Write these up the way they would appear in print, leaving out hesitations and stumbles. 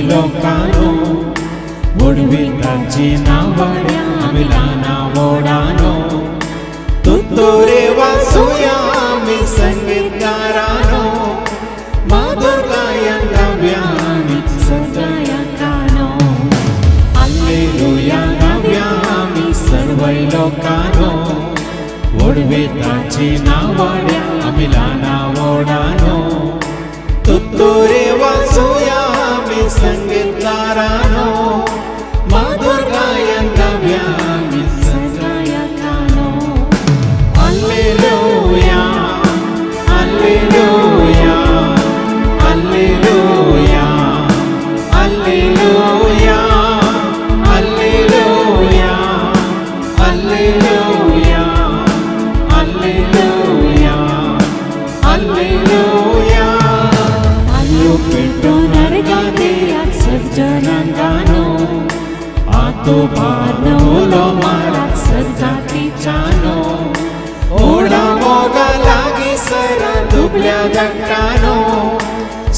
लोकांनो उडविताची नावाड्या आमिलाना वोडानो तुतोरे वासूया आम्ही संगीतकारानो मधुर गायन गाऊया आम्ही सगळ्यांनो हालेलुया गाऊया आम्ही सर्व लोकांनो उडविताची नावाड्या आमिलाना वोडानो तुतोरे वासूया आम्ही संगीतकारानो मधुर गायन गाऊया आम्ही सगळ्यांनो hallelujah hallelujah hallelujah hallelujah hallelujah hallelujah hallelujah hallelujah आयो पेटो नरगादिया सज्जनांगानो आतो पारनो लो मारा सजातीचानो ओढा मोगा लागी सरा दुबल्या जगतानो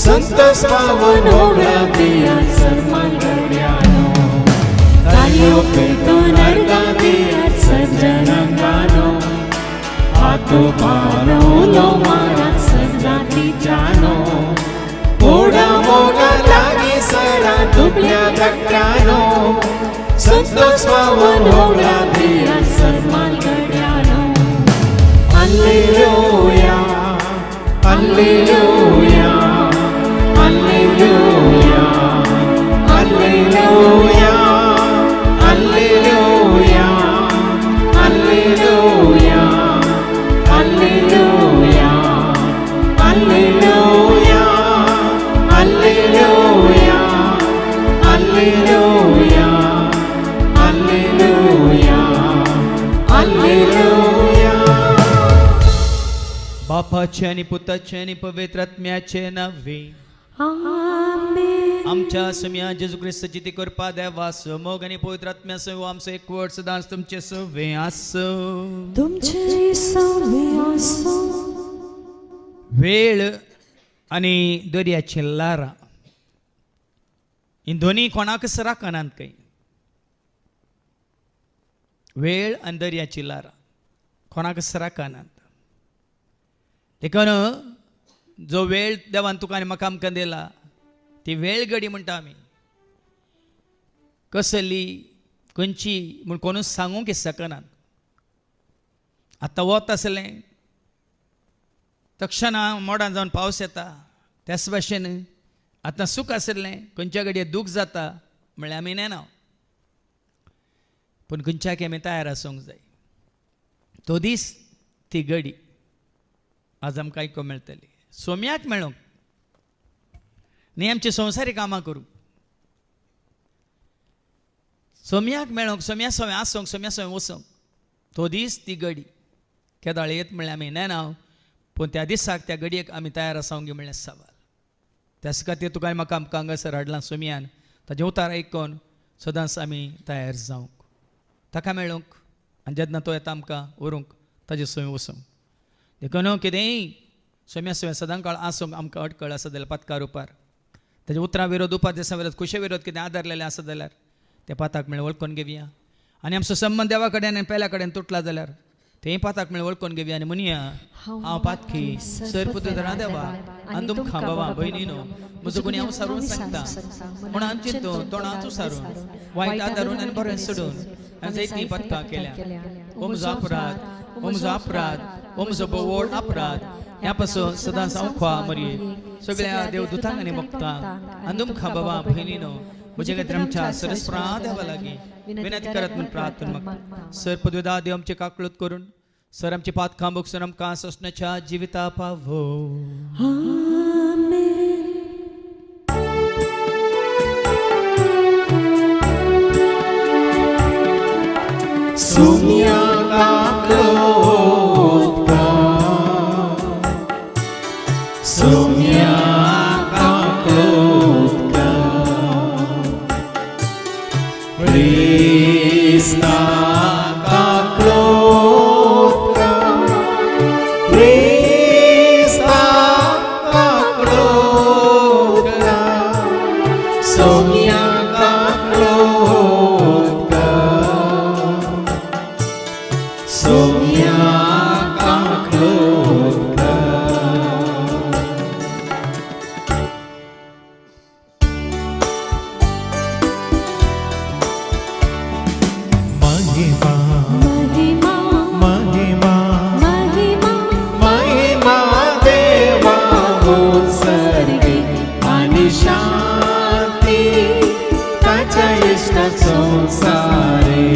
संतोष पावन ओढा दिया सन्मान गड्यानो आयो पेटो नरगादिया सज्जनांगानो आतो पारनो लो मारा सजातीचानो ओढा मोगा लागी सरा दुबल्या जगतानो संतोष पावन ओढा दिया सन्मान गड्यानो hallelujah hallelujah hallelujah hallelujah hallelujah hallelujah hallelujah hallelujah hallelujah hallelujah hallelujah hallelujah बापाचे आणि पुत्राचे आणि पवित्र आत्म्याचे नावे आमेन. आमच्या सम्या जेजू ख्रिस्ताची ती कृपा देवा समोग आणि पवित्र आत्म्यासह आमचं एक वर्ड सदां तुमचे सवे आसो तुमचे सवे आसो. वेळ आणि दर्याची लारा ही दोन्ही कोणाक राखनात काही. वेळ आणि दर्याची लारा कोणाक राखनात. देखून जो वेळ देवान तुका आनी म्हाका आमकां दिला ती वेळ घडी म्हणटा आमी. कसली खंयची म्हूण कोणूच सांगूंक शकनात. आतां वत आसलें तक्षणा मोडान जावन पावस येता त्याच भाशेन आतां सूख आसलें खंयच्या घडये दूख जाता म्हळ्यार आमी नेना. पूण खंयच्याक आमी तयार आसूंक जाय. तो दीस ती घडी आज आमकां आयकूंक मेळटली. सोम्याक मेळूंक न्ही आमची संवसारी कामां करूंक. सोम्याक मेळूंक सोम्या सवय आसूंक सोम्या सवय वचूंक. तो दीस ती घडी केदाळ येत म्हळ्यार आमी नेना. पूण त्या दिसाक त्या घडयेक आमी तयार आसूंक म्हणल्यार सवाल. त्याच खातीर तुका म्हाका आमकां हांगासर हाडलां सोम्यान ताजें उतार आयकून सदांच आमी तयार जावंक ताका मेळूंक आनी जेन्ना तो येता आमकां व्हरूंक ताजे सवय वचूंक. देखून कितेंय सोम्या सवय सदां काळ आसूंक आमकां अडकळ आसा जाल्यार पातकार उपार ताजे उतरां विरोध उपादेशा विरोध कुशे विरोध कितें आदारलेलें आसा जाल्यार ते पाताक मेळ वळखून घेवया. आनी आमचो संबंद देवा कडेन आनी पेल्या कडेन तुटला जाल्यार तें पाताक मेळ वळखून घेवया आनी म्हणया हांव पातकी सर पुत्र देवा आनी तुमकां बाबा भयणीनो म्हजो गुन्हे हांव सारून सांगता. म्हूण आमची तोंडांतू सारून वायट आदारून आनी बरें सोडून आनी जायतीं पातकां केल्या. हो म्हजो अपराध हो म्हजो अपराध हो म्हजो व्हड अपराध. ह्या पासून सदांच हांव खवा मरये सगळ्या देवदूतांक आनी भक्तांक आनी तुमकां बाबा भयणीनो म्हजे खातीर आमच्या सरस्वरा देवा लागीं विनंती करत म्हूण प्रार्थना म्हाका. सर पदवेदा देव आमचे काकळूत करून सर आमची पातकां भोगसून आमकां सोसण्याच्या जिविता पावो. आमेन. सोम्या काकळूत कर सोम्या काकळूत कर क्रिस्ता काकळूत कर क्रिस्ता काकळूत कर सोम्याक आंखलोत कर. महिमा महिमा महिमा महिमा महिमा देवा उत्सर्गी आणि शांती ताच्या इष्ट संसारे.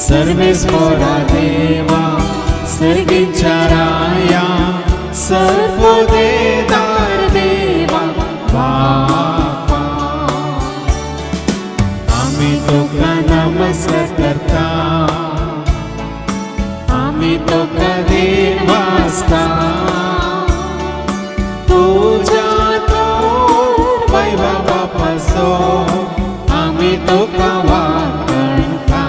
सर्वेस्वरा देवा सर्गीच्या राया सर्वोदेदार देवा बापा. आम्ही तुका नमस्कार करता, आम्ही तुका देव वाजता. तुझ्या तोर वैभवापासून आम्ही तुका वाखणता.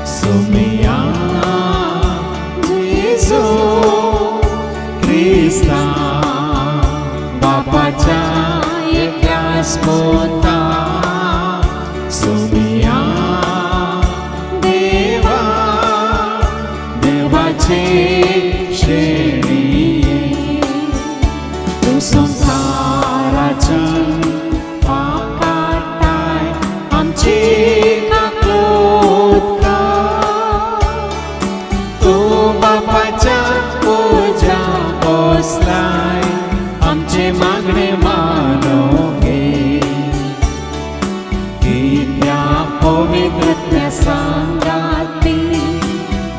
सोम्या जेजू ख्रिस्ता बापाच्या एकट्याच पोता. सोम्या देवा देवाचे श्रेणी. तू संसाराच्या पाप काढताय आमची काकूत का. तू बापाच्या पूजा बसलाय आमचे मागणे मानो घे. त्या पवित्र त्या सांगाती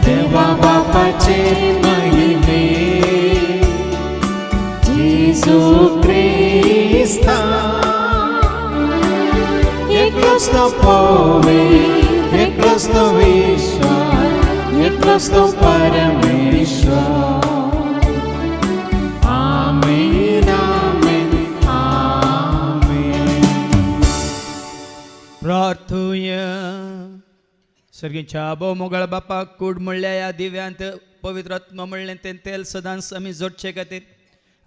देवा बापाचे महिमे. जेजू ख्रिस्ता एकच तो पवित्र, एकच तो ईश्वर, एकच तो परमेश्वर. आमेन आमेन आमेन. प्रार्थूया. सर्गीच्या मोगळ बापाक कूड म्हणल्या या दिव्यांत पवित्र आत्मा म्हणलें तें तेल सदांच आमी जोडचे खातीर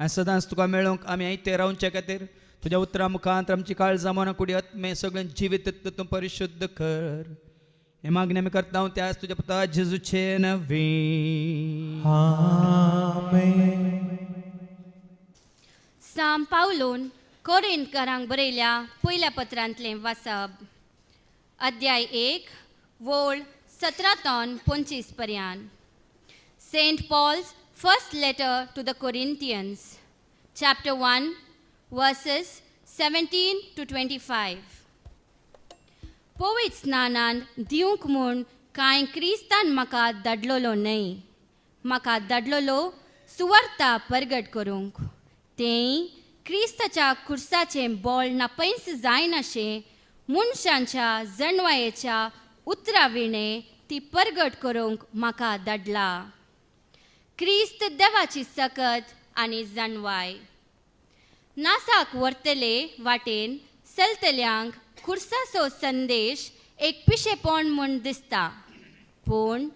आनी सदांच तुका मेळोवंक आमी आयते रावचे खातीर तुज्या उतरां मुखांत आमची काळजां मना कुडी आत्मे सगळें जिवीत तूं परिशुद्ध कर. हे मागणी आमी करता त्याच तुज्या पुता जेजूचे नवी. आमेन. साम पावलोन कोरिंथकारांक बरयल्या पयल्या पत्रांतलें वाचप. अध्याय 1 वोळ 17 ते 25 पर्यंत. Saint Paul's first letter to the Corinthians chapter 1 verses 17 to 25. पवित्र स्नानान दिवंक म्हूण कांय क्रिस्तान म्हाका धाडलोलो न्हय. म्हाका धाडलोलो सुवार्ता परगट करूंक. तें क्रिस्ताच्या खुर्साचें बोळ नापयस जायनाशें मनशांच्या जणवायेच्या उतराविणे ती परगट करूंक म्हाका धाडला. क्रिस्त देवाची सकत आनी जणवाय. नासाक व्हरतले वाटेन चलतल्यांक खुर्साचो संदेश एक पिशेपण म्हूण दिसता. पूण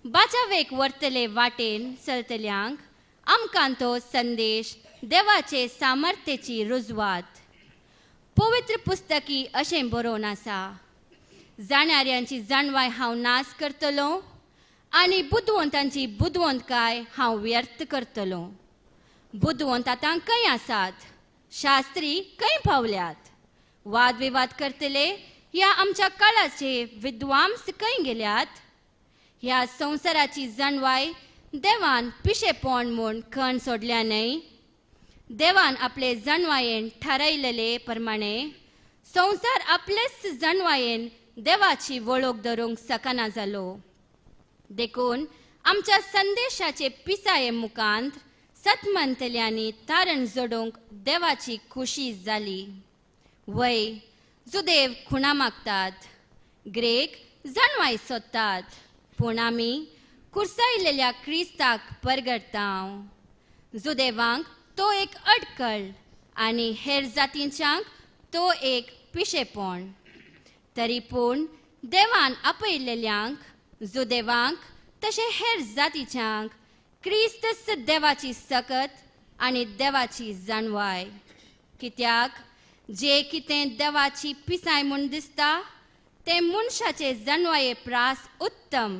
बाजावेक व्हरतले वाटेन चलतल्यांक आमकां तो संदेश देवाचे सामर्थ्याची रुजवात. पवित्र पुस्तकी अशें बरोवन आसा, जाणाऱ्यांची जाणवाय हांव नाश करतलो आनी बुदवंतांची बुदवंतकाय हांव व्यर्थ करतलो. बुदवंत आतां खंय आसात, शास्त्री खंय पावल्यात. वाद विवाद करतले ह्या आमच्या काळाचे विद्वांस खंय गेल्यात. ह्या संवसाराची जाणवाय देवान पिशेपण म्हूण खण सोडल्या न्हय. देवान आपले जणवायेन थारायलेले प्रमाणे संवसार आपलेच जणवायेन देवाची वळख धरूंक शकना जालो. देखून आमच्या संदेशाचे पिसाये मुखांत सतमंतल्यांनी तारण जोडूंक देवाची खुशी जाली. वय जुदेव खुणा मागतात, ग्रेक जणवाय सोदतात, पूण आमी कुर्सायलेल्या क्रिस्ताक परगडतांव. जुदेवांक तो एक अडकळ आनी हेर जातींच्यांक तो एक पिशेपण. तरी पूण देवान आपयलेल्यांक जुदेवांक तशें हेर जातीच्यांक क्रिस्तच देवाची सकत आनी देवाची जाणवाय. कित्याक जे कितें देवाची पिसाय म्हूण दिसता ते मनशाचे जणवाये प्रास उत्तम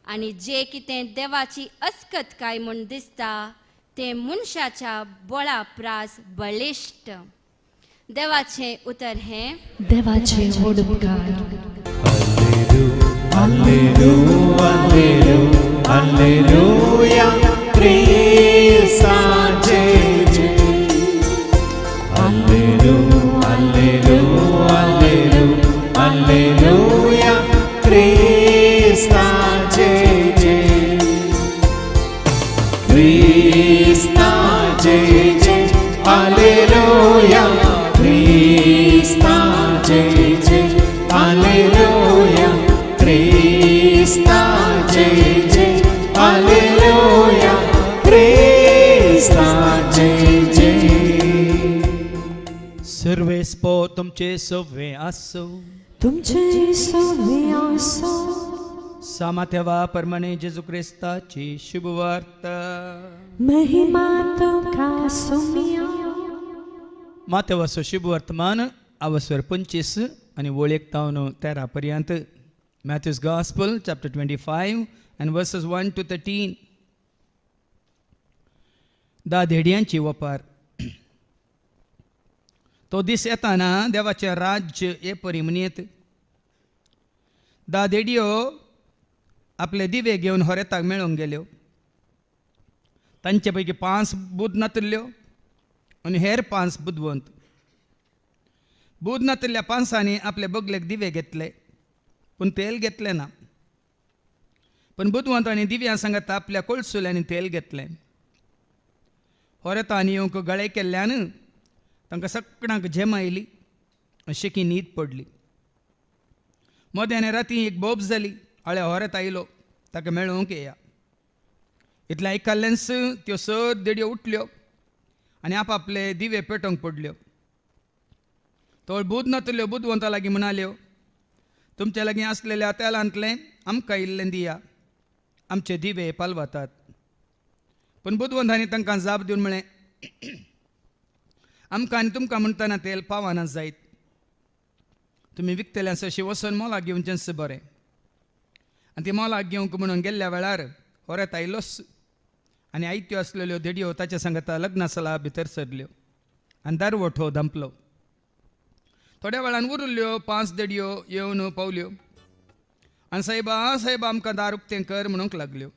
आनी जे कितें देवाची अस्कतकाय म्हूण दिसता ते मनशाच्या बळा प्रास बळिश्ट. देवाचें उतर हें देवाचे ओडपकार. Alleluia, Alleluia, Alleluia, Cristace. Alleluia, Alleluia, Alleluia, Alleluia, Cristace. Cristace, Alleluia, Cristace, Alleluia. Krista, jai jai, Alleluia, Krista, jai jai. सर्वे स्पो तुमचे सवे आसो. तुमचे सवे आसो. सामाथ्यवा परमणे जेजू क्रिस्ताची शुभवार्ता. महिमा तुका सुमिया. माथ्यवाचो शुभवर्तमान आवस्वर 25 आणि वळ 13 पर्यंत. Matthew's Gospel, chapter 25, and verses 1 to 13. दा धेडयांची वपार. तो दीस येताना देवाचे राज्य ये परी म्हणीत. दा धेडयो आपले दिवे घेवन होरेताक मेळोंक गेल्यो. तांचे पैकी 5 बुध नातल्यो आनी हेर 5 बुधवंत. बुध नातल्ल्या 5 आपले बगलेक दिवे घेतले पूण तेल घेतलें ना. पण बुधवंतांनी दिव्यां सांगत आपल्या कोळसुल्यांनी तेल घेतलें. होरेतांनी येवंक गळे केल्ल्यान तांकां सगळ्यांक झेम आयली, शेकी न्हीद पडली. मोद्यान राती एक बोब जाली. हळे होरेत आयलो, ताका मेळोवंक येया. इतलें आयकल्ल्यानच त्यो सद देडयो उठल्यो आनी आपले दिवे पेटोवंक पडल्यो. तो बुध नातल्यो बुधवंता लागीं म्हणाल्यो, तुमच्या लागीं आसलेल्या तेलांतलें आमकां इल्लें दिया, आमचे दिवे पालवतात. पूण बुधवंतांनी तांकां जाप दिवन म्हळें, आमकां आनी तुमकां म्हणटना तेल पावना जायत. तुमी विकतल्यां सशी वचून मोलाक घेवचेंच बरें. आनी ती मोलाक घेवंक म्हणून गेल्ल्या वेळार होरेत आयलोच आनी आयत्यो आसलेल्यो देडयो ताच्या सांगता लग्ना सला भितर सरल्यो आनी दारवठो दंपलो. थोड्या वेळान उरिल्ल्यो 5 देडयो येवन पावल्यो आनी सायबा सायबा आमकां दार उक्तें कर म्हणूंक लागल्यो.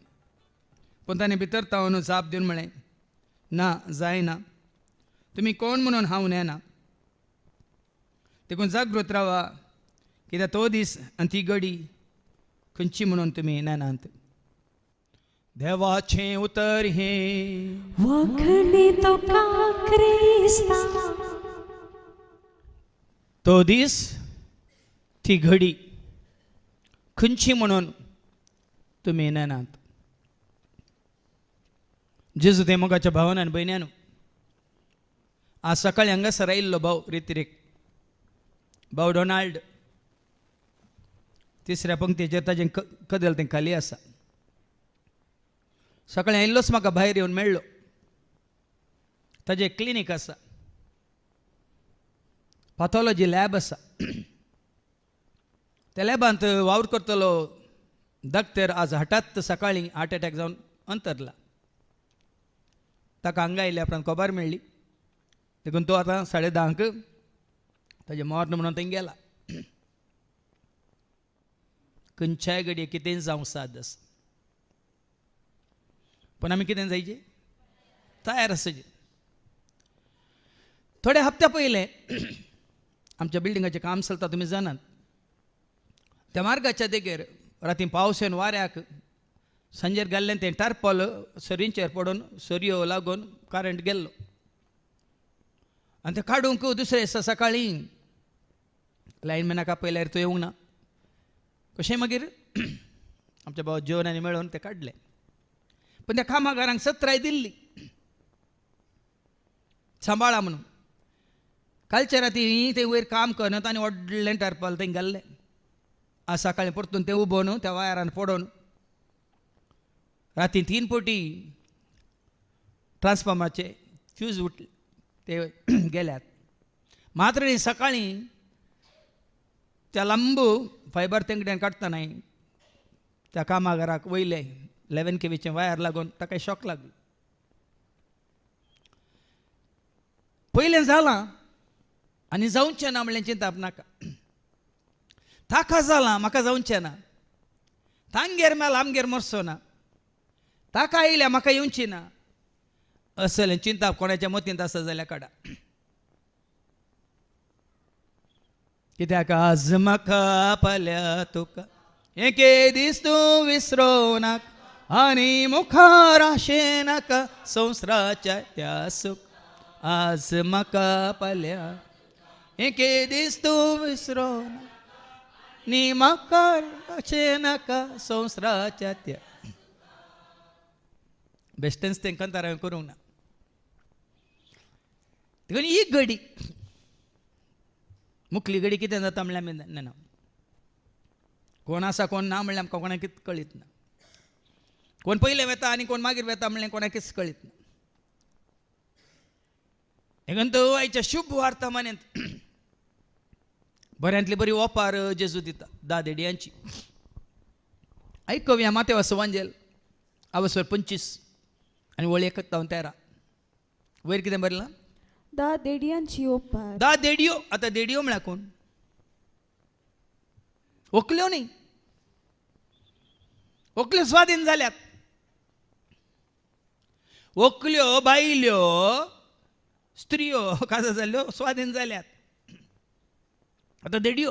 पूण ताणें भितर तावन जाप दिवन म्हळें, ना जायना, तुमी कोण म्हणून हांव नेना. देखून जागृत रावा, कित्याक तो दीस आनी ती घडी खंयची म्हणून तुमी नेनात. देवाचें उतर हें. वखणी तुका क्रिस्ता. तो दीस ती घडी खंयची म्हणून तुमी नेनात. जेजू ते मोगाच्या भावान भयण्यान, आज सकाळी हांगासर आयिल्लो भाव रितिरेक भाव डोनाल्ड, 3ऱ्या पंक्तीचेर ताजें कदेल तें खाली आसा. सकाळीं आयिल्लोच म्हाका भायर येवन मेळ्ळो. ताजें क्लिनीक आसा, पॅथॉलॉजी लॅब आसा. त्या लॅबांत वावर करतलो दोतोर आज हठात सकाळीं हार्ट अटॅक जावन अंतरला. ताका हांगा आयिल्ल्या उपरांत खबर मेळ्ळी. देखून तो आतां 10:30 ताजें मॉर्न म्हणून थंय गेला. खंयच्याय घडये कितेंय जावंक साद आसा, पूण आमी कितें जायचें, तयार आसचें. थोडे हप्त्या पयलें आमच्या बिल्डिंगाचें काम चलता, तुमी जाणात. त्या मार्गाच्या देगेर राती पावस येवन वाऱ्याक सांजेर गेल्लें तें टारपॉल सरींचेर पडून सरयो लागून करंट गेल्लो. आनी तें काडूंक दुसरे दिसा सकाळीं लायनमॅनाक आपयल्यार तो येवंक ना. कशें मागीर आमच्या भाव जेवणांनी मेळून तें काडलें. पण त्या कामागारांक सत्राय दिल्ली सांबाळा म्हणून. कालच्या राती ते वयर काम करनात आनी व्हडलें टारपॉल थंय घाल्लें. आज सकाळीं परतून तें उबोवन त्या वायरान पडोवन राती 3 फावटी ट्रान्सफॉर्मराचे फ्यूज उठले, ते गेल्यात. मात्र सकाळीं त्या लांब फायबर तेंगड्यान काडटा न्हय त्या कामागाराक वयले 11 KVचें वायर लागून ताका शॉक लागलो. पयलें जालां आनी जावचें ना म्हणलें चिंताप नाका. ताका जालां म्हाका जावचें ना. तांगेर मेल आमगेर मरचो ना. ताका आयल्या म्हाका येवची ना असलें चिंताप कोणाच्या मतींत आसा जाल्यार काडा. कित्याक आज म्हाका आपल्या तुका एके दीस तूं विसरो नाका आनी मुखार आशे नाका संवसाराच्या त्या सुख. आज म्हाका आपल्या एके दीस तूं विसरो नाका नी मुखार आशे नाका संवसाराच्या त्या. बेश्टेंच तेंकां हांवें करूंक ना. देखून ही घडी मुखली घडी कितें जाता म्हणल्यार आमी जाणा. कोण आसा कोण ना म्हणल्यार आमकां कोणाक कितें कळीत ना. कोण पयलें वेता आनी कोण मागीर वेता म्हणलें कोणाक कितें कळीत ना. देखून तो आयच्या शुभ वार्तामानांत बऱ्यांतली बरी ओपार जेजू दिता 10 देडयांची. आयकूया मातेव सुवांजेल 25 आनी वळी 13. वयर कितें बरयलां? 10 देडयांची ओपार. 10 देडयो. आतां देडयो म्हळ्यार कोण? व्हंकल्यो न्ही. व्हंकल्यो स्वाधीन जाल्यात. व्हंकल्यो बायल्यो स्त्रियो काजार जाल्यो स्वाधीन जाल्यात. आतां देडयो.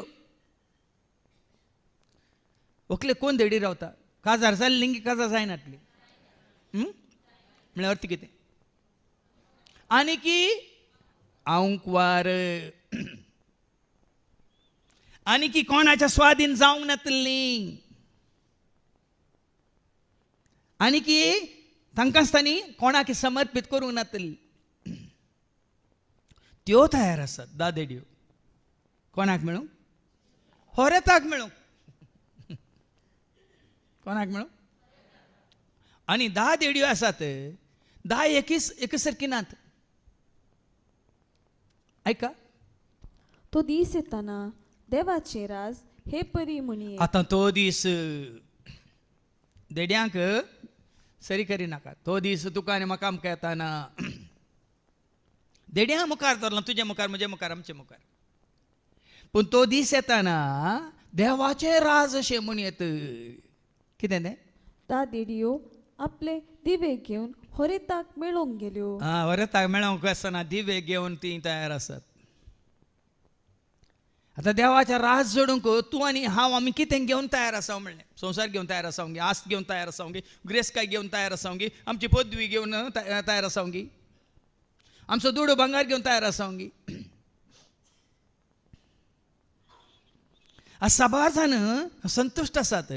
व्हंकले कोण देडी रावता? काजार जाल्ली लिंगी काजार जायनातली म्हळ्यार अर्थ कितें? आनी की आंकवार आनी की कोणाच्या स्वाधीन जावंक नातली आनी की तांकां आसतानी कोणाक समर्पीत करूंक नातली. त्यो तयार आसात 10 देडयो. कोणाक मेळूंक? होरेताक मेळूंक. कोणाक मेळूंक? आनी 10 देडयो आसात 10 एकसारकी नात. ऐका, तो दीस येताना देवाचे राज हे परी म्हणून. आतां तो दीस देड्यांक सरी करिनाका. तो दीस तुका आनी म्हाका आमकां येताना देड्यां मुखार धरला, तुजे मुखार म्हजे मुखार आमचे मुखार. पूण तो दीस येताना देवाचे राज अशें म्हूण येत. कितें तें? 10 देडयो आपले दिवे घेवन होरेताक मेळोंक गेल्यो. वरताक मेळोंक आसतना दिवे घेवन ती तयार आसात. आतां देवाच्या राज जोडूंक तूं आनी हांव आमी कितें घेवन तयार आसा म्हणलें? संवसार घेवन तयार आसांगी, आस्त घेवन तयार आसांगी, ग्रेस्काय घेवन तयार आसांगी, आमची पदवी घेवन तयार आसांगी, आमचो दुडो भांगार घेवन तयार आसांगी. सबार जाण संतुश्ट आसात,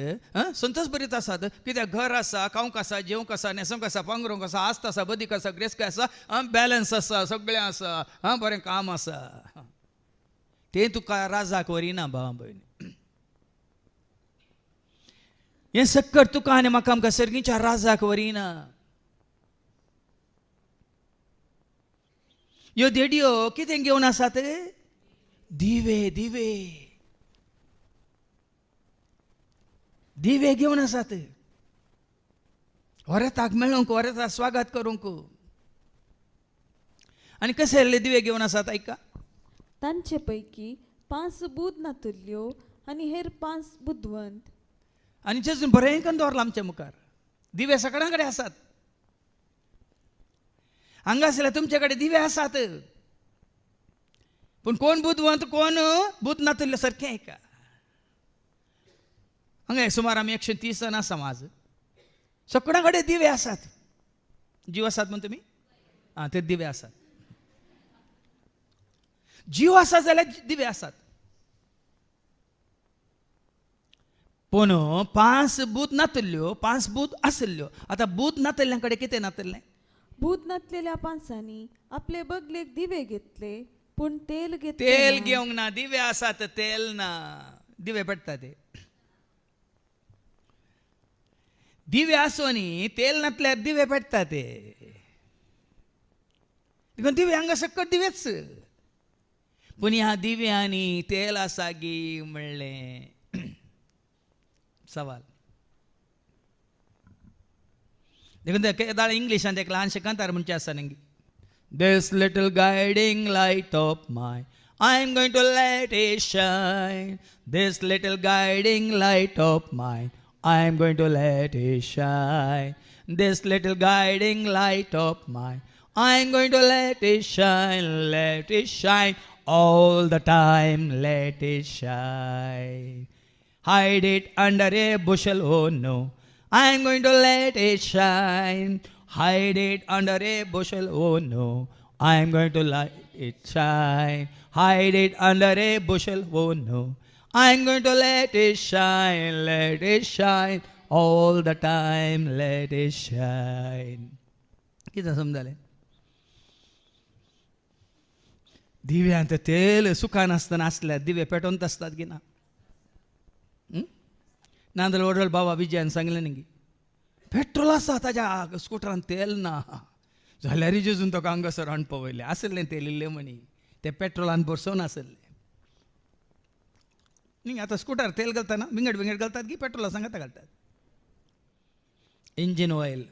संतोश भरीत आसात. कित्याक घर आसा, खावंक आसा, जेवंक आसा, न्हेसोंक आसा, पांगरूंक आसा, आस्त आसा, बदीक आसा, ग्रेस्काय आसा, बॅलन्स आसा, सगळें आसा, बरें काम आसा. तें तुका राजाक वरिना भावा भयणी. हें सक्कट तुका आनी म्हाका आमकां सर्गीच्या राजाक वरिना. ह्यो देडयो कितें घेवन आसात? दिवे. दिवे दिवे घेवन आसात. वरताक मेळोंक, वरताक स्वागत करूंक. आनी कसले दिवे घेवन आसात? ऐका, तांचे पैकी 5 बुध नातुल्यो आनी हेर 5 बुधवंत. आनी जेजून बरें करून दवरला आमच्या मुखार. दिवे सगळ्यां कडेन आसात. हांगासले तुमचे कडेन दिवे आसात. पूण कोण बुधवंत कोण बुध नातुल्यो सारकें ऐका. हांगा सुमार आमी 130 जाण आसा माज. सगळ्यां कडेन दिवे आसात. जीव आसात म्हण तुमी? ते दिवे आसात. जीव आसा जाल्यार दिवे आसात. पूण 5 बूथ नातल्यो, 5 बूथ आसल्यो. आतां बूथ नातल्ल्यां कडेन कितें नातल्लें? बुध नातलेल्या 5 आपले बगलेक दिवे घेतले, पूण तेल घेतले तेल ना. घेवंक ना. दिवे आसात, तेल ना. दिवे पडटा ते. दिवे आसोनी तेल नातल्यार दिवे पेटता ते. देखून दिवे हांगा सकट दिवेच. पूण ह्या दिव्यांनी तेल आसा गी म्हणलें सवाल देखून केदाळ इंग्लिशांत एक ल्हानशें कांतार म्हणचे आसा नंगी This little guiding light of mine, I'm going to let it shine. This little guiding light of mine, I'm going to let it shine. This little guiding light of mine, I'm going to let it shine all the time, let it shine. Hide it under a bushel, oh no, I'm going to let it shine. Hide it under a bushel, oh no, I'm going to let it shine. Hide it under a bushel, oh no, I'm going to let it shine all the time, let it shine. कितें समजलें? दिव्यांत तेल सुखान आसतना आसल्यार दिवे पेटोवंत आसतात की ना? नांदल वडल बाबा विजयान सांगलें न्ही पेट्रोल आसा ताज्या स्कुटरान तेल ना जाल्यार जेजून ताका हांगासर हाडपा वयलें आसलें तेल इल्लें म्हणी तें पेट्रोलान बसोवन आसलें न्ही आतां स्कुटर तेल घालतना विंगड विंगड घालतात की पेट्रोला सांगाता घालतात इंजीन ऑयल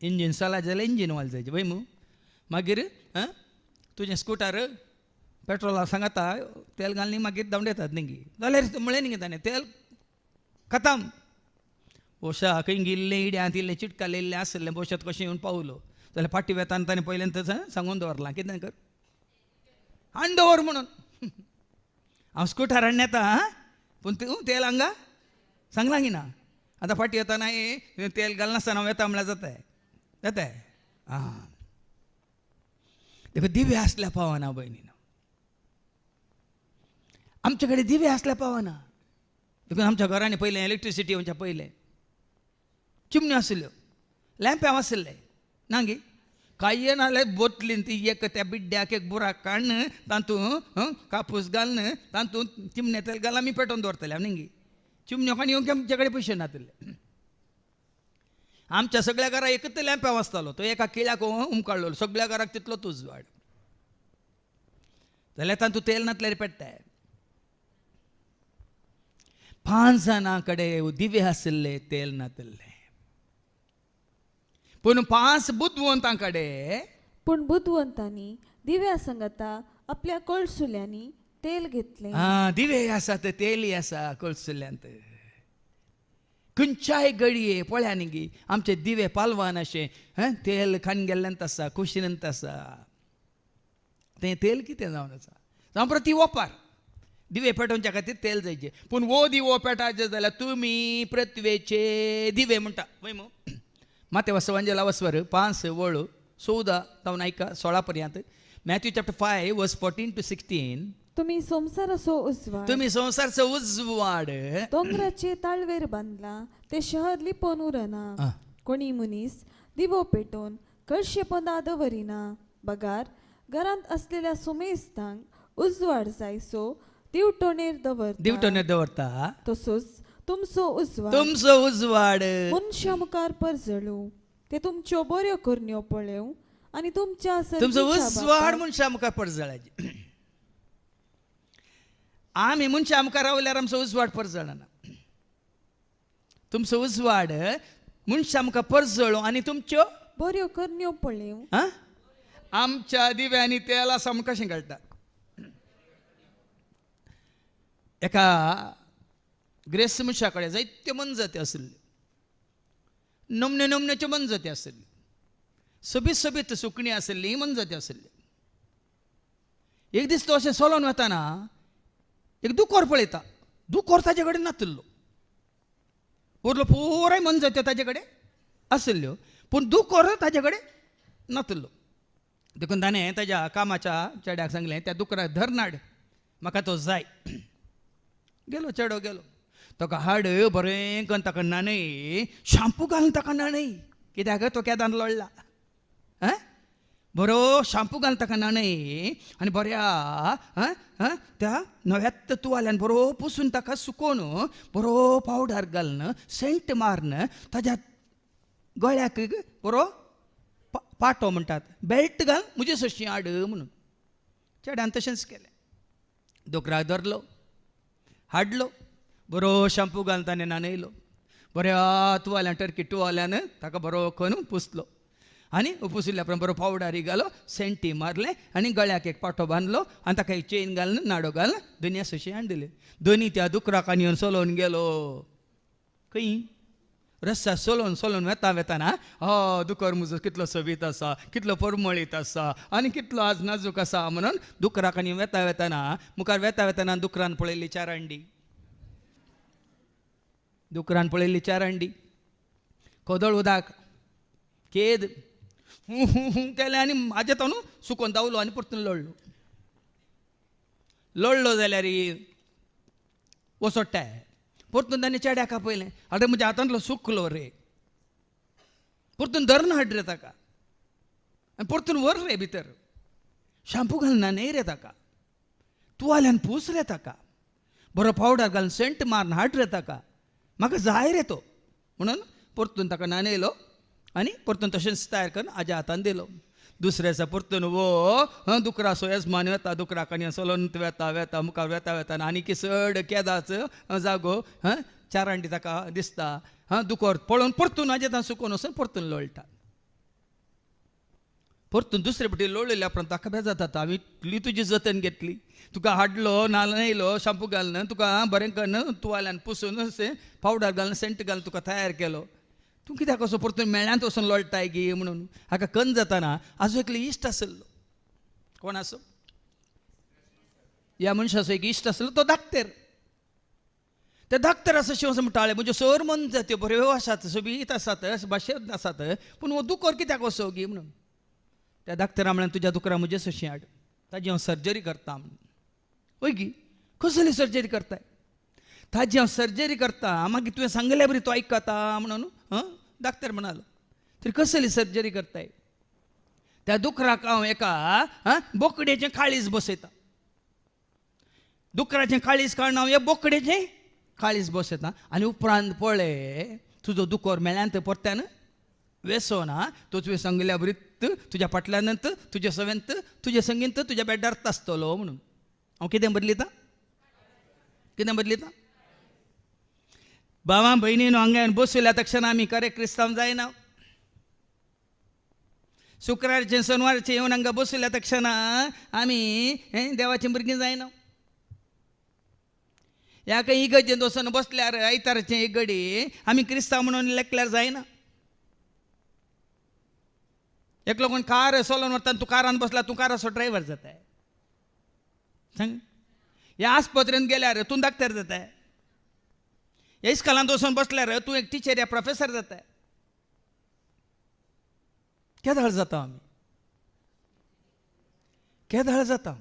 इंजीन चला जाल्यार इंजीन ऑयल जायचें पळय मू मागीर तुजें स्कुटर पेट्रोला सांगाता तेल घालनी मागीर धांवडेतात न्ही जाल्यार म्हळें न्ही ताणें तेल खतम बोशा खंय गेल्लें इड्यांत इल्लें चिटकालेल्लें आसलें बोशात कशें येवन पावलो जाल्यार फाटी वेतान ताणें पयल्यांत सांगून दवरलां कितें कर हाडून दवर म्हणून हांव स्कुटर हाडून येता पूण तूं तेल हांगा सांगलां की ना आतां फाटी येताना तेल घालनासतना हांव येता म्हळ्यार जाताय आं देखो दिवे आसल्या पावना भयणीनो आमचे कडेन दिवे आसल्या पावना देखून आमच्या घरांनी पयलें इलेक्ट्रिसिटी येवच्या पयलें चिमण्यो आसल्यो लॅम्प्यां आसले ना गे कांय नाल्यार बोटलीन ती एक त्या बिड्ड्याक एक बुराक काडन तातूंत कापूस घालन तातूंत चिमणे तेल घाल आमी पेटोवन दवरतले न्ही चिमण्यो खाण येवंक आमचे कडेन पयशे नातले आमच्या सगळ्या घराक एकच लॅम्प्या आसतालो तो एका किळ्याक उमकाळलो सगळ्या घराक तितलोच उजवाड जाल्यार तातूंत तेल नातल्यार पेट्टाय 5 जाणां कडेन दिवे आसले तेल नातले पूण 5 बुद्धवंतां कडेन पूण बुद्धवंतांनी दिव्या सांगाता आपल्या कळसुल्यांनी तेल घेतले दिवे आसात तेली आसा कळसुल्यांत खंयच्याय घडये पळया न्ही आमचे दिवे पालवान अशें तेल खान गेल्ल्यांत आसा कुशीनंत आसा तें तेल कितें जावन आसा जावं प्रती ओपार दिवे पेटोवच्या खातीर तेल जायचे पूण वो दिवो पेटायचे जाल्यार तुमी पृथ्वेचे दिवे म्हणटा वय मू मातेवा सवांजेला वस्वर 5 वळू 14 जावन ऐका 16 पर्यंत मॅथ्यू चॅप्टर 5 वर्स 14 to 16 तुम्ही संसाराचो उजवाड दोंगराचे ताळवेर बांदला ते शहर लिपोवन उरना कोणी मनीस दिवो पेटोवन कळशे पोंदा दवरिना बगार घरांत असलेल्या सुमेस्तांक उजवाड जायसो दिवटोणेर दवरता तसोच तुमचो उजवाड मनशा मुखार परजळू ते तुमच्यो बऱ्यो करण्यो पळेव आनी तुमच्या उजवाड मनशा मुखार परजळाचे आमी मनशा मुखार रावल्यार आमचो उजवाड परजळना तुमचो उजवाड मनशा मुखार परजळू आनी तुमच्यो बऱ्यो करण्यो पळेव आमच्या दिव्यांनी तेल आसा म्हूण कशें कळटा एका ग्रेस मनशा कडेन जायत्यो मनजती आसल्यो नमने नमनेच्यो मनजती आसल्यो सोबीत सोबीत सुकणी आसली मनजती आसल्यो एक दीस तो अशें चलोन वताना एक दुकोर पळयता दुकोर ताजे कडेन नासलो उरलो पुराय मनजत्यो ताजे कडेन आसल्यो पूण दुकोर ताजे कडेन नासलो देखून ताणें ताज्या कामाच्या चेड्याक सांगलें त्या दुकराक धरनाड म्हाका तो जाय गेलो चेडो गेलो ताका हाड बरें करून ताका नाणय शांपू घालून ताका नाणय कित्याक तो केदान लोळ्ळा बरो शांपू घालून ताका नाणय आनी बऱ्या त्या नव्यात तुवाल्यान बरो पुसून ताका सुकोवन बरो पावडर घालून सेंट मारून ताज्या गळ्याक बरो पाटो म्हणटात बेल्ट घाल म्हजे सशी हाड म्हणून चेड्यान तशेंच केलें दोकराक धरलो हाडलो बरो शॅम्पू घालून ताणें न्हाणयलो, बऱ्या तुवाल्यान टर्की टुवाल्यान ताका बरो करून पुसलो आनी पुसिल्ल्या उपरांत बरो पावडर घालो, सेंटी मारले आनी गळ्याक एक पाटो बांदलो आनी ताका एक चेन घालून नाडो घालून दोनी सुशी हाडले. दोनी त्या दुकराक आनी सोलोवन गेलो. खंय रस्त्या सोलोवन वेताना दुकर म्हजो कितलो सोबीत आसा, कितलो परमळीत आसा आनी कितलो आज नाजूक आसा म्हणून दुकराक आनी वेताना मुखार वेताना दुकरान पळयली 4 अंडी. दुकरान पळयली 4 अंडी, कोदळ उदक केद केलें आनी हाजे तो न्हू सुकोवन धांवलो आनी परतून लोळलो जाल्यार वसोडटाय. परतून ताणें चेड्याक आपयलें, आरे म्हज्या हातांतलो सुकलो रे, परतून धरून हाड रे ताका आनी परतून व्हर रे भितर, शॅम्पू घालून न्हय रे ताका, तुवाल्यान पूस रे ताका, बरो पावडर घालून सेंट मारून हाड रे ताका, म्हाका जाय रे तो म्हणून परतून ताका न्हाणयलो आनी परतून तशेंच तयार करून हाज्या हातान दिलो. दुसऱ्या दिसा परतून वो दुकरा सो येजमान वेता, दुकराक आनी सोलोन वेता मुखार वेता आनी किसड केदाच जागो 4 अंडी ताका दिसता. दुकर पळोवन परतून हाजे तान सुकोवन वचून परतून लोळटा. परतून दुसरे फावटी लोळयल्या उपरांत ताका बेजार जाता, हांवें इतली तुजी जतन घेतली, तुका हाडलो न्हाणयलो शॅम्पू घालून तुका बरें करून तुवाल्यान पुसून पावडर घालून सेंट घालून तुका तयार केलो, तूं कित्याक असो परतून मेळ्यांत वचून लोळटाय गी म्हणून. हाका कन जाताना आजो एकलो इश्ट आसलो. कोण आसो? ह्या मनशाचो एक इश्ट आसलो, तो धाकटेर. ते धाकटेर आसा शिवस म्हणटाले म्हज्यो सर मन त्यो बऱ्यो आसात, सोबीत आसात, भाशेंत आसात, पूण हो दुकर कित्याक असो गी म्हणून. त्या धाकटेरा म्हळ्यार तुज्या दुकरा म्हजे सोशी हाड, ताजी हांव सर्जरी करता म्हणून. वय गी कसली सर्जरी करताय? ताजी हांव सर्जरी करता, मागीर तुवें सांगलें बरी तो आयकता म्हणून धाकटेर म्हणालो. तरी कसली सर्जरी करताय? त्या दुकराक हांव एका बोकडेचें काळीज बसयता, दुकराचें काळीज काडून हांव हे बोकडेचें काळीज बसयता आनी उपरांत पळय तुजो दुकर मेळ्यांत परत्यान वेसोना, तो तुवें सांगल्या बरीत तुज्या फाटल्यानंत तुजे सवेंत तुजे संगीत तुज्या बेड्डार आसतलो म्हणून. हांव कितें बदलिता? भावां भयणीनो हांगा बसयल्या तक्षण आमी खरे क्रिस्तांव जायना. शुक्रारचे शनिवारचे येवन हांगा बसयल्या तक्षण आमी देवाचीं भुरगीं जायना. ह्या खंय इगर्जेंत वचून बसल्यार आयतारचे एक घडी आमी क्रिस्तांव म्हणून लेखल्यार जायना. एकलो कोण कार चलोवन वता, तूं कारान बसला, तूं काराचो ड्रायव्हर जाताय. सांग, ह्या आस्पत्रेंत गेल्यार तूं धाकटेर जाताय, ह्या इस्कॉलांत वचून बसल्यार तूं एक टिचर या प्रोफेसर जाताय. केदाळ जाता आमी, केदाळ जाता.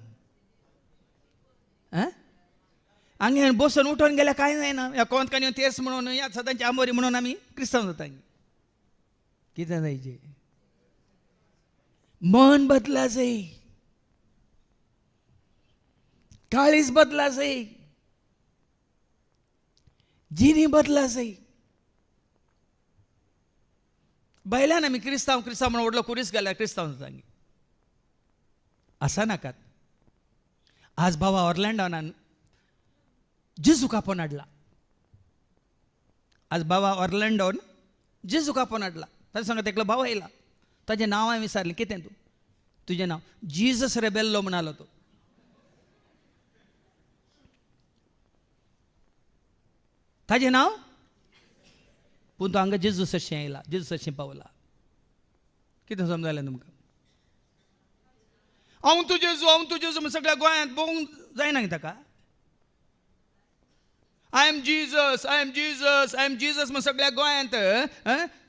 हांगा बसून उठोन गेल्यार कांय जायना. ह्या कोंतकानी तेर्स म्हणून ह्या सदांची आंबोरी म्हणून आमी क्रिस्तांव जाता. कितें जायचें? मन बदला जाय, काळीज बदला जाय, जिणी बदला जाय. बायल्यान आमी क्रिस्तांव म्हणून व्हडलो कुरीस घाल्यार क्रिस्तांव जाता आसा नाकात. आज भावा ऑर्लँडोनान जेजू कापोवन हाडला. आज भावा ऑर्लँडोन जेजू कापोवन हाडला. ताजे सांगत एकलो भाव आयला, ताजें नांव हांवें विचारलें, कितें तूं? तुजें नांव? जिजस रेबेल्लो म्हणालो तो. ताजें नांव? पूण तो हांगा जेजू अशें आयला, जेजू अशें पावला. कितें समजलें तुमकां? हांव तूं जेजू म्हण सगळ्या गोंयांत भोवंक जायना न्ही ताका. आय एम जीजस म्हण सगळ्या गोंयांत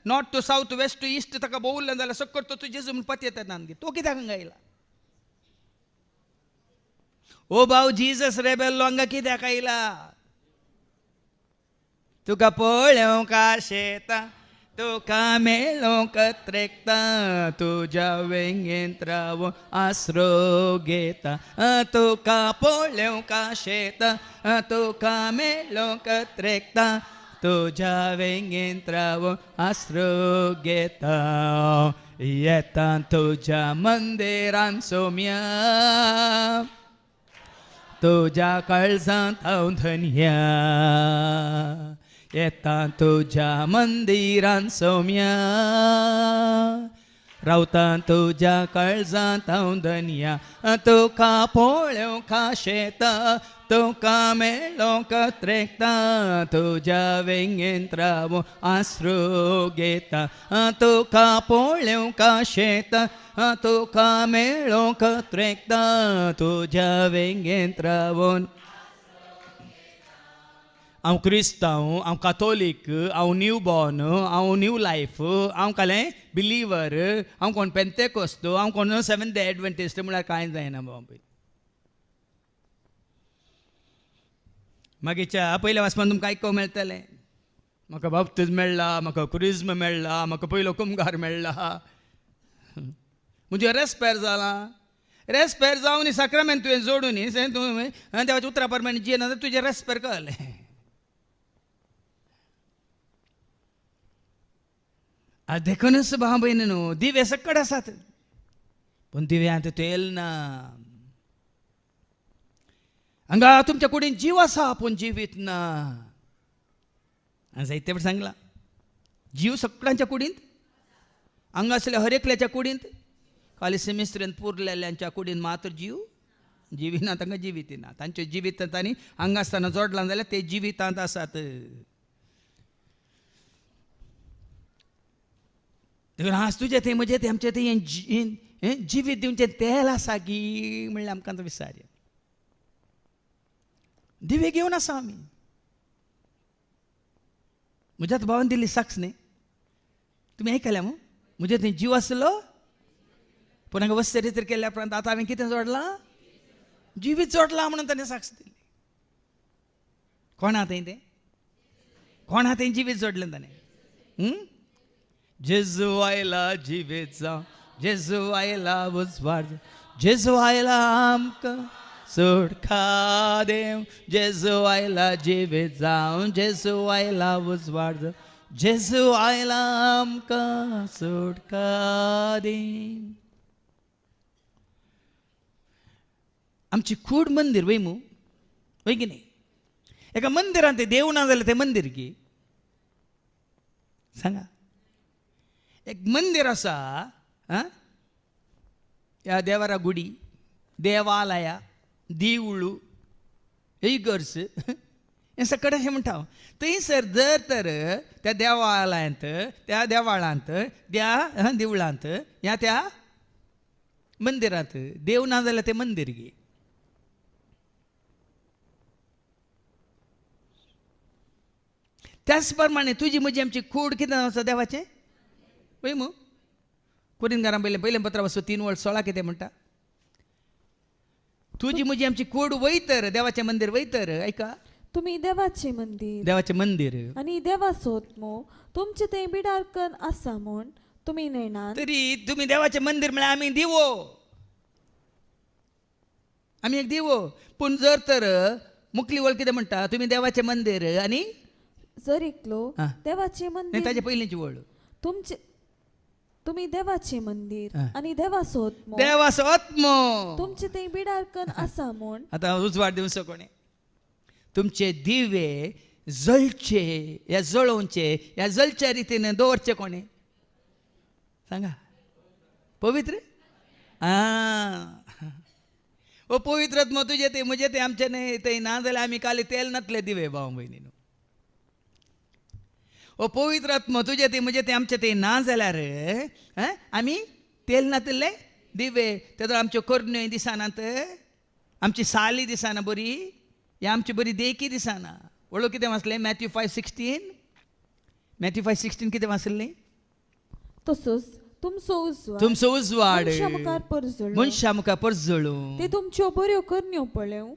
north to south west to east ताका भोंवलें जाल्यार सकट तो जेजू म्हण पत येता. तो कित्याक हांगा आयला? ओ भाव, जीजस रेबेल्लो हांगा कित्याक आयला? तुका पळोवंक आशेता, तुका मेळोवंक त्रेकता, तुज्या वेंगेंत रावून आसरो घेता. तुका पळोवंक आशेता, तुका मेळोवंक त्रेकता, तुज्या वेंगेंत रावून आसरो घेता. येता तुज्या मंदिरांत सोम्या, तुझ्या काळजांत हांव धन्या, येता तुझ्या मंदिरांत सौम्या, रावता तुझ्या काळजांत हांव धन्या. तुका पळोवंका शेता, तुका मेळोवंका त्रेकता, तुझ्या वेंगेंत रावून आसरो घेता. तुका पळोवंका शेता, तुका मेळोवंका त्रेकता, तुझ्या वेंगेंत रावून. हांव क्रिस्तांव, हांव काथोलीक, हांव न्यू बॉर्न, हांव न्यू लायफ, हांव कालें बिलिवर, हांव कोण पेंतेकोस्त, हांव कोण सेवेंथ डे एडव्हेंटिस्ट म्हळ्यार कांय जायना बाबा. मागीरच्या पयल्या वाचपान तुमकां आयको मेळटलें, म्हाका बाप्तिस्म मेळ्ळा, म्हाका क्रिस्म मेळ्ळा, म्हाका पयलो कुमगार मेळ्ळा, म्हणजे रेस्पेर जाला. रेस्पेर जावन साक्रामेंत तुवें जोडून देवाच्या उतरा प्रमाणे जियेना तुजें रेस्पेर कळलें. देखूनच भाव भयणीनो, दिवे सकट आसात पूण दिव्यांत तेल ना. हांगा तुमच्या कुडीन जीव आसा पूण जिवीत ना. जायते फावट सांगला जीव सगळ्यांच्या कुडींत, हांगा आसल्या हर एकल्याच्या कुडींत, खाली सेमिस्त्रेंत पुरलेल्यांच्या कुडीन मात्र जिविना, तांकां जिवीत ना. तांचे जिवीत तांणी हांगा आसतना जोडलां जाल्यार ते जिवितांत आसात. आज तुजें तें म्हजें तें आमचें तें जिवीत दिवचें तेल आसा गी म्हणल्यार आमकां आतां विचारया. दिवे घेवन आसा आमी. म्हज्या भावान दिल्ली साक्ष न्ही, तुमी आयकल्या मू? म्हजें थंय जीव आसलो पूण हांगा वस्तरीतर केल्ल्या उपरांत आतां हांवें कितें जोडलां? जिवीत जोडलां म्हणून ताणें साक्ष दिली. कोण आहा थंय तें? कोण आहा थंय जिवीत जोडलें ताणें? जेजू आयला जिवीत जावं, जेजू आयला उजवाड, जेजू आयला आमकां सुटका देव, जेजू आयला जिवीत जावं, जेजू आयला उजवाड जावं, जेजू आयला आमकां सुटका देव. आमची कूड मंदिर वय मू, वय की न्ही? एका मंदिरांत देव ना जाल्यार तें मंदिर की सांगा. एक मंदिर आसा, ह्या देवारा गुडी, देवालया, देवूळ, इगर्ज हें सकट अशें म्हणटा हांव. थंयसर जर तर त्या देवालयांत, त्या देवाळांत, त्या देवळांत, ह्या त्या मंदिरांत देव ना जाल्यार तें मंदिर गे. त्याच प्रमाणे तुजी म्हजी आमची कूड कितें आसा देवाचें पळय मू. कुरिंदकारां पयलें पत्र वचो 3:16 कितें म्हणटा? तुजी म्हजी आमची कूड वयतर, देवाचें मंदिर वयतर, ऐका, तुम्ही देवाचे मंदिर, देवाचें मंदिर आणि देवाचो आत्मो तुमचे ते बिडारकन आसा म्हूण तुमी नेणात. तरी तुमी देवाचें मंदिर म्हळ्यार आमी दिवो, आमी एक दिवो. पूण जर तर मुखली वळ कितें म्हणटा? तुमी देवाचें मंदिर आनी जर एकलो हा. देवाचे मंदिर, ताचे पयलींची वळ तुमचे तुम्ही देवाचे मंदिर आणि देवाचो आत्मो देवाचो आत्मो तुमचे ते बिडारकन आसा म्हूण. आतां उजवाड दिवचो कोणे? तुमचे दिवे जळचे, ह्या जळोवचे, ह्या जळच्या रितीन दवरचे कोणे? सांगा. पवित्र ओ पवित्र आत्मो तुजे ते म्हजे ते आमचे न्ही, ते ना जाल्यार आमी काली तेल नातले दिवे भाव भयणीनो. ओ पवित्र आत्मो तुजे ते म्हजे ते आमचे ते ना जाल्यार आमी तेल नातले दिवे. तेदो आमच्यो करण्यो दिसानात, आमची साली दिसाना बरी, या आमची बरी देखी दिसाना. वळो कितें वाचलें? मॅथ्यू 5:16. मॅथ्यू 5:16 कितें वाचलें? तसोच तुमचो उजवाड मनशा मुखार परजळू, ते तुमच्यो बऱ्यो करण्यो पळेव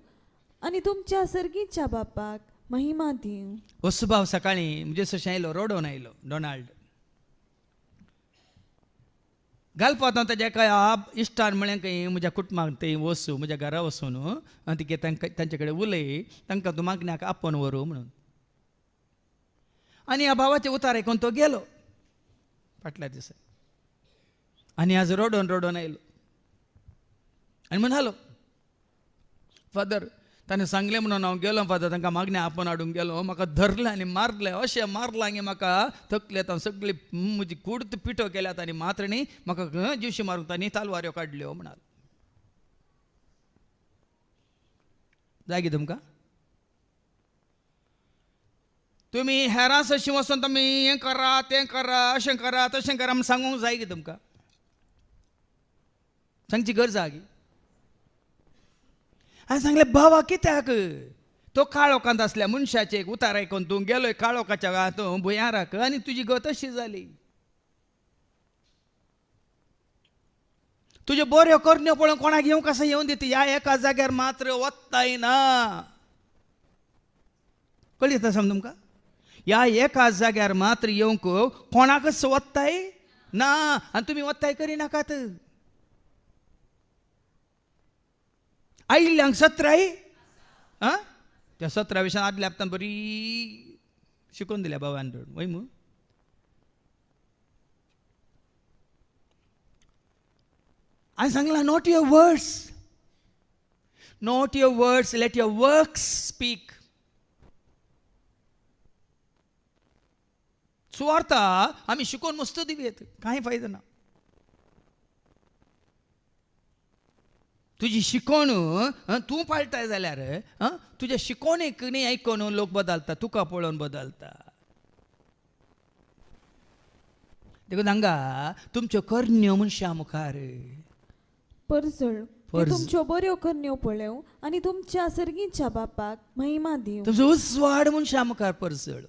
आनी तुमच्या सर्गीच्या बापाक महिमा दिव. हो सुभाव सकाळी म्हणजे सशें आयलो, रोडोन आयलो डोनाल्ड. घालपाक हांव ताच्या एका इश्टान म्हळें खंय म्हज्या कुटुंबाक थंय वचूं, म्हज्या घरा वचून आनी तिके तांचे कडेन उलय, तांकां तूं मागण्याक आपोवन व्हरूं म्हणून. आनी ह्या भावाचें उतार आयकून तो गेलो फाटल्या दिसा. आनी आज रोडोन आयलो आनी म्हणालो, फादर ताणें सांगलें म्हणून हांव गेलो फादर तांकां मागण्या आपण हाडूंक गेलो म्हाका धरलें आनी मारलें अशें मारलां आनी म्हाका थकलें हांव सगळी म्हजी कुर्त पिठो केल्यात आनी मात्रेणी म्हाका जीवशी मारूंक तांणी तालवाऱ्यो काडल्यो म्हणाल जाय कितें तुमकां तुमी हेरांस अशीं वचून तुमी हें करा तें करा अशें करा तशें करा म्हण सांगूंक जाय की तुमकां सांगची गरज आहा की हांवें सांगलें बाबा कित्याक तो काळोखांत आसल्या मनशाचें एक उतार आयकून तूं गेलोय काळोखाच्या हातूंत भुंयाराक आनी तुजी गत अशी जाली तुज्यो बऱ्यो करण्यो पळोवन कोणाक येवंक कसो येवं दिता ह्या एका जाग्यार मात्र वत्ताय ना कळ्ळी आतां समज तुमकां ह्या एका जाग्यार मात्र येवंक कोणाकच वत्ताय ना आनी तुमी वत्ताय करिनाकात आयिल्ल्यांक सत्राय आं त्या 17 विशयान आदल्या हप्त्यान बरी शिकून दिल्या बाबान वय मू हांवें सांगलां not your words let your works speak सुवार्ता आमी शिकून मस्त दिवेत कांय फायदो ना तुजी शिकवण तूं पाळटाय जाल्यार तुज्या शिकवणेक न्ही आयकून लोक बदलता तुका पळोवन बदलता देखून हांगा तुमच्यो करण्यो मनशा मुखार परजळ परज- तुमच्यो बऱ्यो करण्यो पळयव आनी तुमच्या सर्गीच्या बापाक महिमा दिव तुजो उजवाड मनशा मुखार परसळ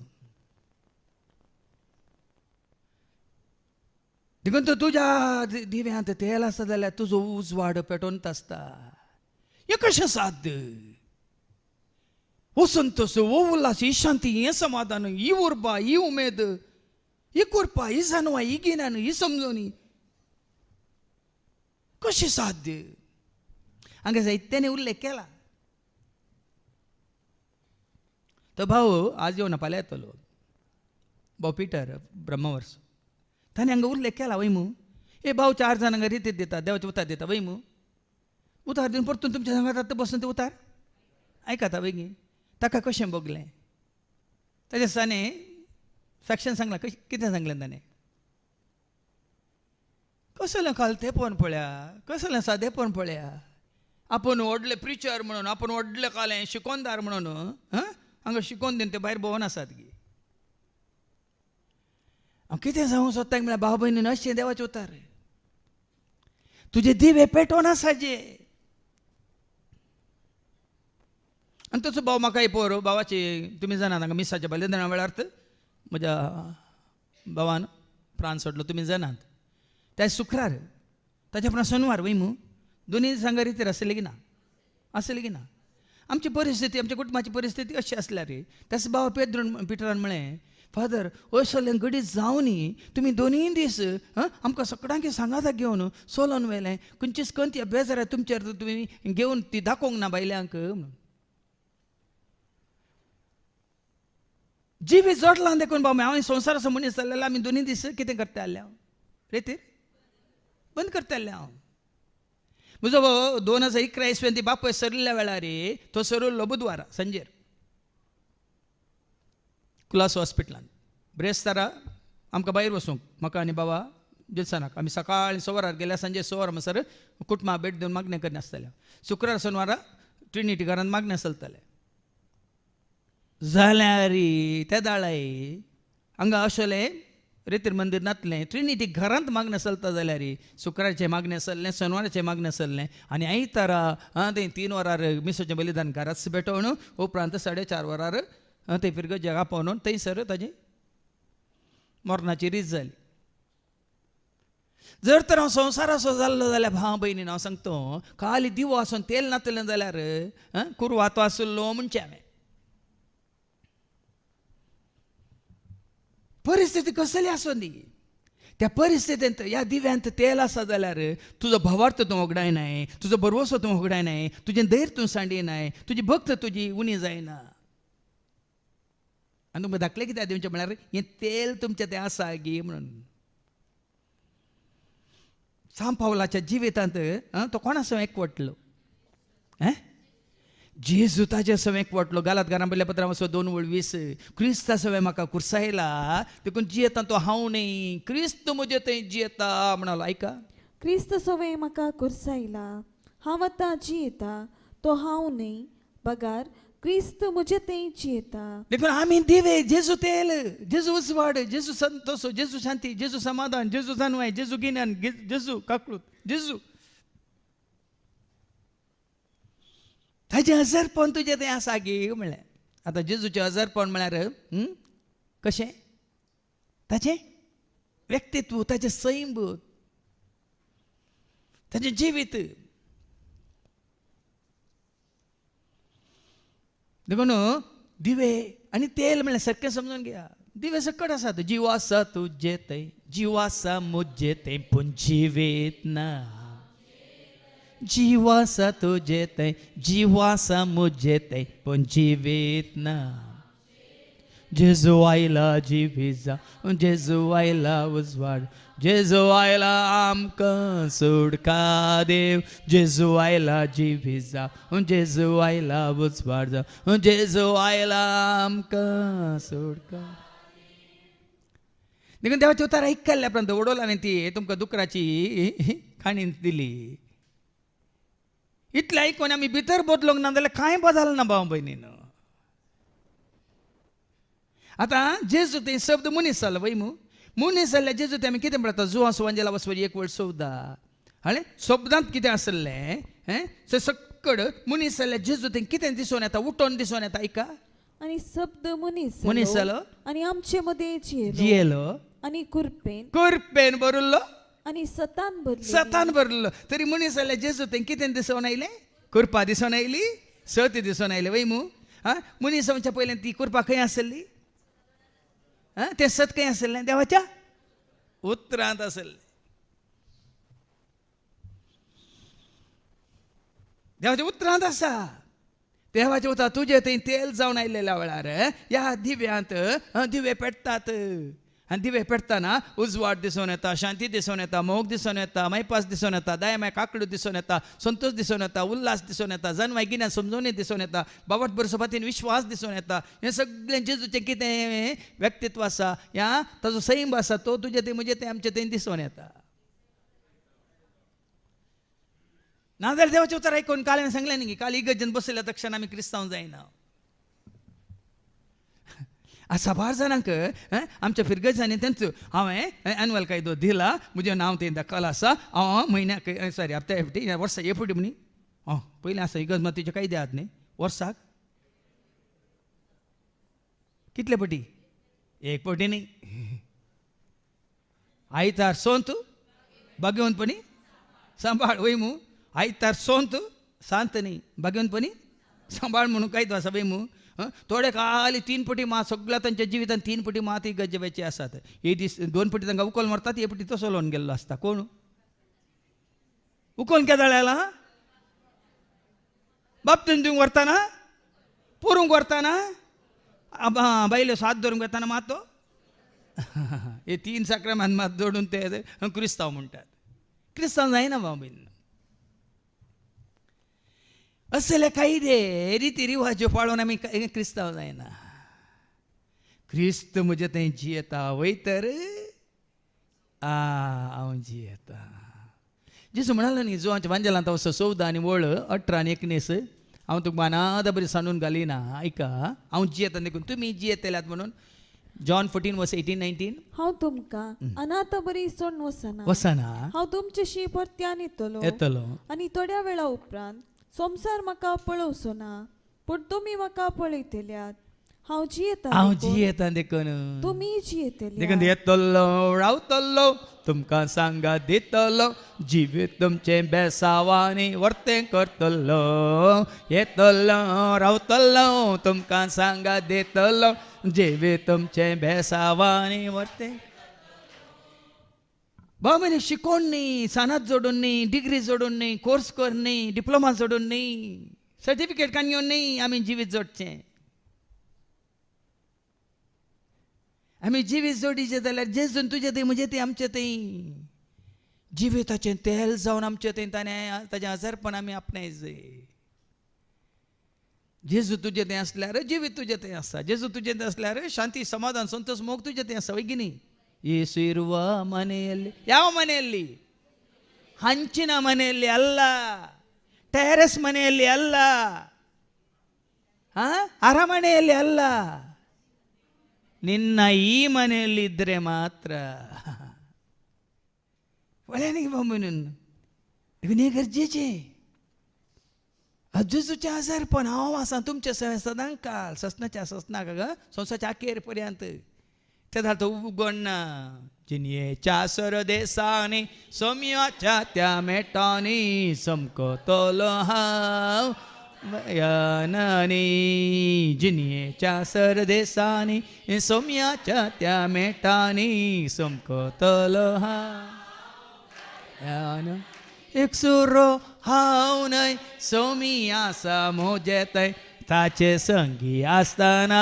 देखून तो तुज्या दिव्यांत तेल आसा जाल्यार तुजो उजवाड पेटोवंत आसता हें कशें साध्य हो संतोष हो उल्हास ही शांती हें समाधान ही उर्बा ही उमेद ही कृपा ही जाणवा ही गिन्यान ही समजोनी कशी साध्य हांगा साहित्याने उल्लेख केला तो भाऊ आज येवन फाल्यां येतलो भाऊ पिटर ब्रह्मवर्ष ताणें हांगा उल्लेख केला वैमू हे भाऊ 4 जाणांक रितीत दिता देवाचे उतार दिता वैमू उतार दिवन परतून तुमच्या सांगात बसून ते उतार आयकाता बेगी ताका कशें बगलें ताच्या ताणें सॅक्शन सांगलां कितें सांगलें ताणें कसलें कालतेपण पळया कसलें सादेपण पळया आपूण व्हडले प्रिचर म्हणून आपूण व्हडलें कालें शिकोनदार म्हणून हांगा शिकोवन दिवन ते भायर भोंवन आसात गी हांव कितें सांगूंक सोदता म्हळ्यार भाव भयणीन अशें देवाचें उतार तुजे दिवे पेटोवन आसा जे आनी तसो भाव म्हाका पळय भावाची तुमी जाणात हांगा मिसाच्या बलिदाना वेळार म्हज्या भावान प्राण सोडलो तुमी जाणात त्या शुक्रार ताच्या उपरांत सोनवार वैमू दोनी दिसांक रितीर आसली की ना आमची परिस्थिती आमच्या कुटुंबाची परिस्थिती अशी आसल्यार रे त्याच भाव पिटरान म्हळें फादर असलें गडी जावनी तुमी दोनूय दीस आमकां सगळ्यांक सांगाता घेवन सोलोन व्हेलें खंयचीच कंती बेजार तुमचेर तुमी घेवन ती दाखोवंक ना बायल्यांक म्हणून जिवी जोडला देखून बाबा हांव संवसाराचो मनीस जाल्लो आमी दोनूय दीस कितें करता आसले हांव रेतीर बंद करता आसले हांव म्हजो 2011 इसवेन ती बापूय सरिल्ल्या वेळार तो सरिल्लो बुधवारा सांजेर कुलास हॉस्पिटलान ब्रेस्तारा आमकां भायर वचूंक म्हाका आनी बाबा दिसानाक आमी सकाळीं सवारार गेल्यार सांजे 6 म्हणसर कुटुंबा भेट दिवन मागणें करनासताले शुक्रार शेनवारा ट्रिनिटी घरांत मागणें चलतालें जाल्यार त्या दाळाय हांगा अशेलें रेतीर मंदीर नातलें ट्रिनिटी घरांत मागणें चलता जाल्यार शुक्रारचें मागणें चल्लें शेनवाराचें मागणें चल्लें आनी आयतारा थंय 3 वरार मिसाचें बलिदान घराच भेटोवन उपरांत 4:30 वरार थंय फिरगत जगा पावून थंयसर ताजी मरणाची रीत जाली जर तर हांव संवसाराचो जाल्लो जाल्यार भाव भयणीन हांव सांगतो खाली दिवो आसून तेल नातलें जाल्यार कुरवातो आसलो म्हणचें हांवें परिस्थिती कसली आसूं दी त्या परिस्थितींत ह्या दिव्यांत तेल आसा जाल्यार तुजो भावार्थ तूं वगडायनाय तुजो बरवसो तूं वगडायनाय तुजें धैर्य तूं सांडिनाय तुजी भक्त तुजी उणी जायना आनी तुमकां धाकलें कित्याक दिवचें म्हळ्यार हें तेल तुमचें तें आसा गी म्हणून सांत पावलाच्या जिवितांत तो कोणासो एकवटलो जेजू ताजे सवेक वाटलो गालात घरांतल्या पत्रां वचो 2:20 क्रिस्ता सवे म्हाका कुरसायला देखून जियेता तो हांव न्ही क्रिस्त म्हजे थंय जियेता म्हणालो. ऐका, क्रिस्त सवे म्हाका कुरसायला, हांव आतां जियेता तो हांव न्ही, बगार क्रिस्त म्हजे थंय जियेता. देखून आमी दिवे, जेजू तेल, जेजू उजवाड, जेजू संतोष, जेजू शांती, जेजू समाधान, जेजू जाणवाय, जेजू गिन्यान, जेजू काकूत, जेजू ताजें हजरपण तुजें तें आसा गे म्हणलें. आतां जेजूचें हजरपण म्हळ्यार कशें ताजें व्यक्तित्व, ताजें सैम, ताजें जिवीत. देखून दिवे आनी तेल म्हणल्यार सारकें समजून घेया. दिवे सकट आसात, जीव आसा तुजे थंय, जीव आसा म्हजे थंय, पूण जिवीत ना. जीव आसा तुजे थंय, जीव आसा म्हजे थंय, पूण जिवीत ना. जेजू आयला जिवीत जावन, जेजू आयला उजवाड, जेजू आयला आमकां सुटका देव, जेजू आयला जिवीत जावन, जेजू आयला उजवाड जावन, जेजू आयला आमकां सुटका. देखून देवाची उतार आयकल्ल्या उपरांत ओडोला हांवें ती तुमकां दुकराची काणी दिली. इतलें आयकून आमी भितर बदलोंक ना जाल्यार कांय बदल ना भाव भयणीन. आतां जेजू ते शब्द मनीस जालो वय मनीस जाल्यार जेजू ते आमी कितें म्हणटा जुवां सुवांजेला वचपरी 1:14 हळे शब्दांत कितें आसलें तें सक्कड मनीस जाल्यार जेजू ते कितें दिसून येता, उठोन दिसून येता. ऐका, आणि शब्द मनीस जालो आणि आमचे मध्ये जियेलो आणि कुरपेन बरल्लो आणि सतान भरलो. तरी मनीस जाल्यार जेजू ते कितें दिसून आयलें, कुरपा दिसून आयली, सत दिसून आयलें वय मनीस जावच्या पयलें ती कुरपा खंय आसली, तें सत खंय आसलें, देवाच्या उतरांत आसलें. देवाच्या उतरांत आसा. देवाचे उतर तुजे थंय तेल जावन आयलेल्या वेळार ह्या दिव्यांत दिवे पेटतात. आनी दिवे पेटतना उजवाड दिसून येता, शांती दिसून येता, मोग दिसून येता, मैपास दिसून येता, दयामाय काकडू दिसून येता, संतोष दिसून येता, उल्हास दिसून येता, जन्माय गिन्यान समजूनी दिसून येता, बाबत बरसोबातीन विश्वास दिसून येता. हें सगळें जेजूचें कितें व्यक्तित्व आसा, ह्या ताजो सैम आसा तो तुजे थंय म्हजे थंय आमचे थंय दिसून येता. नाजाल्यार देवाचें उतर आयकून काल हांवें सांगलें न्ही, काल इगर्जेन बसयल्या तक्षण आमी क्रिस्तांव जायना. साबार जाणांक आमच्या फिरगजांनी तेंचो हांवें एन्युअल कायदो दिला, म्हजें नांव थंय दाखयलां आसा. हांव म्हयन्याक सॉरी हप्त्या एफटी वर्सा एफटी म्हणी पयलीं आसा इगर्ज मातीचे कायदे आहात न्ही, वर्साक कितले पटी, 1 पटी न्ही. आयतार सोंत भाग्यवंतपणी सांबाळ वय आयतार सोंत सांत न्ही, भाग्यवंतपणी सांबाळ म्हणून कायदो आसा वय थोडे खाली 3 पटी मात सगळ्या तांच्या जिवितान 3 पटी मात गजबाचे आसात. हे दीस 2 पटी तांकां उकोल मारतात, 1 पटी तसो लोवन गेल्लो आसता. कोण उकोल केदाळ्याला बापतीन दिवंक व्हरतना, पुरूंक व्हरतना, बायल्यो साथ धरूंक येतना मात हे 3 साक्रामेंत मात जोडून ते क्रिस्तांव म्हणटात. क्रिस्तांव जायना बाब बीन. असले कायदे रिती रिवाज पाळून आमी क्रिस्तांव जायना. क्रिस्त म्हजे थंय जियेता वय तर हांव जियेता. जेजू म्हणालो न्ही जुवांच्या वांजेलांत वचो 14 आनी 18 आनी 19 हांव तुका अनाद बरी सांडून घालिना. ऐका, हांव जियेता देखून तुमी जियेतल्यात म्हणून. जॉन 14:18-19 हांव तुमकां अनाथ बरी सोडून वसना, हांव तुमचेशी परत्यान येतलो आनी थोड्या वेळा उपरांत संसार म्हाका पळोवचो ना, पूण तुमी म्हाका पळयतल्यात. हांव जियेता देखून तुमी जियेतले. देखून येतलो रावतलो तुमकां सांगा दितलो, जिवीत तुमचें बेसावांनी वर्तें करतलो. येतलो रावतलो तुमकां सांगा दितलो, जिवीत तुमचें बेसावांनी वर्तें. बाबा शिकोवन न्ही, सानात जोडून न्ही, डिग्री जोडून न्ही, कोर्स कर न्ही, डिप्लोमा जोडून न्ही, सर्टिफिकेट काडून घेवन न्ही आमी जिवीत जोडचें. आमी जिवीत जोडीचें जाल्यार जेजून तुजे थंय म्हजे थंय आमचे थंय जिविताचें तेल जावन आमचे थंय ताणें ताजें आजारपण आमी आपणाय जाय. जेजू तुझे तें असल्यार जिवीत तुझे तें आसा. जेजू तुझे तें असल्यार ಶಾಂತಿ ಸಮಾಧಾನ ಸಂತೋಷ मोग तुझे तें आसा ವೈಗಿನಿ. ಯೇಸು ಇರುವ ಮನೆಯಲ್ಲಿ, ಯಾವ ಮನೆಯಲ್ಲಿ? ಹಂಚಿನ ಮನೆಯಲ್ಲಿ ಅಲ್ಲ, ಟೆರೆಸ್ ಮನೆಯಲ್ಲಿ ಅಲ್ಲ, ಅರಮನೆಯಲ್ಲಿ ಅಲ್ಲ, ನಿನ್ನ ಈ ಮನೆಯಲ್ಲಿ ಇದ್ರೆ ಮಾತ್ರ. वळ्यानी म्हणून हे गरजेचे. जेजूचे आजारपण हांव आसा तुमचे सदां काळ, ससनाच्या ससनाक संवसाच्या अखेर पर्यंत. त्या धाडतो उगोण ना. जिनयेच्या सरदेसांनी सोम्याच्या त्या मेटांनी समकतलो हांव यानानी. जिनयेच्या सरदेसांनी सोम्याच्या त्या मेटांनी समकतलो हांव. एक सुरो हांव न्हय सोमी आसा मोजेतय, ताचे संगी आसतना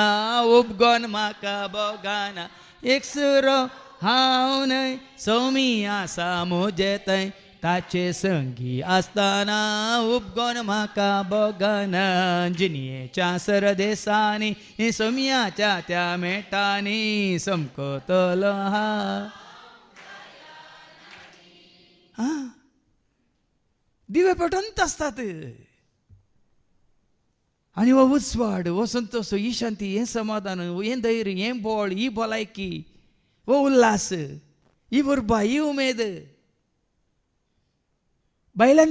उपगोन म्हाका बोगाना. एक सुरो हांव न्हय सोमी आसा मोजेतय, ताचे संगी आसतना उपगोन म्हाका बोगाना. जिनयेच्या सरदेसांनी सोम्याच्या त्या मेटांनी समकतलो हांव. दिवे पेटोवंत आसतात आनी हो उजवाड, हो संतोष, ही शांती, हें समाधान, हें धैर्य, हें बळ, ही भलायकी, हो उल्हास, ही उर्बा, ही उमेद बायलांक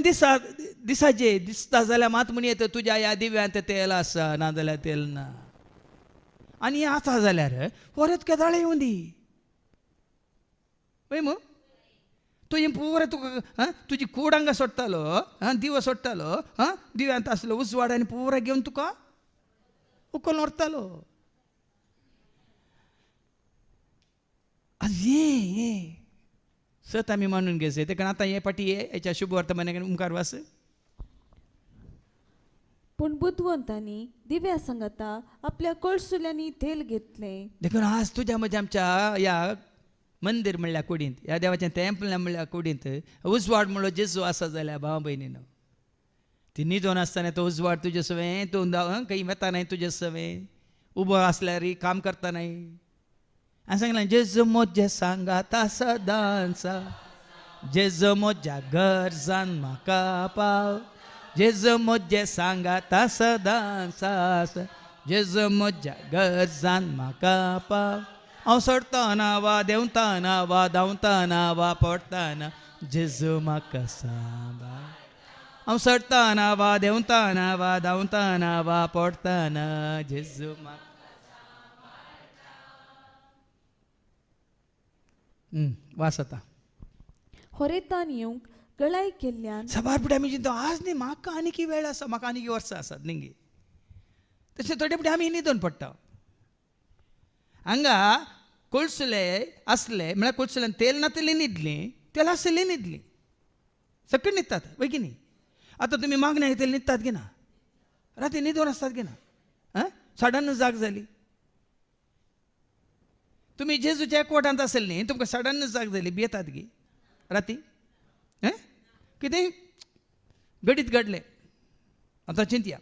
दिसाचे दिसता जाल्यार मात म्हण येता तुज्या ह्या दिव्यांत तेल आसा, नाजाल्यार तेल ना. आनी आसा जाल्यार परत केदाळे येवं दी. पळय मग तुझे पुरे तुका तुजी कूड हांगा सोडटालो, दिवो सोडटालो, दिव्यांत आसलो उजवाड आनी पुरे घेवन तुका उखलून व्हरतालो. ये सत आमी मानून घेवचे. तेका आतां हे पाटी हेच्या शुभ वर्तमानाक मुखार वास. पूण बुद्धवंतांनी दिव्या सांगता आपल्या कळसुल्यांनी तेल घेतले. देखून आज तुज्या म्हज्या आमच्या ह्या मंदिर म्हणल्यार कुडींत, ह्या देवाचें टेंपल म्हणल्यार कुडींत उजवाड म्हणलो जेजू आसा जाल्यार भाव भयणीनो, ती न्हिदोन आसतना तो उजवाड तुजे सवें, तूं खंय वता न्हय तुजे सवें, उबो आसल्यार काम करता न्हय. हांवें सांगलें जेजू म्हजे सांगाता सदांचा, जेजू म्हज्या गरजान म्हाका पाव. जेजू म्हजे सांगाता सदांचा, जेजू म्हज्या गरजान म्हाका पाव. हांव सोडतना वा देंवतना वा धांवतना वा पडतना जेजू म्हाका सांबाळ. हांव सोडतना वा देंवतना वा धांवतना वा पडतना जेजू म्हाका. वास आता होरेतान येवंक गळाई केल्ल्यान सबार फुडें आमी चिंता आज न्ही म्हाका आनी की वेळ आसा, म्हाका आनी की वर्सां आसात न्ही. तशें थोडे फुडें आमी न्हिदोन पडटा. हांगा कोळसुले असले म्हळ्यार कोळसुल्यान तेल नातली न्हिदली, तेल आसली न्हिदली, सकट न्हिदतात वय की न्ही. आतां तुमी मागण्या तेल न्हिदतात की ना, राती न्हिदोन आसतात की ना. सडन जाग जाली, तुमी जेजूच्या एकवटांत आसले न्ही, तुमकां सडन जाग जाली, भियेतात गी राती. कितें घडीत घडलें. आतां चिंतया,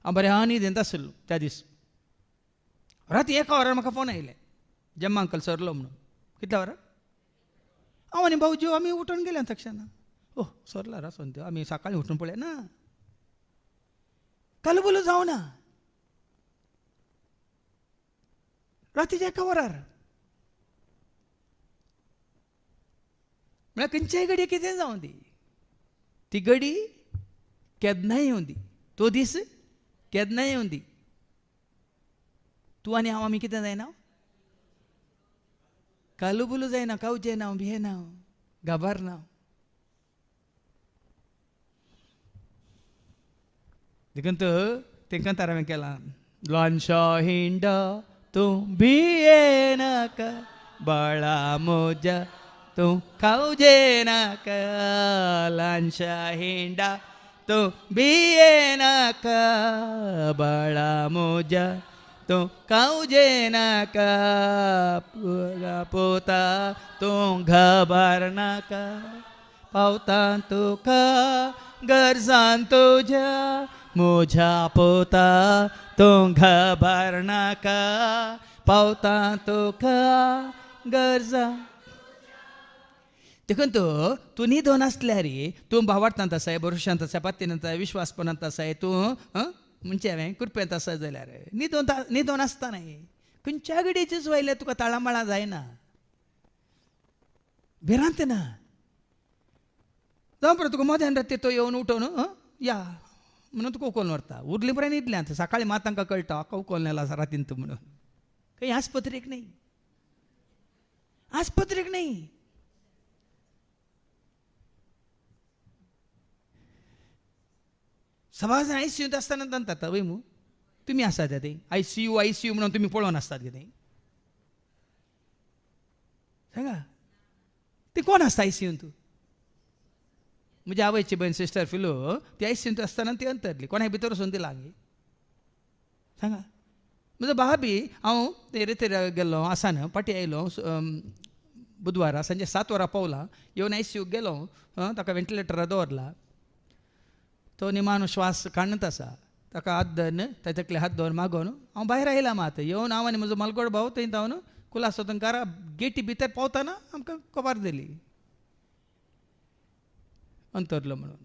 हांव बरें न्हिदेंत आसलो त्या दीस. राती 1 वरार म्हाका फोन आयले, जम्मा अंकल सरलो म्हणून. कितल्या वरार? हांव आनी भाऊजी आमी उठून गेले तक्षण. ओ सरला रा सोन, आमी सकाळीं उठून पळय ना, कलबुलो जावं ना. रातीच्या 1 वरार म्हळ्यार खंयच्याय घडये कितें जावं दी, ती घडी केन्नाय येवं दी, तो दीस केन्नाय येवं दी. तूं आनी हांव आमी कितें जायना, कालुबुलू जायना, कावचे ना, भियेना, गाबारना. देखून तेंकां तर हांवें केलां, ल्हानशा हिंडा तूं भियेनाका, बाळा म्हज्या तूं कावजे नाका. ल्हानशा हिंडा तूं भियेनाका, बाळा म्हज्या तूं कावजे नाका. पोता तूं घाबरनाका, पावता तुका गरजान तुज्या मुझा पोता तो घबर नाका पावता तो का गरजा देखून तू न्हिदोन आसल्या रे तूं भावार्थांत आसाय भरोशांत आसा पत्तेंत आसा विश्वासपणांत आसाय तूं म्हणजे हांवें कृपेंत आसा जाल्यार न्हिदोन आसता न्ही खंयच्या घडयेचीच वयले तुका ताळामाळा जायना भिरांत ना जावं पळय तुका मध्यान राती तो येवन उठोवन या म्हणून तुका उखोवन व्हरता उरली पर्यंत न्हिदल्यांत सकाळीं मात तांकां कळटा हाका उखोवन नेला रातींत म्हणून खंय आस्पत्रेक न्ही आस्पत्रेक न्ही सवाज ICUंत आसतना दंतात वय मू तुमी आसात ते ICU म्हणून तुमी पळोवन आसतात कितें सांगा ती कोण आसता ICUंत म्हज्या आवयची बहीण सिस्टर फिलो ती ICUंत आसतना ती अंतरली कोणाय भितर वचून दिला हांगे सांगा म्हजो भाबी हांव ते रितीर गेल्लो आसान पाटी आयलो बुधवारा सांजे 7 वरां पावला येवन ICUक गेलो ताका वेंटिलेटरार दवरला तो निमानो श्वास काडत आसा ताका हात धरून ताचे हात धरून मागोवन हांव भायर आयला मात येवन हांव आनी म्हजो मलगोड भाव थंय जावन कुलासोतून घरा गेटी भितर पावतना आमकां खबर दिली अंतरलो म्हणून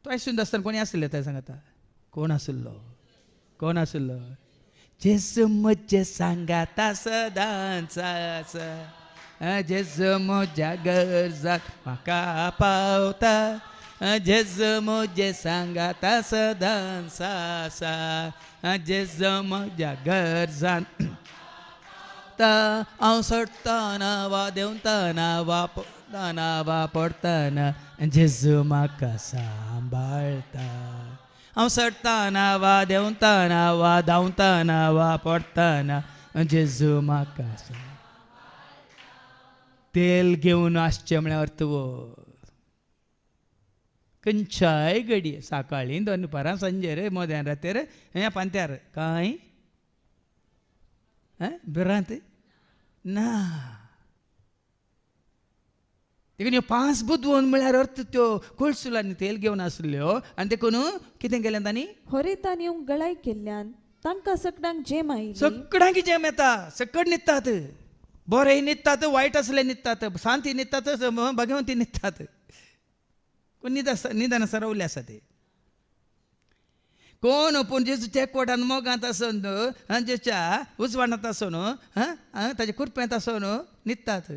तो ICUंत आसतना कोणी आसले थंय सांगाता कोण आसलो जेसू म्हजे सांगाता सदांच आसा जेसू म्हज्या गरजाक म्हाका पावता जेजू म्हजे सांगाता सदांच आसा जेजू म्हज्या गरजान हांव सडटाना वा देंवताना वा पडटाना जेजू म्हाका सांबाळटा हांव सडटाना वा देंवताना वा धांवताना वा पडटाना जेजू म्हाका तेल घेवन आसचें म्हळ्यार अर्थ खंयच्याय घडये सकाळीं दनपारां सांजेर मध्यान रातीर ह्या पांत्यार कांय भिरांत ना देखून ह्यो 5 बुधवन म्हळ्यार अर्थ त्यो कोळसुलांनी तेल घेवन आसल्यो आनी देखून कितें केलें तांणी हरितान येवंक गळाय केल्ल्यान तांकां सगळ्यांक जेम आयली सगळ्यांक जेम येता सकट न्हिदतात बरें न्हिदतात वायट असले न्हिदतात शांती न्हिदतात भगवंती न्हिदतात कोण निदान आसा रावले आसा ते कोण पूण जेजूच्या एकवटान मोगांत आसून जेच्या उजवाडांत आसून ताच्या कुरप्यांत आसून न्हिदतात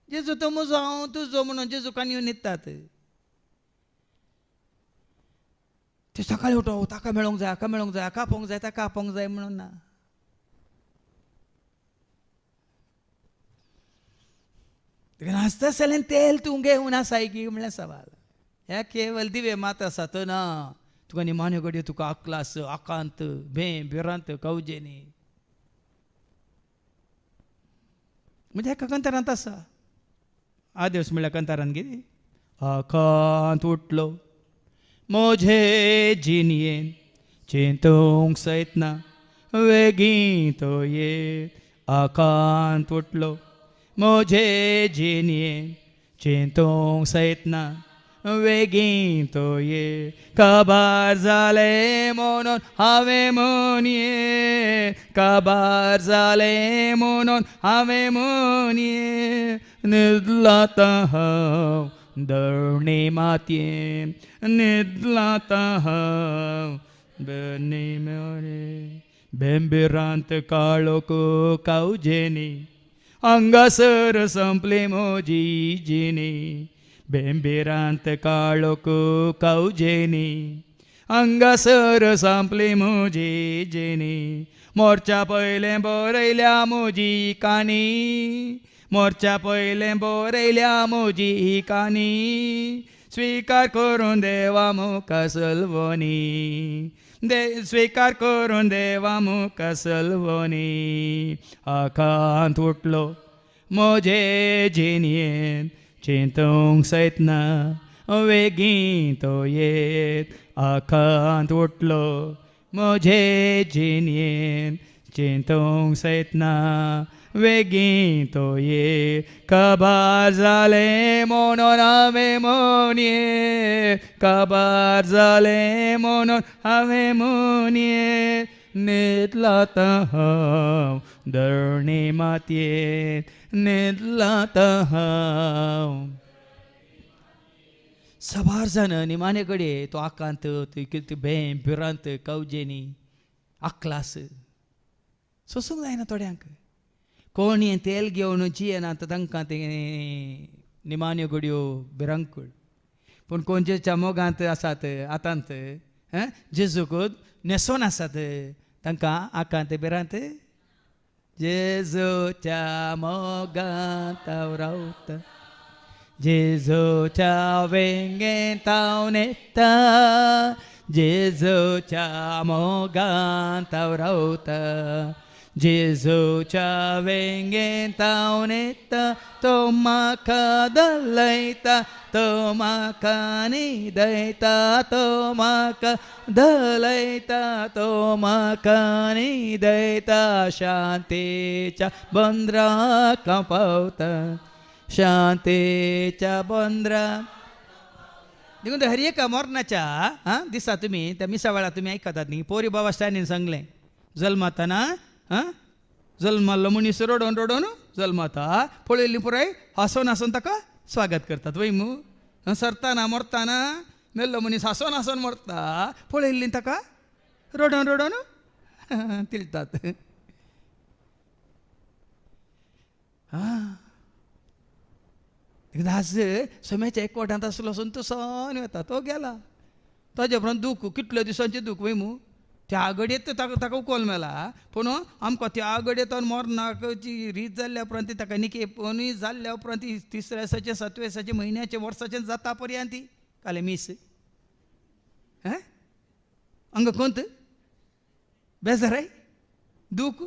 जेजू तो म्हजो हांव तुजो म्हणून जेजूकान येवन न्हिदतात ते सकाळी उठो ताका मेळोंक जाय हाका आपोवंक जाय म्हणून ना आसता जाल्यार तेल तूं घेवन आसाय की म्हणल्यार सवाल ह्या केवल दिवे मात आसा तो ना तुका निमाण्यो घडयो तुका आक्लास आकांत भिरांत कवजेनी म्हणजे हेका कंतारांत आसा आदेश म्हळ्यार कंतारांत कितें आकांत उठलो म्हजे जिणयेन चिंतूंक सयतना वेगीं तो येत आकांत उठलो म्हजे जिणयेन चिंतूंक सयतना वेगीं तो ये काबार जाले म्हणून हांवें म्हणये काबार जाले म्हणून हांवें म्हणये न्हिदलां हांव दळणे मातयेन न्हिदलां हांव बनी मेळे बेंबिरांत काळोख कावजेनी हांगासर संपली म्हजी जिणी बेंबिरांत काळोख कावजेनी हांगासर संपली म्हजी जिणी मोर्चा पयलें बरयल्या म्हजी काणी मोर्चा पयलें बरयल्या म्हजी काणी स्विकार करून देवा मुखार सलवणी स्विकार करून देवा मुखार सलवणी आकांत उठलो म्हजे जिणयेन चिंतूंक सयतना वेगीं तो येत आकांत उठलो म्हजे जिणयेन चिंतूंक सैतना वेगी तो ये काबार जाले म्हणून हांवें म्हणये काबार जाले म्हणून हांवें म्हणये न्हिदलात हांव धरणी मातयेंत न्हिदलात हांव सवार जाण निमाणे कडे तो आकांत तो भें भिरांत कवजेनी आकलास सोसूंक जायना थोड्यांक कोणी तेल घेवन जियेना तांकां ते निमाण्यो घडयो भिरांकूळ पूण कोणच्या मोगांत आसात आतांत जेजूकूच न्हेसोन आसात तांकां आकांत भिरांत जेजूच्या मोगांत हांव रावता जेजूच्या वेंगेंत हांव न्हेता जेजूच्या मोगांत हांव रावता जेजूच्या वेंगेंत हांव न्हेता तो म्हाका दलयता तो म्हाका न्हिदयता तो म्हाका दलयता तो म्हाका न्हिदयता शांतेच्या बंदराक हांव पावता शांतेच्या बंदराक देखून हर एका मोरणाच्या दिसा तुमी त्या मिसा वेळा तुमी आयकतात न्ही पोरी बाबा स्टॅनीन सांगलें जल्मातना जल्माल्लो मनीस रडोन रडोन जल्माता पळयल्ली पुराय हांसोन हांसोन ताका स्वागत करतात वय मू सरताना मरताना मेल्लो मनीस हांसोन हांसोन मरता पळयल्ली ताका रडोन रडोन तिळतात आज सोम्याच्या एकवटांत आसलो संतोषान वता तो गेला ताजे उपरांत दूख कितल्या दिसांचें दूख वय मू त्या घडयेत ताका उखल मेला पूण आमकां त्या घडयेत मरणाची रीत जाल्ल्या उपरांत ताका निकेपणूय जाल्ल्या उपरांत तिसऱ्या दिसाचें 7व्या दिसाचें म्हयन्याचें वर्साचें जाता पर्यंत काले मीस हांगा कोंत बेजाराय दूख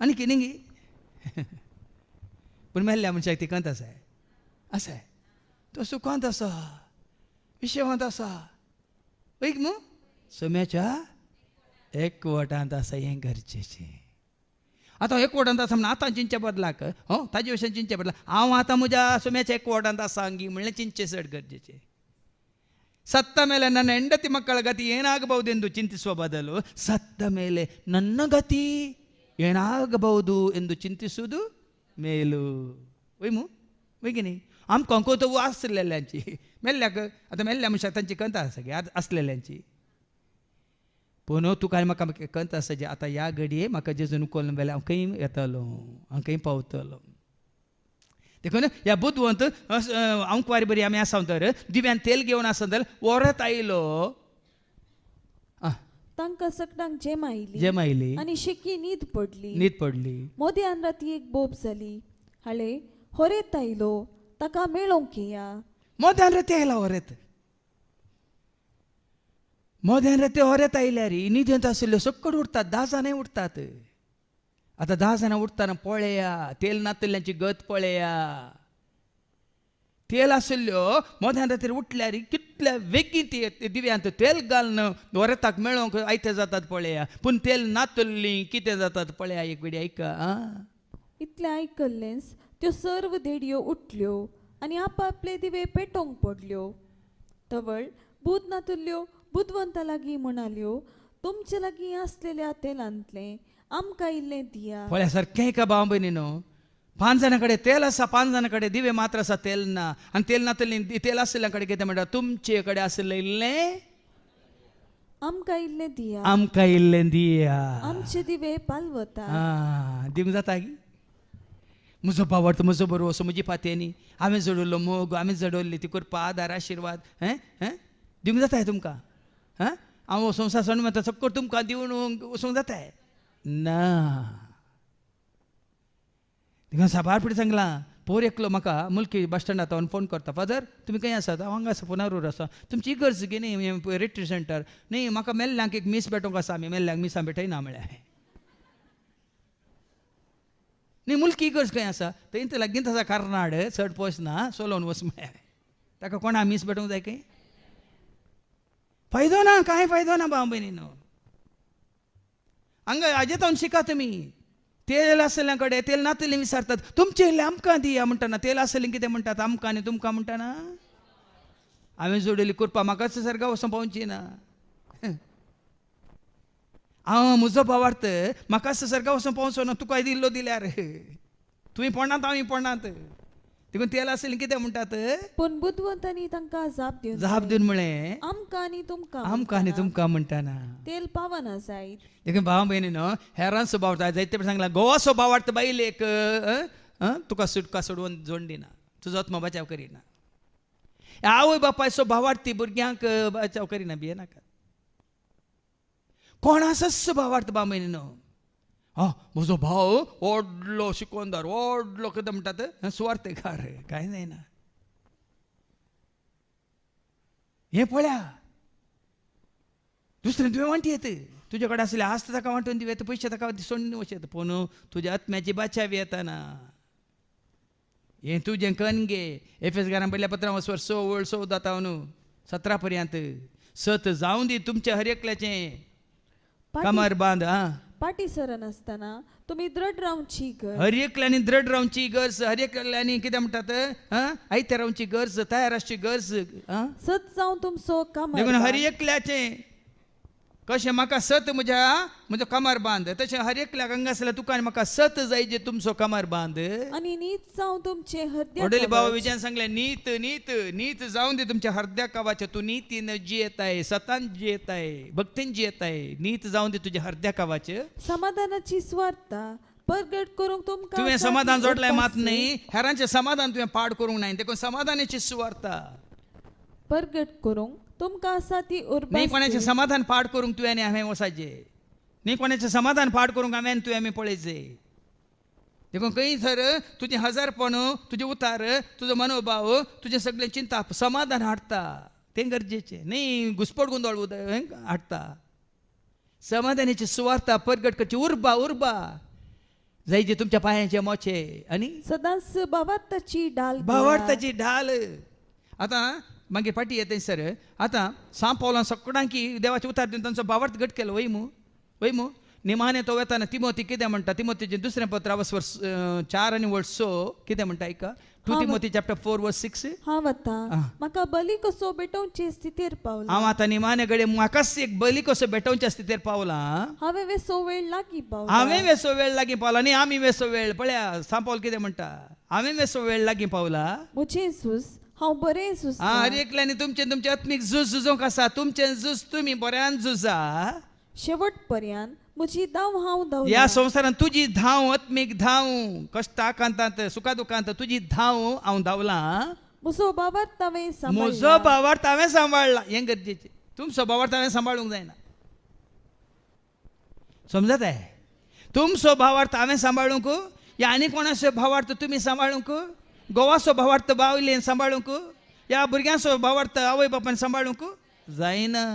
आनी कितें गे पूण मेल्ल्या मनशाक ती कंत आसा तो सुखांत आसा विशेवांत आसा वैक न्हू सोम्याच्या एकवटांत आसा हें गरजेचें आतां एकवटांत आसा म्हण आतां चिंचे बदलाक ताजे भशेन चिंचे बदला हांव आतां म्हज्या सोम्याच्या एकवटांत आसा हांगी म्हणलें चिंचे चड गरजेचें ಸತ್ತ ಮೇಲೆ ನನ್ನ ಹೆಂಡತಿ ಮಕ್ಕಳ ಗತಿ ಏನಾಗಬಹುದೆಂದು ಚಿಂತಿಸುವ ಬದಲು ಸತ್ತ ಮೇಲೆ ನನ್ನ ಗತಿ ಏನಾಗಬಹುದು ಎಂದು ಚಿಂತಿಸುವುದು ಮೇಲು वयमू वयगिनी आमकां कोंत आसलेल्यांची मेल्ल्याक आतां मेल्ल्या मनशाक तांची कंत आसा गे आसलेल्यांची पूण तुका आनी म्हाका कंत आसा जे आतां ह्या घडये म्हाका जेजून उखलून वेल्यार हांव खंय येतलो हांव खंय पावतलो देखून ह्या बुधवंत अंकवारी बरी आमी आसा तर दिव्यान तेल घेवन आसा तर वरत आयलो तांकां सकडांक जेम आयली आनी शिकी न्हीद पडली मोद्यान राती एक बोब जाली हाळे होरेत आयलो ताका मेळोंक या मोद्यान राती आयला मोद्यान राती होरेत आयल्यार न्हिदेंत आशिल्ल्यो सकड उठतात 10 जाणां उठतात आतां 10 जाणां उठताना पळया तेल नातिल्ल्यांची गत पळया तेल आशिल्ल्यो मोद्यान रातीर उठल्यार कितल्या वेगीन ती दिव्यांत तेल घालन वरेताक मेळोंक आयते जातात पळया पूण तेल नातल्लीं कितें जातात पळया एक वेळी आयका इतलें आयकल्लेंच त्यो सर्व देडयो उठल्यो आनी आपापले दिवे पेटोवंक पडल्यो तवळ बूद नातुल्ल्यो बुधवंता लागीं म्हणाल्यो तुमचे लागीं आसलेल्या तेलांतलें आमकां इल्लें दिया पळया सारकें का बांबय न्ही 5 जाणां कडेन तेल आसा 5 जाणां कडेन दिवे मात्र आसा तेल ना आनी तेल नातल्लीं तेल आशिल्ल्या कडेन कितें म्हणटा तुमचे कडेन आशिल्लें इल्लें आमकां इल्लें दिया आमचे दिवे पालवता दिवंक जाता गी म्हजो पावडतो म्हजो बरो असो म्हजी पातयेनी हांवें जडोवल्लो मोग हांवें जडोवल्ली ती करपा आदार आशिर्वाद दिवंक जाताय तुमकां हांव संवसार सोडून वता सकट तुमकां दिवन वचूंक जाताय ना देखून साबार फुडें सांगलां पोर एकलो म्हाका मुलकी बस स्टँडार हांव फोन करता फादर तुमी खंय आसात हांव हांगा आसा पुनारूर आसा तुमची इगर्ज गे न्ही रिट्रीट सेंटर न्ही म्हाका मेल्ल्यांक एक मीस भेटोवंक आसा आमी मेल्ल्यांक मिसां भेटयना म्हळ्यार न्ही मुलकी इगर्ज खंय आसा थंय ते लागींच आसा कार्नाड चड पयस ना सोलोवन वच म्हळ्यार ताका कोणा मीस भेटोवंक जाय खंय फायदो ना कांय फायदो ना भाव भयणी न्हू हांगा हाजे तावन शिका तुमी तेल आसलेल्या कडेन तेल नातलें विचारतात तुमचे इल्लें आमकां दिया म्हणटाना तेल आसलें कितें म्हणटात आमकां आनी तुमकां म्हणटाना हांवें जोडिल्ली करपा म्हाकाच सारका वचून पावची ना हांव म्हजो भावार्थ म्हाकाच सारका वचून पावचो ना तुका दिल्लो दिल्यार तुवें पडनात हांवें पडनात देखून तेल आसलें कितें म्हणटात पूण बुद्धवंतांनी तांकां जाप दिवन म्हळें आमकां आनी तुमकां आमकां आनी तुमकां म्हणटाना तेल पावना जायत देखून भाव भयणीनो हेरां स्वभाव जायते फावटी सांगला गोवा स्वभावार्थ बायलेक तुका सुटका सोडून जोड दिना तुजो आत्मा बचाव करिना आवय बापाय स्वभावार्थी भुरग्यांक बचाव करिना भियेनाका कोणाचोच स्वभावार्थ भाव भयणीनो म्हजो भाव व्हडलो शिकोंदार व्हडलो कितें म्हणटात सुवार्थेकार कांय जायना हें पळया दुसरें तुवें वांटी येत तुजे कडेन आसलें आस्त ताका वांटून दिवें पयशे ताका सोडून वचत पूण तुज्या आत्म्याची बाचावी येताना हें तुजें कणगे एफेसकारां पयल्या पत्रां वचवर 16-17 पर्यंत सत जावं दी तुमच्या हर एकल्याचें कमर बांद पाटी सरन आसतना तुमी दृढ रावची गरज हर एकल्यानी दृढ रावची गरज हर एकल्यानी कितें म्हणटात आयत्या रावची गरज तयार आसची गरज सत जावं तुमचो कमर देखून हर एकल्याचें कशें म्हाका सत म्हजो कमर बांद तशें हर एकल्याक हांगा आसल्या तुका आनी म्हाका सत जाय जे तुमचो कमर बांद आनी नीत जावं तुमचे हृदय वडील बाबा विजयान सांगलें नीत नीत नीत जावं दी तुमच्या हृदया कवाचे तूं नीतीन जियेताय सतान जियेताय भक्तीन जियेताय नीत जावं दी तुज्या हृदया कवाचे समाधानाची स्वार्था प्रगट करूंक तुमकां तुवें समाधान जोडलाय मात न्ही हेरांचें समाधान तुवें पाड करूंक ना देखून समाधानाची सुवार्ता प्रगट करूंक तुमकां आसा ती उर्बा न्ही कोणाचें समाधान पाड करूंक तुवें आनी हांवें वसाचें न्ही कोणाचें समाधान पाड करूंक हांवें तुवें आमी पळयचें देखून खंय तर तुजें हजारपण तुजें उतार तुजो मनोभाव तुजें सगळें चिंता समाधान हाडटा तें गरजेचें न्ही घुसपट गोंदळ हाडटा समाधानाची सुवार्ता प्रगट करची उर्बा उर्बा जाय जे तुमच्या पांयाचे मोचे आनी सदांच भावार्थाची ढाल भावार्थाची ढाल आतां मागीर फाटी येता सर आतां सांप पावलां सगळ्यांकी देवाचे उतार दिवन तांचो भावार्थ घट केलो वय मू निमाणे तो वेताना तिमोती कितें म्हणटा तिमोतीचें दुसरें पत्र वचवर 4 आनी 6 कितें म्हणटा आयका 2 तिमोथी चॅप्टर 4:6 हांव आतां म्हाका बली कसो भेटोवचे स्थितीर पावला हांव आतां निमाणे घडये म्हाकाच एक बली कसो भेटोवच्या स्थितीर पावलां हांवें वेसो वेळ लागीं पावला हांवें वेसो वेळ लागीं पावला न्ही आमी वेसो वेळ पळया सांप पावल कितें म्हणटा हांवें वेसो वेळ लागीं पावला म्हजें झूज हांव बरें झूज हर एकल्यानी तुमचे आत्मीक झुजोवंक आसा तुमचें झूज तुमी बऱ्यान झुजा शेवट पर्यंत म्हजी धांव हांव धांवला ह्या संवसारांत तुजी धांव आत्मीक धांव कश्टाकांतांत सुखा दुखांत तुजी धांव हांव धांवलां म्हजो भावार्थ हांवें म्हजो भावार्थ हांवें सांबाळला हें गरजेचें तुमचो भावार्थ हांवें सांबाळूंक जायना समजत आहे तुमचो भावार्थ हांवें सांबाळूंक या आनी कोणाचो भावार्थ तुमी सांबाळूंक गोवाचो भावार्थ बावलेन सांबाळूंक या भुरग्यांचो भावार्थ आवय बापायन सांबाळूंक जायना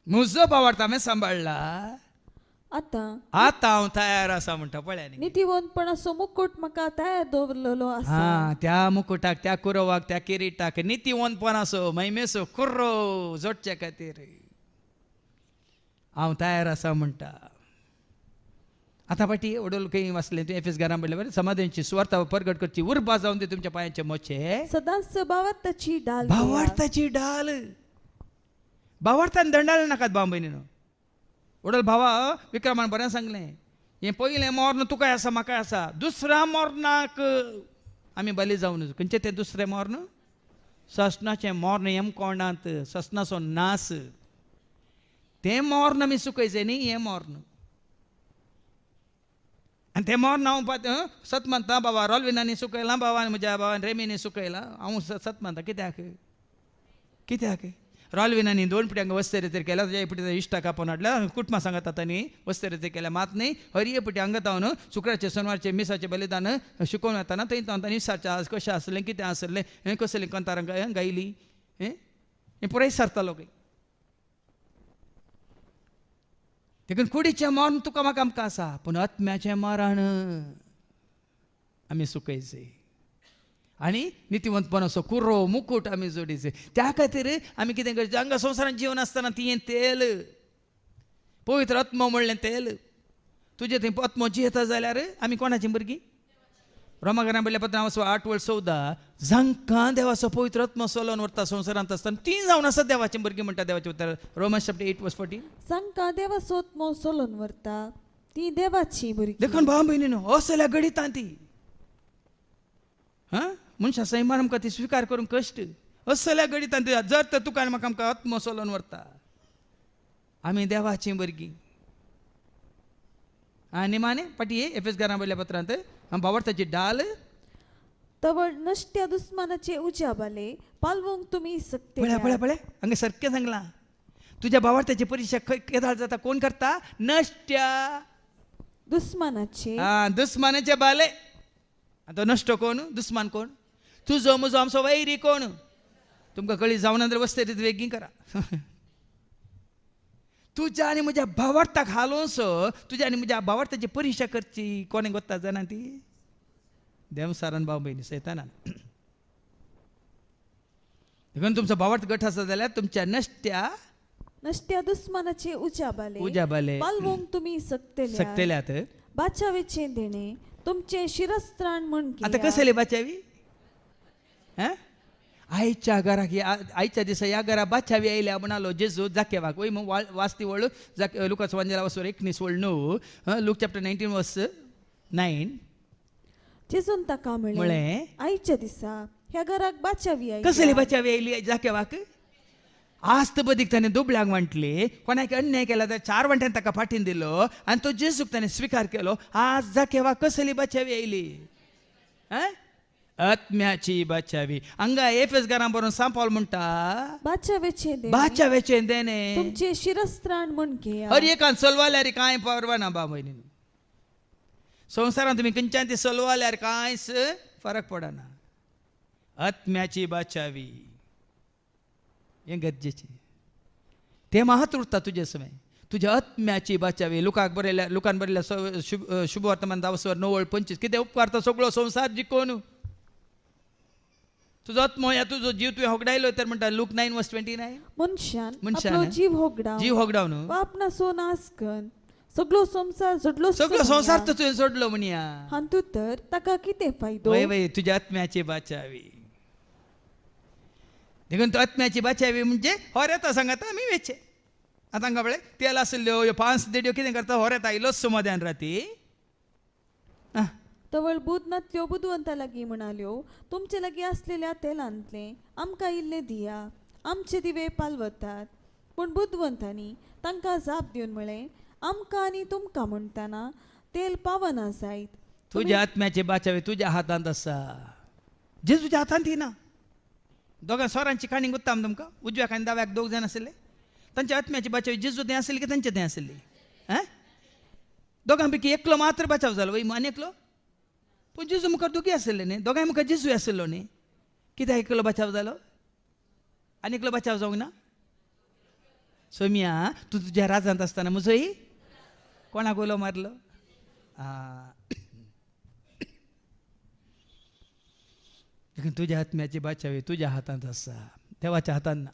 म्हजो भावार्थ हांवें सांबाळला आतां हांव तयार आसा म्हणटा पळया न्ही नितीवंतपणाचो मुकुट म्हाका तयार दवरलेलो आसा त्या मुकुटाक त्या कुरवाक त्या किरीटाक नितीवंतपणाचो महिमेचो कुर्रो जोडचे खातीर हांव तयार आसा म्हणटा आतां फाटी वडोल खंय वाचलें तूं एफएस घरां पडलें बरें समाधानाची सुवार्ता प्रगट करची उर्बा जावन दी तुमच्या पांयाचे मोचे सदांच भावार्थाची ढाल भावार्थाची ढाल भावार्थान दंडाळ नाकात भाव भयणीनो वडोल भावा विक्रमान बरें सांगलें हें पयलें मोर्न तुकाय आसा म्हाकाय आसा दुसऱ्या मोर्नाक आमी बली जावन खंयचें तें दुसरें मोर्न ससनाचें मोर्न हें कोणांत ससनाचो नास तें मोर्न आमी सुकयचें न्ही हें मोर्न आनी तें मोर्न हांव सत म्हणटा बाबा रोलविनांनी सुकयलां बाबा म्हज्या बाबान रेमीनी सुकयलां हांव सत म्हणटा कित्याक रोलविनांनी 2 पिट्यांक वस्तेरेतेर केल्या तुज्या पिटी इश्टा कापून हाडल्या कुटुंबा सांगता तांणी वस्तेरेतेर केल्या मात न्ही हर पिटी हांगा हांव शुक्राचे सोनवारचे मिसाचें बलिदान शिकोवन येताना थंय तांणी इसाचें आज कशें आसलें कितें आसलें हें कसलीं कंतारां गायलीं हें पुराय सरतालो खंय देखून कुडीचें मरण तुका म्हाका आमकां आसा पूण आत्म्याचें मरण आमी सुकयचें आणि नितीवंतपण असो कुर्रो मुकुट आमी जोडीचे त्या खातीर आमी कितें करचें हांगा संवसारांत जीवन आसतना ती तेल पवित्र आत्मा म्हणलें तेल तुजे थंय आत्मो जियेता जाल्यार आमी कोणाची भुरगीं रोमाकारां बरयल्या पत्रां 8:14 जांकां देवाचो पवित्र आत्मा चलोवन व्हरता संवसारांत आसतना ती जावन आसा देवाची भुरगीं म्हणटा देवाचें उतर रोमन्स चॅप्टर 8:14 जांकां देवाचो आत्मो चलोवन व्हरता ती देवाची भुरगीं देखून भाव भयणीनो असल्या गडितां ती मनशां सैमान आमकां ती स्विकार करूंक कश्ट असल्या गडितां ती जर तर तुका आनी म्हाका आमकां आत्मो चलोवन व्हरता आमी देवाची भुरगीं आनी माने पाटी एफेसकारां बरयल्या पत्रांत भावार्थाची डाल तवळ नश्ट्या दुस्मानाचे उजाबाले पालवूंक तुमी सकते पळय पळय पळय हांगा सारकें सांगलां तुज्या भावार्थाची परीक्षा केदार जाता कोण करता नश्ट्या दुस्मानाचे दुस्मानाचे बाले आता नश्ट कोण दुस्मान कोण तुजो म्हजो आमचो वैरी कोण तुमकां कळी जावन नंतर वस्ते वेगळी करा तुज्या आनी म्हज्या भावार्थाक हालोवंसो तुज्या आनी म्हज्या भावार्थाची परीक्षा करची कोणे गोत्ता जाणा ती देवसारान भाव भयणी सैतानान देखून तुमचो भावार्थ गट आसा जाल्यार तुमच्या नश्ट्या दुस्मानाचे उजाबाले पालवूंक तुमी सकतेल्यात बाचावेचे देणे तुमचे शिरस्त्राण म्हण आता कसले बाचावी आईच्या घराक आईच्या दिसा या घरा बाचावी आयल्या म्हणालो जेजू जाकेवाक वय मग वाचती वळ लुकाच वंजरा वसवर 19:9 लूक चॅप्टर 19:9 जेजून ताका म्हळे आईच्या दिसा ह्या घराक बाचावी आयली कसली बाचावी आयली जाकेवाक आस्त बदीक ताणें दुबळ्याक म्हटली कोणाक अन्याय केला तर 4 वंट्यान ताका फाटीन दिलो आनी तो जेजूक ताणें स्विकार केलो आज जाकेवाक कसली बाचावी आयली आत्म्याची बाचावी हांगा एफेसकारां बरोवन सांपावल म्हणटा बाचावेचे देणे तुमचे शिरस्त्राण म्हण घेया हर एकान चलवाल्यार कांय परवाना बा भयणीन संवसारांत तुमी खंयच्यान ती चलवाल्यार कांयच फरक पडना आत्म्याची बाचावी हें गरजेचें तें महत्व उरता तुजे समय तुज्या आत्म्याची बाचावी लुकान बरयल्या शुभवर्तमान 10:9-25 कितें उपकारता सगळो संवसार जिखोवन तुजो आत्मो या तुजो जीव तुवें होगडायलो तर म्हणटा लूक 9:29 मनशान जीव होगडावन आपणाचो नाश करून सगळो संसार तर तुवें सोडलो म्हणया हांतू तर ताका कितें फायदो वय तुज्या आत्म्याची बाचावी देखून तो आत्म्याची बाचावी म्हणजे होर येता सांगाता आमी वेचे आतां हांगा पळय तेल आसल्यो ह्यो 5 देड्यो कितें करता होर येता आयलोच सुमोद्यान राती तवळ बुधनातल्यो बुधवंता लागीं म्हणाल्यो तुमचे लागीं असलेल्या तेलांतले आमकां इल्ले दिया आमचे दिवे पालवतात पूण बुधवंतांनी तांकां जाप दिवन म्हळें आमकां आनी तुमकां म्हणटाना तेल पावना जायत तुज्या आत्म्याची बाचावी तुज्या हातांत आसा जेजूच्या हातांत ती ना दोगां सोरांची काणी गुत्ताम तुमकां उजव्याक आनी दाव्याक 2 जाण आसले तांच्या आत्म्याची बाचावी जेजू थंय आसली की तांचे थंय आसली दोगां पैकी एकलो मात्र बाचाव जालो वय आनी एकलो पूण जेजू मुखार दोगी आसले न्ही दोगांय मुखार जेजू आसलो न्ही कित्याक एकलो बचाव जालो आनी एकलो बचाव जावंक ना सोम्या तूं तुज्या राजांत आसतना म्हजोय कोणाक उलो मारलो देखून तुज्या आत्म्याची बाचावी तुज्या हातांत आसा देवाच्या हातांत ना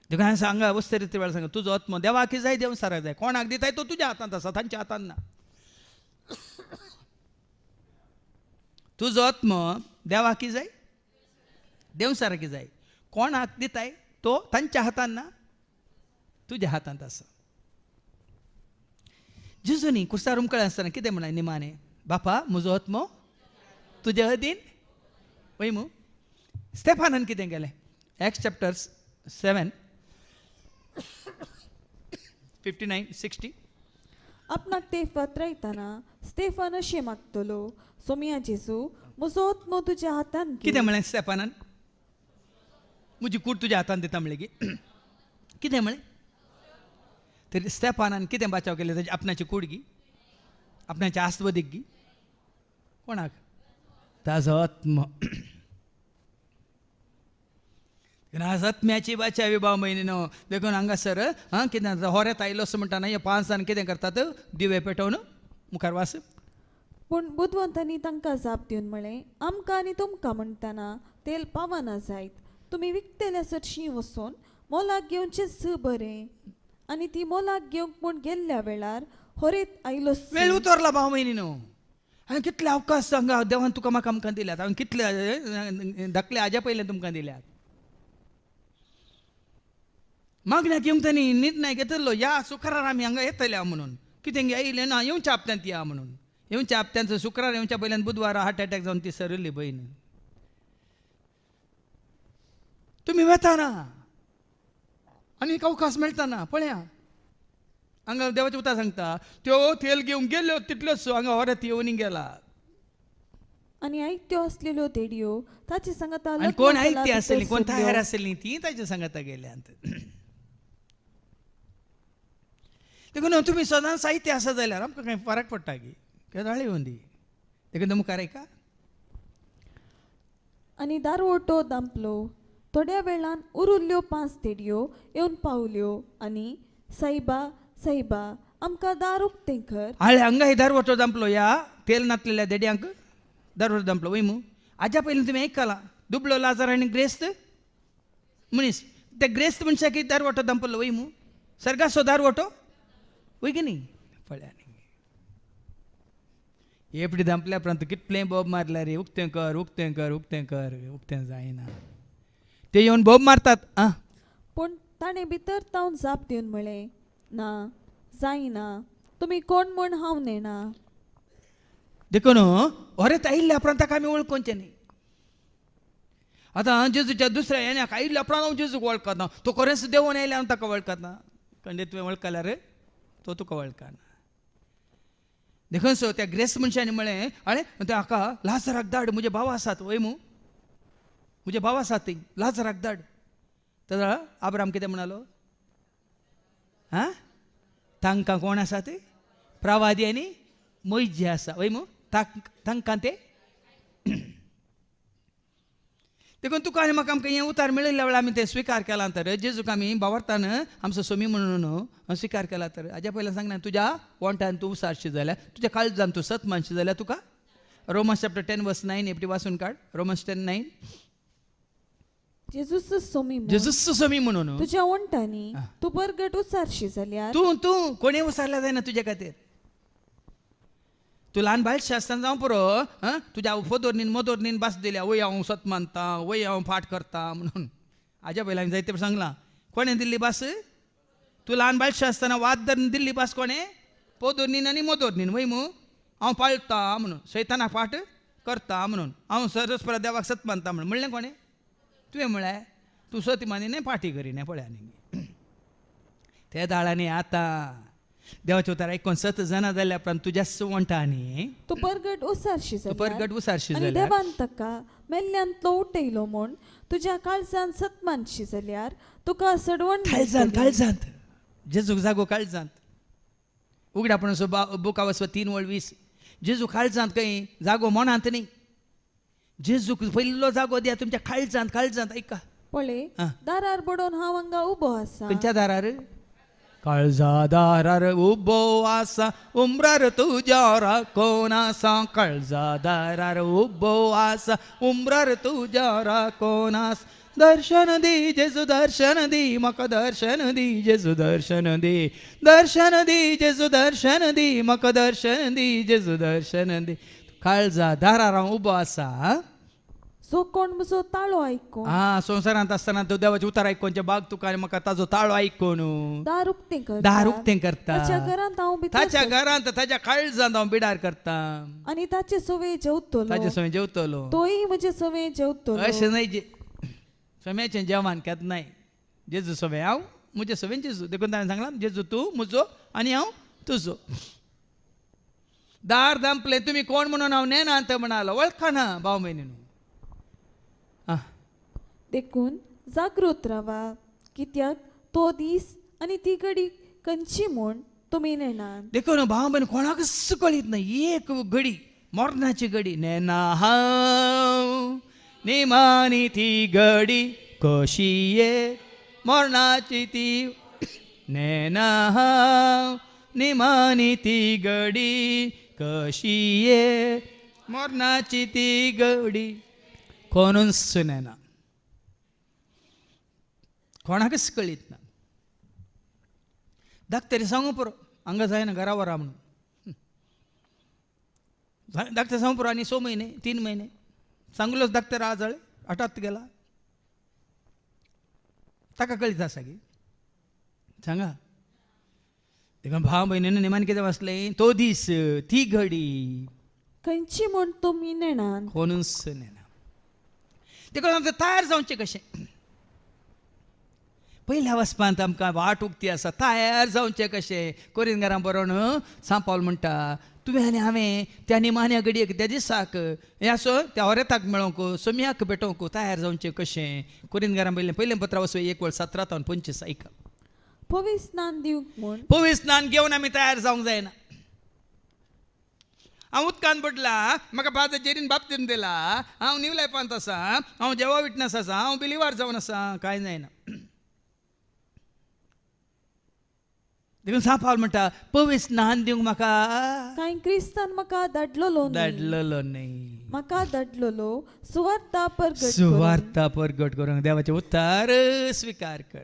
देखून हांवें सांगा वस्ते रिती वेळा सांगा तुजो आत्मो देवाक जाय देव साराक जाय कोणाक दिताय तो तुज्या हातांत आसा तांच्या हातांत ना तुजो आत्मो देवाक जाय देव सारकी जाय कोणाक दिताय तो तांच्या हातांत ना तुज्या हातांत आसा जेजूनी कुर्सार उमकळे आसतना कितें म्हणाय निमाणे बापा म्हजो आत्मो तुज्या अधीन वय मू स्टेफानान कितें केलें एक्स चॅप्टर 7 59-60 आपणाक ते फत्रयतना स्टेफान अशें मागतलो सोम्या जेजू म्हजो आत्मो तुज्या हातांत कितें म्हळें स्टेफानान म्हजी कूड तुज्या हातांत दिता म्हणलें की कितें म्हळें तरी स्टेफानान कितें बचाव केलें ताची आपणाची कूड गी आपणाची आस्तवदीक गी कोणाक ताजो आत्मो आज आत्म्याची बाचावी भाव म्हयनो देखून हांगासर कितें होऱ्यात आयलो असो म्हणटाना हे 5 जाण कितें करतात दिवे पेटोवन मुखार वास पूण बुधवंतांनी तांकां जाप दिवन म्हळें, आमकां आनी तुमकां म्हणटना तेल पावना जायत. तुमी विकतेल्या चडशीं वचून मोलाक घेवचें बरें. आनी ती मोलाक घेवंक म्हूण गेल्ल्या वेळार होरेत आयलो वेळ उतरला भाव म्हयनी न्हू. हांवें कितले अवकाश सांगा देवान तुका म्हाका आमकां दिल्यात. हांवें कितले धाकले हाज्या पयलें तुमकां दिल्यात. मागण्याक येवंक तांणी निर्णय घेतलो, या शुक्रार आमी हांगा येतल्या म्हणून. कितें येयलें ना, येवच्या हप्त्यांत या म्हणून. येवच्या हप्त्यांचो शुक्रार येवच्या पयल्यान बुधवार हार्ट अटॅक जावन ती सरली बहीण. तुमी वेताना आनी अवकाश मेळटाना पळया. हांगा देवाचें उतर सांगता, त्यो तेल घेवंक गेल्यो तितल्योच हांगा होरेत येवनी गेला. आनी आयत्यो असलेल्यो देडयो ताची सांगता. आनी कोण आयती आसली, कोण तयार आसली ती ताची सांगता गेल्यांत. देखून तुमी सदांच साहित्य आसा जाल्यार आमकां खंय फरक पडटा की केदाळी होंदी. देखून मुखार ऐका. आनी दारवटो दांपलो. थोड्या वेळान उरिल्ल्यो 5 देडयो येवन पावल्यो आनी सायबा सायबा आमकां दार उक्तें कर. हांगा दारवटो दांपलो या तेल नातलेल्या देड्यांक दारवटो दांपलो वय मू. हाज्या पयलीं तुमी आयकलां दुबळो लाजार आनी ग्रेस्त मनीस. त्या ग्रेस्त मनशाक दारवटो दांपलो वय मू. सर्गासो दारवटो वय की न्ही. पळया एपडी दांपल्या उपरांत कितलें बोब मारल्या रे. उक्तें कर उक्तें कर उक्तें कर उक्तें जायना. ते येवन बोब मारतात. पूण ताणें भितर तावन जाप दिवन म्हळें, ना जायना. तुमी कोण म्हूण हांव नेना. देखून होरेत आयिल्ल्या उपरांत ताका आमी वळखोवचें न्ही. आतां जेजूच्या दुसऱ्या येण्याक आयिल्ल्या उपरांत हांव जेजूक वळखता. तो खरेंच देवून आयल्या हांव ताका वळखता. खंय तुवें वळखल्यार तो तुका वळखना. देखून सो त्या ग्रेस्त मनशांनी म्हळें, अरे ते हाका लाजराक धाड. म्हजे भाव आसात वय मू. म्हजे भाव आसात ती लाजराक धाड. तर आब्राम कितें म्हणालो, तांकां कोण आसात प्रवादी आनी मोइजे आसा वय मू. तांकां ते देखून तुका आनी म्हाका आमकां हें उतार मेळिल्ल्या वेळार आमी तें स्विकार केलां. तर जेजूक आमी भावार्थान आमचो सोमी म्हणून स्विकार केला. तर हाज्या पयलीं सांगना, तुज्या वोंटान तूं उसारशी जाल्यार, तुज्या काळजान तूं सत मानशी जाल्यार तुका रोमन्स चॅप्टर 10:9 एपटी वाचून काड. रोमन्स 10:9. जेजूच सोमी म्हणून तुज्या वोंटांनी तूं बरगट उसारशी जाल्यार तूं कोणी उसारल्या जायना तुजे खातीर. तूं ल्हान बायलशें आसतना जावं पुरो तुज्या फोदोरनीन मोदोरनीन भास दिल्या, वय हांव सत मानता, वय हांव फाट करता म्हणून. हाज्या पयलीं हांवें जायते सांगलां, कोणें दिल्ली भास. तूं ल्हान बायलशें आसतना वाद धरून दिल्ली भास कोणें, पोदोरनीन आनी मोदोरनीन वय मू. हांव पाळटा म्हणून, सैतानाक फाट करता म्हणून, हांव सरस्वरा देवाक सत मानता म्हणून म्हणलें कोणें. तुवें म्हळ्यार तूं सती मानिने पाटी करिना. पळया न्ही त्या दाळांनी आतां देवाचें उतार आयकोन सत जाणां जाल्या उपरांत तुज्या वोंटांनी तूं परगट उसारशी जाल्यार देवान ताका मेल्ल्यांतलो उठयलो म्हूण तुज्या काळजान सत मानशी जाल्यार तुका सडवण काळजांत जेजूक जागो काळजांत. उगडापणाचो बूक ऑफ 3:20. जेजू काळजांत खंय जागो मनांत न्ही. जेजूक पयलो जागो दिया तुमच्या काळजांत. ऐका पळय, दारार बडोवन हांव हांगा उबो आसा. खंयच्या दारार. काळजा दारार उबो आसा, उमरार तुज्या राखोन आसा. काळजा दारार उबो आसा, उमरार तुज्या राखोन आसा. दर्शन दी जेजू दर्शन दी, म्हाका दर्शन दी जेजू दर्शन दी. दर्शन दी जेजू दर्शन दी, म्हाका दर्शन दी जेजू दर्शन दी. काळजा दारार हांव उबो आसा. सो कोण म्हजो ताळो आयको. संवसारांत आसतना तो देवाचे उतार आयकोनचे बाग तुका आनी म्हाका ताजो ताळो आयकोन दार उक्तें करता. ताच्या घरांत हांव ताच्या घरांत ताच्या काळजांत हांव बिडार करता. आनी ताचे सवे जेवतलो. तोय म्हजे सवे जेवतलो. अशें न्हय सव्याचें जेवण केत नाय. जेजू सवे हांव, म्हजे सवेन जेजू. देखून ताणें सांगलां, जेजू तूं म्हजो आनी हांव तुजो. दार दांपलें, तुमी कोण म्हणून हांव नेनात म्हणालो. वळखना भाव भयणीनो. देखून जागृत रावा, कित्याक तो दीस आनी ती घडी खंयची म्हूण तुमी नेनात. देखून भाव भयण कोणाकच कळीत नाही. एक घडी मरणाची घडी नेना हांव. निमानी ती घडी कशी ये मरणाची ती नेना हांव. निमानी ती घडी कशी ये मोरणाची ती गडी कोणूच सुनेना कोणाकच कळीत ना धाकतरी सांगू पुरो हांगा जायना घरावर राहा म्हणून धाकतर सांगू पुरो आनी 6 महिने 3 महिने सांगलोच धाकतर आजळे हठात गेला ताका कळीत आसा की सांगा देखा भाव बहिणीनं निमान कितें वाचलें तो दीस ती घडी खंयची म्हण तुमी नेणान कोणूच नेना देखून आमचें तयार जावचें कशें पयल्या वचपांत आमकां वाट उक्ती आसा तयार जावचें कशें कोरिंदकारां बरोवन सांत पावल म्हणटा तुवें आनी हांवें त्या निमाण्या घडयेक त्या दिसाक हें आसो त्या वरेताक मेळोंक सोम्याक भेटोवंक तयार जावचें कशें कोरिंदकारां पयलें पत्र वचो 1:17-25 ऐका पवित्र स्नान दिवंक म्हूण पवित्र स्नान घेवन आमी तयार जावंक जायना हांव उदकान बुडला म्हाका फादर जेरीन बाप्तीन दिला हांव न्यू लायफांत आसा हांव जेवा विटनस आसा हांव बिलिवार जावन आसा कांय जायना देखून सांत पावल म्हणटा पवित्र स्नान दिवंक म्हाका कांय क्रिस्तान म्हाका धाडलोलो न्ही म्हाका धाडलोलो सुवार्ता परगट करूंक. सुवार्ता परगट करूंक देवाचें उतार स्विकार कर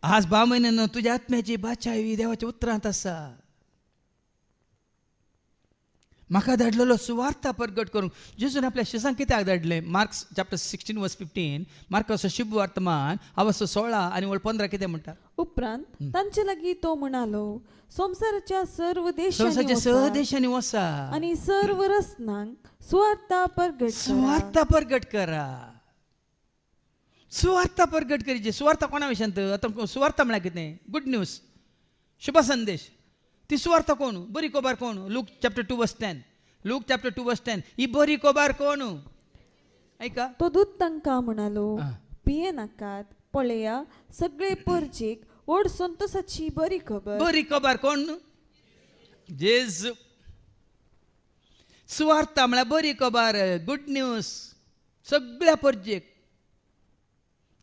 आज 12 म्हयन्यान तुज्या आत्म्याची बाचावी देवाच्या उतरांत आसा म्हाका धाडलेलो सुवार्ता परगट करूंक जेजून आपल्या शिसांक कित्याक धाडलें मार्क्स चॅप्टर 16:15 मार्काचो शुभ वर्तमान अवसो 16 आनी 15 कितें म्हणटा उपरांत तांचे लागीं तो म्हणालो संवसाराच्या सर्व देशांनी वसा आनी सर्व रस्नांक सुवार्ता परगट करा सुवार्ता परगट करीचे सुवार्ता कोणा विशयांत आतां सुवार्ता म्हळ्यार कितें गुड न्यूज शुभ संदेश ती सुवार्ता कोण बरी खबर कोण लूक चॅप्टर 2:10 ही बरी खबर कोण ऐका तो दूत तांकां म्हणालो पिये नाकात पळया सगळे परजेक व्हड संतोषाची बरी खबर कोण जेजू सुवार्ता म्हळ्यार बरी खबर गुड न्यूज सगळ्या परजेक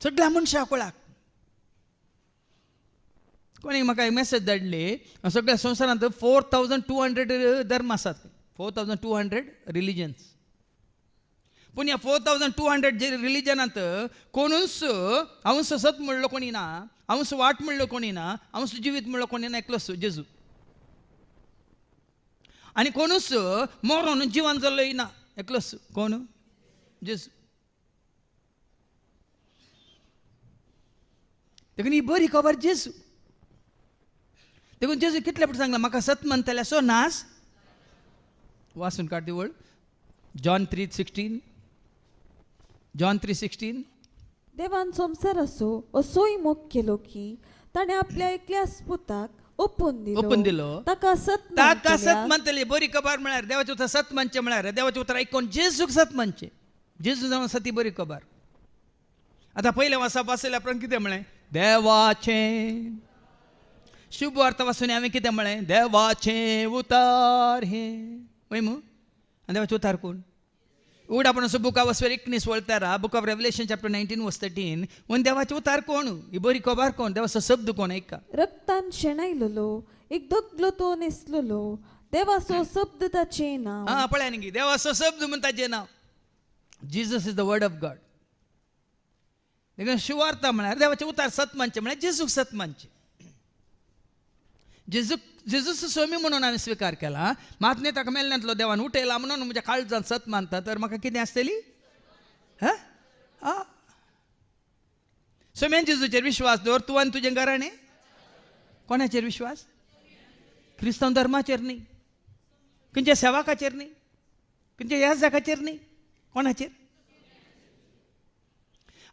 सगळ्या मनशाक कळाक कोणी म्हाका मेसेज धाडली सगळ्या संवसारांत 4200 धर्म आसात 4200 रिलिजन्स पूण ह्या 4200 जे रिलिजनांत कोणूच हांवूच सत म्हणलो कोणी ना हांवूच वाट म्हणलो कोणी ना हांवूच जिवीत म्हणलो कोणी ना एकलोच जेजू आनी कोणूच मरोन जिवन जाल्लोय ना एकलोच कोण जेजू देखून ही बरी खबर जेजू देखून जेजू कितले फावटी सांगला म्हाका सत म्हणटल्या सो नास वाचून काड दी वर्ड जॉन 3:16 देवान संवसार असोय मोग केलो की ताणें आपल्या एकल्या पुताक ओपून दिलो ताका सत म्हणटली बरी खबर म्हळ्यार देवाचे उतर सत म्हणचे म्हळ्यार देवाचे उतर आयकोन जेजूक सत म्हणचे जेजू जावन आसा ती बरी खबर आतां पयले वाचप वाचयल्या उपरांत कितें म्हळें देवाचें शुभ वार्ता वाचून हांवें कितें म्हळें देवाचें उतार हें वय मू आनी देवाचें उतार कोण उगड आपण बुक ऑफ 19 वळतारा बुक ऑफ रेवलेशन चॅप्टर 19:13 म्हण देवाचें उतार कोण ही बरी खबर कोण देवाचो शब्द कोण ऐका रक्तान शेणायलोलो एक दोगलो तो नेसलोलो देवाचो शब्द ताचें नांव हां पळय न्ही देवाचो शब्द म्हण ताचें नांव Jesus is the word of God देखून शुवार्ता म्हळ्यार देवाचें उतार सत मानचें म्हळ्यार जेजूक सत मानचें जेजूस स्वामी म्हणून हांवें स्विकार केला मात न्ही ताका मेलनांतलो देवान उठयला म्हणून म्हज्या काळजांत सत मानता तर म्हाका कितें आसतली स्वाम्यान जेजूचेर विश्वास दवर तूं आनी तुजें घराणें कोणाचेर विश्वास क्रिस्तांव धर्माचेर न्ही खंयच्या सेवाकाचेर न्ही खंयच्या याजकाचेर न्ही कोणाचेर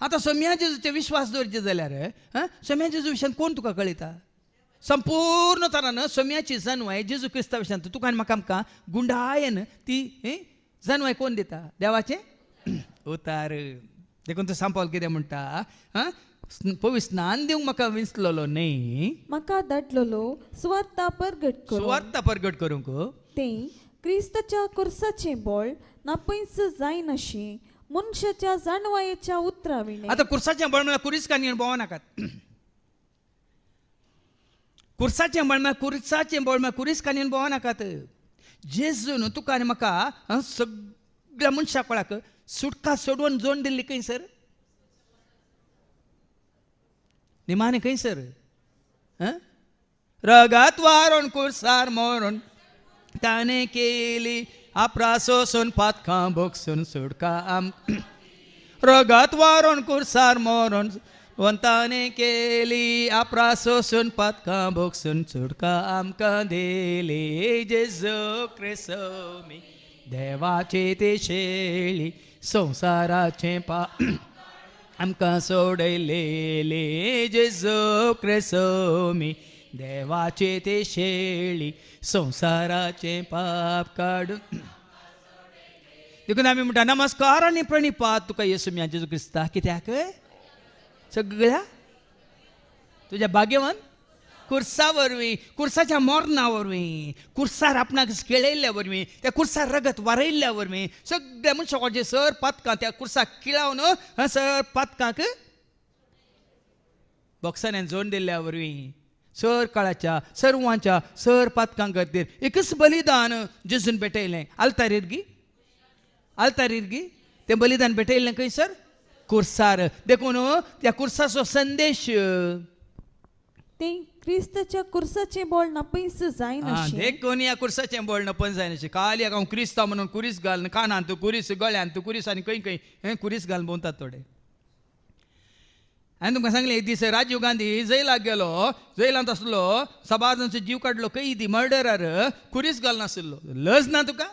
आतां सोम्या जेजूचेर विश्वास दवरचे जाल्यार सोम्या जेजू विशयान कोण तुका कळयता संपूर्ण तरान सोम्याची जन्वाय जेजू क्रिस्ता विशयांत तुका आनी म्हाका आमकां गुंडायेन ती जन्वाय कोण दिता देवाचें उतार देखून तो सांत पावल कितें म्हणटा पवित्र स्नान दिवंक म्हाका विंचलोलो न्ही म्हाका धाडलोलो सुवार्ता परगट करूंक तें क्रिस्ताच्या कुर्साचें बळ नापयस जायन अशें मनशाच्या जाणवायेच्या उतराविणे आतां कुर्साचें बळ म्हळ्यार कुरीस काणयेन भोंवो नाकात कुर्साचें बोळ कुरीस कानीन भोंव नाकात. जेजून तुका आनी म्हाका सगळ्या मनशां कोळाक सुटका सोडून जोड दिल्ली खंयसर निमाणे खंयसर रगत वारून कुर्सार मोरून ताणे केली आपरा सोसून पातकां बोगसून सुटका रगत वारून कुर्सार मोरून वंताने केली आपरा सोसून पातकां बोगसून सुटका आमकां दिली. जेजू क्रिस्तो मी देवाचे ते शेळी संवसाराचे आमकां सोडयलेले. जेजू क्रिस्तो मी देवाचे ते शेळी संवसाराचे पाप काडून. देखून आमी म्हणटा नमस्कार आनी प्रणिपात तुका येसू म्या जेजू क्रिस्ता. कित्याक सगळ्या तुज्या बागेवन कुर्सा वरवीं कुर्साच्या मोरणा वरवीं कुर्सार आपणाक खेळयल्ल्या वरवीं त्या कुर्सार रगत वारयल्ल्या वरवीं सगळ्या मनशाचे सर पातकां त्या कुर्साक किळावन सर पातकांक बॉक्सांनी जोड दिल्ल्या वरवीं सर काळाच्या सर्वांच्या सर पातकां खातीर एकच बलिदान जेजून भेटयलें. आल्तारीर तें बलिदान भेटयलें खंयसर कुर्सार. देखून त्या कुर्साचो संदेश ते क्रिस्ताच्या कुर्साचें बोळ नपयस जायना. देखून ह्या कुर्साचें बोळ नपयस जायनाशें. काल हांव क्रिस्तांव म्हणून कुरीस घाल कानांत कुरीस गळ्यांत कुरीस आनी खंय कुरीस घालून भोंवतात थोडे. हांवें तुमकां सांगलें एक दीस राजीव गांधी जैलाक गेलो. जैलांत आसलो सबाजांचो जीव काडलो कैदी मर्डरार कुरीस घालून आशिल्लो. लज ना तुका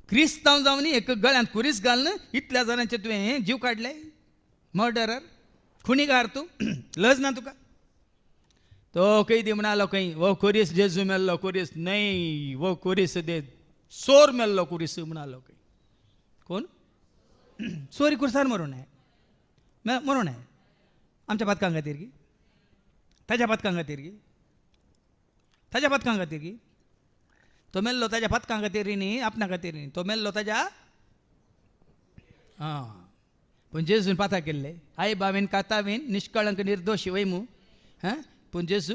क्रिस्तांव जावन एक गळ्यांत कुरीस घालून इतल्या जाणांचे तुवें जीव काडले. मर्डरार खुणीगार तूं लज ना तुका. तो कैदी म्हणालो खंय वो कुरीस जेजू मेल्लो कुरीस न्हय वो कुरीस दे सोर मेल्लो कुरीस म्हणालो खंय. कोण सोरी कुर्सार मरूं नये मरूं नये आमच्या पातकां खातीर गी ताज्या पातकां खातीर गी ताज्या पातकां खातीर गी. तो मेल्लो ताज्या पातकां खातीर न्ही आपणा खातीर न्ही. तो मेल्लो ताज्या पूण जेजून पाता केल्ले आई बावेन कातावेन निष्कळंक निर्दोशी वयमू पूण जेजू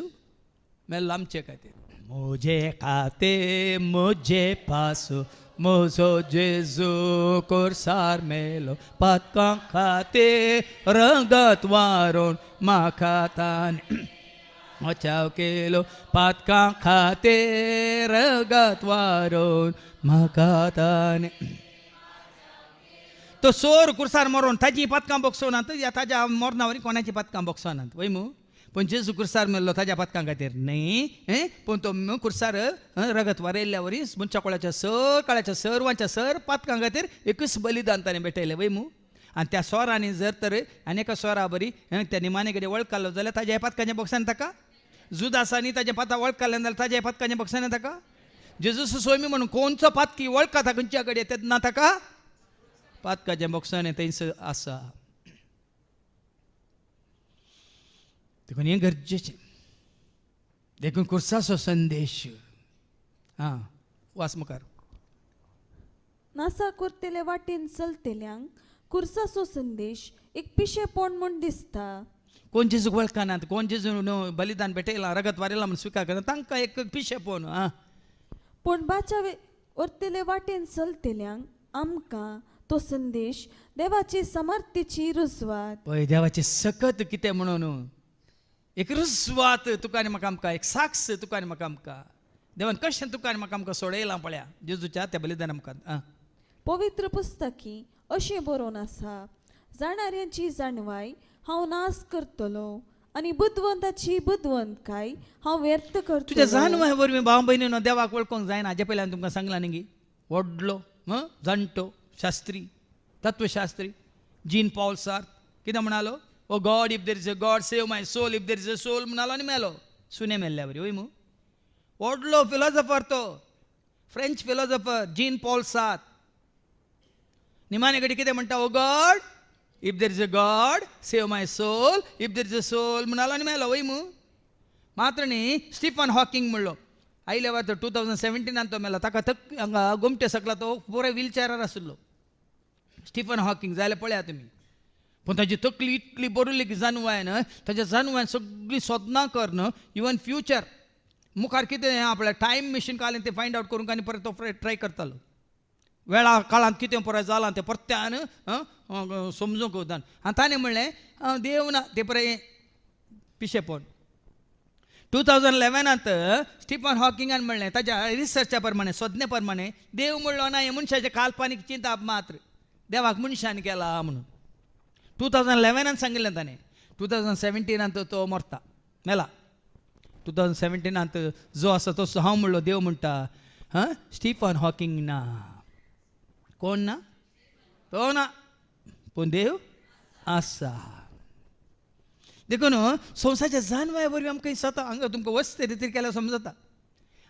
मेल्लो आमचे खातीर. म्हजे खाते म्हजे पासो म्हजो जेजू कुर्सार मेलो पातकां खातीर रगत वारून म्हाका ताणें बचाव केलो. पातकां खातीर रगत वारून म्हाका ताणें. तो सोर कुर्सार मरोन ताजी पातकां बोगसोनात या ताज्या मोरणा वरी कोणाची पातकां बोगसोनात वयमू. पूण जेजू कुर्सार मेल्लो ताज्या पातकां खातीर न्ही पूण तो कुर्सार रगत वारयल्ल्या वरी मनशा काळाच्या सर्वांच्या सर पातकां खातीर एकच बलिदान ताणें भेटयलें वयमू. आनी त्या सोरांनी जर तर आनी एका सोरा बरी त्या निमाणे कडेन वळखलो जाल्यार ताज्या पातकांच्या बॉक्सान ताका जुदासांनी ताज्या पाता वळखलें जाल्यार ताज्या पातकांच्या बॉक्सान ताका जेजू सोयमी म्हणून कोणचो पातकी वळखता खंयच्या कडेन तेन्ना ताका पातकाच्या बॉक्सान थंयच आसा. देखून हें गरजेचें. देखून कुर्साचो संदेश वास मुखार. नासा करतेले वाटेन चलतेल्यांक कुर्साचो संदेश एक पिशेपण म्हूण दिसता. कोण जेजूक वळखनात कोण जेजू बलिदान भेटयलां रगत वारयलां म्हणून स्विकार करता तांकां एक पिशेपण. पूण बाच्या व्हरतेले वाटेन चलतेल्यांक आमकां तो संदेश देवाची समर्थेची रुजवात. पळय देवाची सकत कितें म्हणून एक रुजवात तुका आनी म्हाका आमकां एक साक्ष तुका आनी म्हाका आमकां देवान कशें तुका आनी म्हाका आमकां सोडयलां पळया जेजूच्या त्या बलिदान आमकां. पवित्र पुस्तकी अशें बरोवन आसा जाणाऱ्यांची जाणवाय हांव नाश करतलो आनी बुद्धवंताची बुद्धवंतकाय हांव व्यर्थ करतलो. तुज्या जाणवाय वरवीं भाव भयणीनो देवाक वळखोंक जायना. हाजे पयलीं हांवें तुमकां सांगलां न्ही व्हडलो जाणटो शास्त्री तत्वशास्त्री जीन पॉल सार्त कितें म्हणालो oh God if there is a God save my soul if there is a soul म्हणालो आनी मेलो सुने मेल्ल्या बरी वय मू. व्हडलो फिलॉसॉफर तो French philosopher Jean Paul Sartre निमाणे कडेन कितें म्हणटा oh God if there is a God save my soul if there is a soul म्हणालो आनी मेलो वय मू. मात्र न्ही स्टीफन हॉकिंग म्हणलो आयल्या वर तो 2017 तो मेलो ताका हांगा गोमटे सकला तो पुराय व्हीलचॅरार आशिल्लो स्टीफन हॉकिंग जाल्यार पळया तुमी. पण ताची तकली इतली बरयली की जानवाय न्हय ताच्या जानवान सगळीं सोदनां कर न्हय इवन फ्युचर मुखार कितें आपल्या टायम मशीन कालें तें फायंड आवट करूंक आनी परत तो ट्राय करतालो वेळा काळांत कितें पळय जालां तें परत्यान समजूंक वदान आनी ताणें म्हणलें देव ना तें पळय पिशेपण 2011 स्टीफन हॉकिंगान म्हणलें ताच्या रिसर्चा प्रमाणे सोदने प्रमाणे देव म्हणलो ना हे मनशाचे काल्पनीक चिंता मात्र देवाक मनशान केला म्हणून 2011 सांगिल्लें ताणें 2017 तो मरता मेला 2017 जो आसा तो हांव म्हणलो देव म्हणटा स्टीफन हॉकिंग ना कोण ना तो ना पूण देव आसा देखून संवसाराच्या जानवाय वरवीं आमकां स्वता हांगा तुमकां वस्त रितीर केल्यार समजता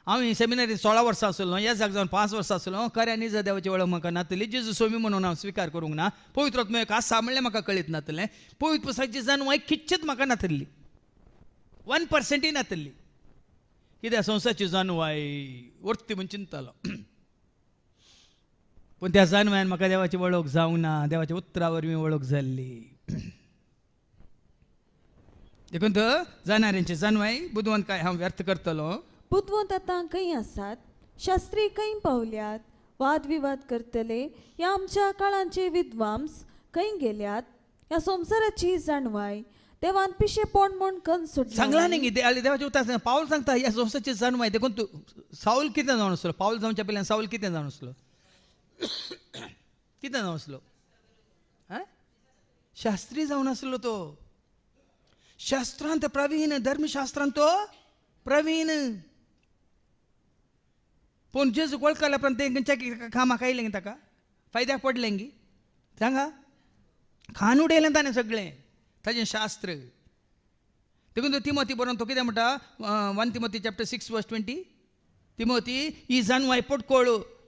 हांव सेमिनारी 16 वर्सां आसलो ह्या जाग जावन 5 वर्सां आसलो खऱ्या निज देवाची वळख म्हाका नातली जेजू स्वामी म्हणून हांव स्विकार करूंक ना पवित्र आत्मा एक आसा म्हणलें म्हाका कळीत नातलें पवित्र पुस्तकाची जानवाय कितचीच म्हाका नातली 1% नातली कित्याक संवसाराची जानवाय वर्ती म्हूण चिंततालो पूण त्या जानवायन म्हाका देवाची वळख जावंक ना देवाच्या उतरा वरवीं वळख जाल्ली देखून तो जाणाऱ्यांची जानवाय बुधवान काय हांव व्यर्थ करतलो बुधवंत आतां खंय आसात शास्त्री खंय पावल्यात वाद विवाद करतले ह्या आमच्या काळांचे विद्वांस खंय गेल्यात ह्या संवसाराची जानवाय देवान पिशेपण म्हूण कन सुटला सांगला न्ही देवाचे उतर पावल सांगता ह्या संवसाराची जानवाय देखून तूं साऊल कितें जावन आसलो पावल जावच्या पयल्यान साऊल कितें जावन आसलो कितें जावन आसलो शास्त्री जावन आसलो तो शास्त्रांत प्रवीण धर्मशास्त्रांत तो प्रवीण पूण जेजू वळखल्या उपरांत तेंच्या कामाक आयलें गे ताका फायद्याक पडलें गी सांगा खान उडयलें ताणें सगळें ताजें शास्त्र देखून तो तिमोथी बरोवन तो कितें म्हणटा 1 तिमोथी चॅप्टर 6 वर्स 20 तिमोथी ही जानवाय पडकोळ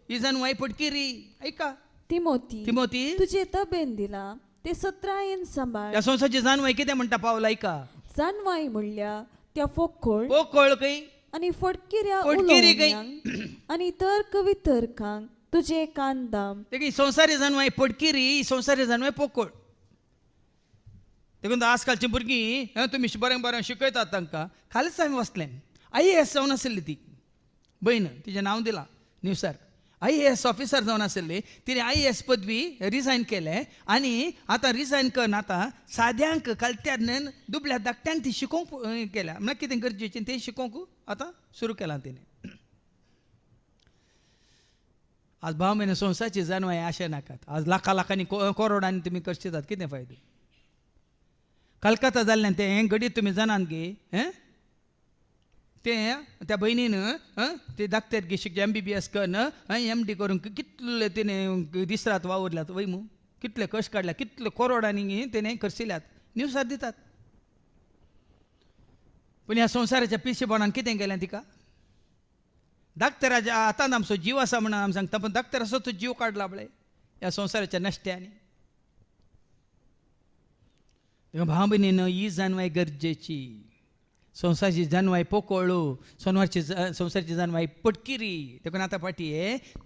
ही जानवाय पडकिरी ऐका तिमोथी तुजे तबेन दिला ते 17 सांबाळ ह्या संवसाराची जानवाय कितें म्हणटा पावला ऐका जानवाय म्हणल्या त्या फोकोळ खंय आणि फडकिऱ्या फडकिरी उलोवण्यांक आणि तर्क वितर्कांक तुजे कान दाम देखील संवसारी जानवाय पडकिरी संवसारी जानवाय पोकोळ देखून आजकालची भुरगीं तुमी बरें बरें शिकयतात तांकां खालीच हांवें वचलें IAS जावन आसली ती भयण तिचें नांव दिलां न्यूसार IAS ऑफिसर जावन आसली तिणें IAS पदवी रिजायन केलें आनी आतां रिजायन करून आतां साद्यांक कालत्यान दुबळ्या धाकट्यांक ती शिकोवंक केल्या म्हळ्यार कितें गरजेचें तें शिकोवंक आतां सुरू केलां तिणें आज 12 म्हयने संवसाराची जानवाय आशे नाकात आज लाखांनी करोडांनी तुमी करशितात कितें फायदो कलकत्ता जाल्ल्यान तें घडीत तुमी जाणात गे तें त्या भयणीन ते धाकट्यात गे शिकचे MBBS करून MD करून कितले तेणें दीस रात वावरल्यात वय मू कितले कश्ट काडल्या कितले करोडांनी तेणें खर्चिल्यात न्यूसार दितात पूण ह्या संवसाराच्या पिशेपणान कितें केलें तिका धाकटराच्या आतां आमचो जीव आसा म्हणून आमी सांगता पूण धाकटराचो तो जीव काडला बळे ह्या संवसाराच्या नश्ट्यांनी भाव भयणीन ही जानवाय गरजेची संवसाराची जानवाय पोकोळू संवसाराची जानवाय पडकिरी देखून आतां फाटी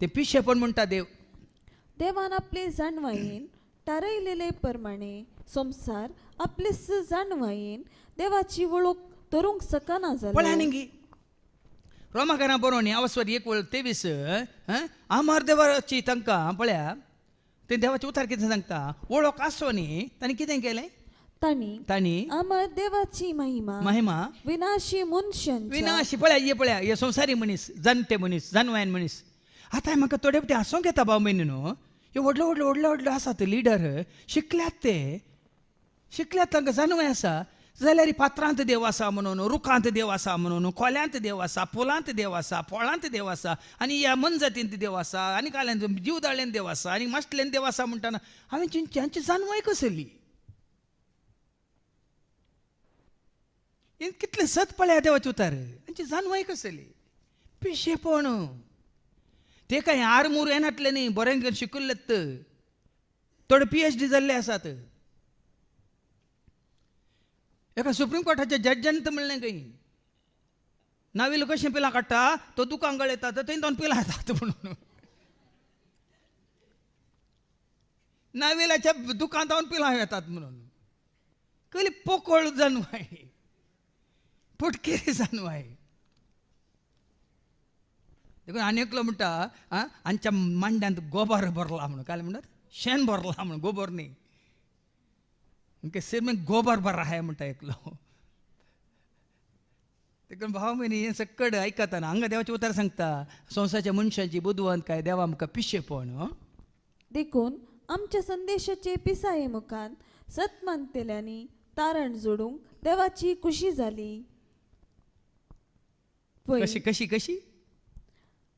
ते पिशेपण म्हणटा देवान आपले जानवायेन थारयलेले प्रमाणे संवसार आपले जानवायेन देवाची वळख धरूंक सकना जालो पळय न्ही रोमाकारां बरोवन अवस्वर 1:23 आमार देवाची तांकां पळया ते देवाचे उतार कितें सांगता वळख आसो न्ही तांणी कितें केलें तांणी आमार देवाची महिमा विनाशी विनाशी पळया हे संवसारी मनीस जाणटे मनीस जानवायन मनीस आतां म्हाका थोडे फावटी हांसूंक येता भाव भयणीनो हे व्हडलो आसात लिडर शिकल्यात तांकां जानवाय आसा जाल्यार पात्रांत देव आसा म्हणून रुखांत देव आसा म्हणून खोल्यांत देव आसा पुलांत देव आसा फळांत देव आसा आनी ह्या मनजातींत देव आसा आनी काल्यांत जीव दाळ्यान देव आसा आनी माश्टल्यान देव आसा म्हणटाना हांवें चिंतची जानवाय कसली कितले सत पळया देवाचे उतार हांची जानवाय कसली पिशेपण ते काय आरमूर येनातले न्ही बरें शिकयलेत थोडे PhD जाल्ले आसात एका सुप्रीम कोर्टाच्या जड्जान तर म्हणलें खंय नाविलो कशें पिलां काडटा तो दुकान गळयता थंय दोन पिलां येतात म्हणून नावेलाच्या दुकानात जाऊन पिला येतात म्हणून कली पोकळ जाणू आहे फुटकेरी जाणू आहे देखून अनेकलो म्हणटा आमच्या मांड्यांत गोबर भरला म्हणून काय म्हणतात शेण भरला म्हणून गोबर नाही सिर में गोबर भर आहे म्हणटा एकलो देखून भाव म्हणे हे सकड ऐकताना हांगा देवाचे उतार सांगता संसाच्या मनशांची बुधवंत काय देवा आमकां पिशेपण देखून आमच्या संदेशाचे पिसाये मुखान सतमानतेल्यांनी तारण जोडूंक देवाची खुशी झाली कशी कशी कशी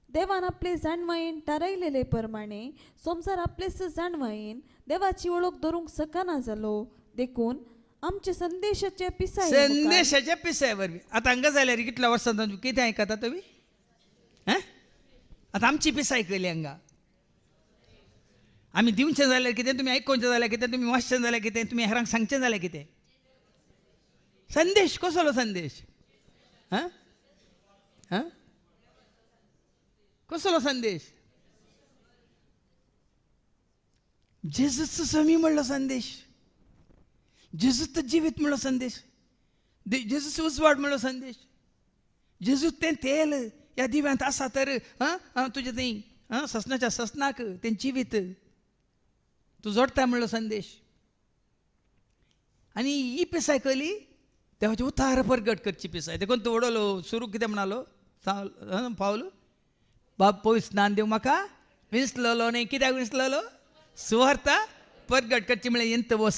देवान आपले जाणवायेन थारायलेले प्रमाणे संसार आपलेच जाणवायेन देवाची ओळख धरूंक सकना जालो देखून आमच्या संदेशाचे पिसाय वरवीं आता हांगा जाल्यार कितल्या वर्सां कितें आयकता तुमी आता आमची पिसाय केली हांगा आमी दिवचें जाल्यार कितें तुमी आयकोवचें जाल्यार कितें तुमी वाचचें जाल्यार कितें तुमी हेरांक सांगचें जाल्यार कितें संदेश कसलो संदेश कसलो संदेश जेजूचं समी म्हणलो संदेश जेजूचं जिवीत म्हणलो संदेश जेजूचं उजवाड म्हणलो संदेश जेजू तें तेल ह्या दिव्यांत आसा तर तुजें थंय ससनाच्या ससनाक तें जिवीत तूं जोडता म्हणलो संदेश आनी ही पिसाय कली देवाचे उतार परगट करची पिसाय देखून तूं वडलो सुरू कितें म्हणालो पावलो बाप पळय स्नान दिवं म्हाका विसललो न्ही कित्याक विसललो सुवार्ता परगट करची म्हळ्यार येंत वो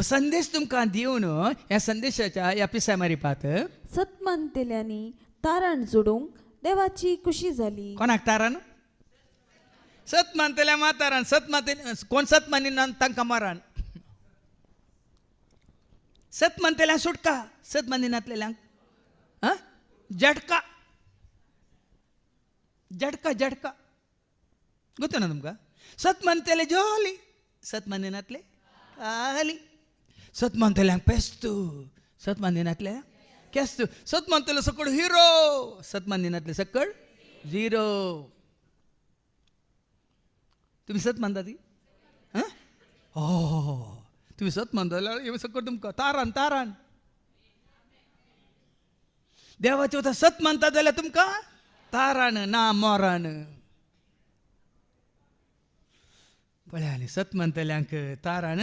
संदेश तुमकां दिवन ह्या संदेशाच्या ह्या पिसाय मारिपात सतमानतेल्यांनी तारण जोडूंक देवाची खुशी जाली कोणाक तारण सत मानतल्या मातारान सत माते कोण सत मानिना तांकां मारान सत मानतल्या सुटका सत मानिनातलेल्यांक झटका झटका झटका ಗೊತ್ತು ना तुमकां सत मानतले जॉली सत मानिनातले खाली सत मानतल्यांक पेस्तू सत मानिनातले केस्तू सत मानतले सकड हिरो सत मानिनातले सकड झिरो तुम्ही सत मानता ती तुम्ही सत मानता जाल्यार सकट तुमकां तारान तारान देवाचे वता सत मानता जाल्यार तुमकां तारान ना मोरान पळय सत मानतल्यांक तारान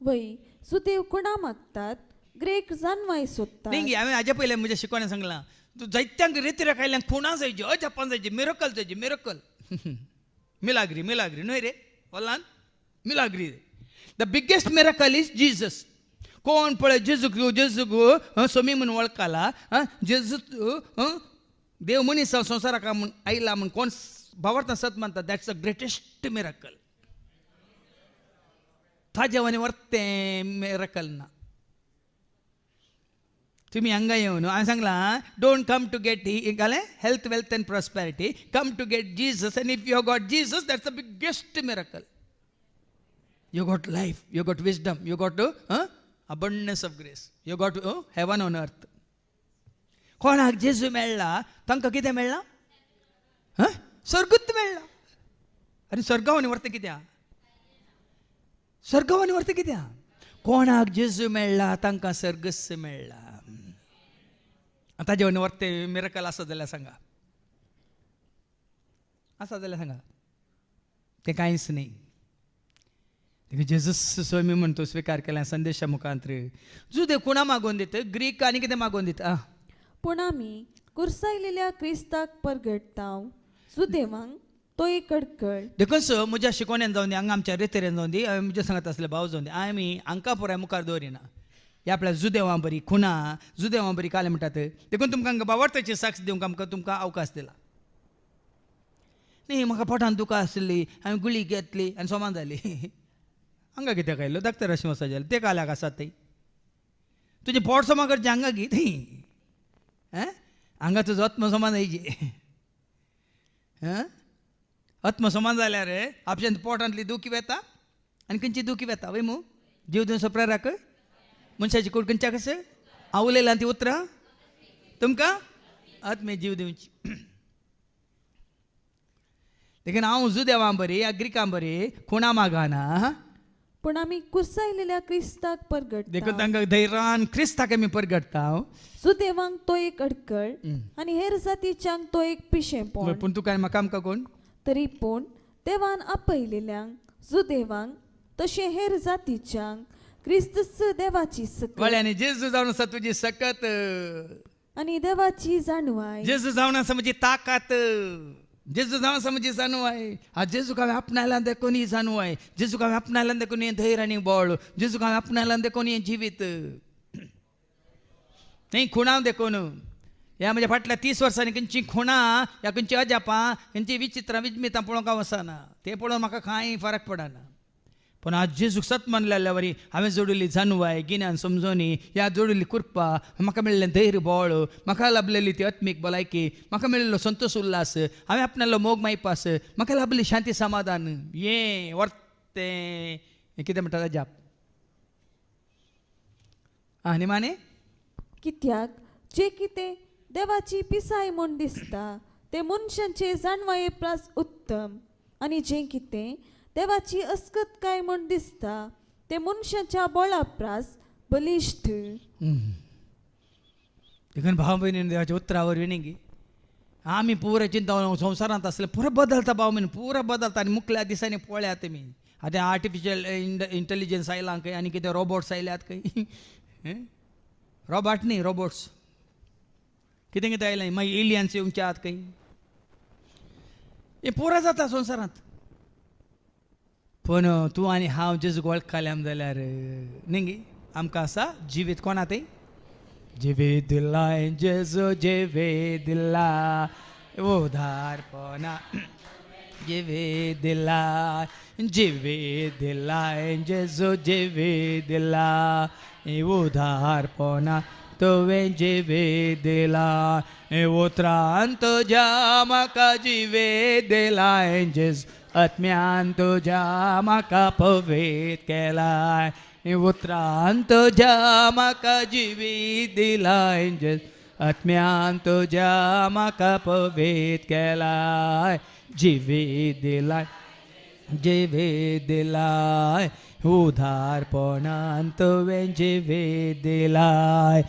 वय सुदेव कोणा मागतात ग्रेक जाणवाय सोदतात नाही हांवें हाजे पयलें म्हज्या शिकवण्यान सांगलां तूं जायत्यांक रिती राखायल्यांक खुणा जायची अजापान जायची मिरकल जायची मिरकल मिलाग्री मिलाग्री न्हय रे वल्लान मिलाग्री the biggest miracle is Jesus कोण पळय जेजूक जेजूक सोमी म्हणून वळखला जेजू देव मनीस संवसाराक म्हूण आयला म्हूण कोण भावार्थान सत मानता दॅट्स द ग्रेटेस्ट मिरकल ताज्या वानी वर्तें मिरकल ना तुम्ही हांगा येवन हांवें सांगलां डोंट कम टू गेट घालें health wealth and prosperity come to get Jesus and if you have got Jesus that's the biggest miracle you got life you got wisdom you got abundance of grace you got heaven on earth कोणाक जेजू मेळ्ळा तांकां कितें मेळ्ळा स्वर्गूत मेळ्ळा आनी स्वर्गावानी व्हरता कित्याक स्वर्गावानी व्हरता कित्याक कोणाक जेजू मेळ्ळा तांकां सर्गस मेळ्ळा ताजे वानी व्हरते मिरकल आसा जाल्यार सांगा आसा जाल्यार सांगा तें कांयच न्ही जेजूस स्वामी म्हणून तो स्वीकार केला संदेशा मुखांतर जुदे कोणा मागोवन दिता ग्रीक आनी कितें मागोवन दिता पूण आमी कुरसायलेल्या क्रिस्ताक परगटतांव सुदेवांक तो एक कडकड देखून म्हज्या शिकोवण्यान जावन दी हांगा आमच्या रेतेरेन जावन दी हांवें म्हज्या सांगत आसले भाव जावन दी आमी हांकां पुराय मुखार दवरिना हे आपल्या जुदेवां बरी खुना जुदेवां बरी काले म्हणटात देखून तुमकां भावार्थाची साक्ष दिवंक तुमकां अवकाश दिला न्ही म्हाका पोटान दुकां आसली हांवें गुळी घेतली आनी सोमान जाली हांगा कितें खायलो धाकटे रशी वसाचे ते काल्याक आसात थंय तुजें पोट सोमा करचें हांगा गी थंय हांगा तुजो आत्म समान येयची आत्म समान जाल्यार आपल्यान पोटांतली दुखी वेता आनी खंयची दुखी वेता वय मू जीव दिवन सोप्राराक मनशाची कूड खंयच्या कस हांव उलयलां ती उतरां तुमकां आत्मे जीव दिवची देखीन हांव जुदेवां बरी अग्रिकां बरी कोणा मागाना पण आम्ही कुसायलेल्या क्रिस्ताक देखून परगटता तांकां धैर्यान क्रिस्ताक आमी परगडता सुदेवांक तो एक अडकळ आणि हेर जातीच्यांक तो एक पिशेपण पूण तुका आनी म्हाका आमकां कोण तरी पूण देवान आपयलेल्यांक सुदेवांक तशें हेर जातीच्यांक क्रिस्त देवाची सकत कळ्ळें जेजू जावन आसा तुजी सकत आणि देवाची जाणवाय जेजू जावन आसा म्हजी ताकत जेजू जावन आसा म्हजी जाणवाय आ जेजूक हांवें आपणायलां देखून ही जाणवाय जेजूक हांवें आपणायलां देखून हें धैर्य आनी बळ जेजूक हांवें आपणायलां देखून हें जिवीत नाही खुणाव देखून ह्या म्हज्या फाटल्या 30 वर्सांनी खंयची खुणां ह्या खंयची अजापां खंयची विचित्रां विजमितां पळोवंक हांव वचना तें पळोवन म्हाका कांय फरक पडना पण आज जेजूक सत मानलेल्या वरी हांवें जोडिल्ली जाणवाय गिन्यान समजोनी ह्या जोडिल्ली कृपा म्हाका मेळिल्लें धैर्य बळ म्हाका लाभलेली ती आत्मीक भलायकी म्हाका मेळिल्लो संतोष उल्हास हांवें आपणालो मोग मायपास म्हाका लाभली शांती समाधान हें वर्तें हें कितें म्हणटा जाप आनी माने कित्याक जे कितें देवाची पिसाय म्हूण दिसता ते मनशांचे जाणवाये प्रास उत्तम आणि जे कितें देवाची अस्कतकाय म्हूण दिसता ते मनशाच्या बळा प्रास बलिश्ठ देखून भाव भयणी देवाच्या उतरावर विणगी आमी पुरा चिंता संवसारांत आसले पुरो बदलता भाव भयणी पुरो बदलता आनी मुखल्या दिसांनी पळयात तुमी आतां आर्टिफिशियल इंटेलिजन्स आयलां खंय आनी कितें रोबोट्स आयल्यात खंय रोबोट न्ही रोबोट्स कितें कितें आयलें मागीर एलियन्स येवचे आहात खंय हें पुरो जाता संवसारांत पण तूं आनी हांव जेजूक वळखल्याम जाल्यार न्ही आमकां आसा जिवीत कोणा तें जिवीत दिलाय जेजू जिवीत दिला उदारपणा जिवीत दिलाय जेजू जिवीत दिला उदारपणा तुवें जिवीत दिला उतरान तुज्या म्हाका जिवीत दिलाय जेजू आत्म्यान तुज्या म्हाका पवित केलाय उतरान तुज्या म्हाका जिवीत दिलाय आत्म्यान तुज्या म्हाका पवित केलाय जिवीत दिलाय उदारपणान तुवें जिवीत दिलाय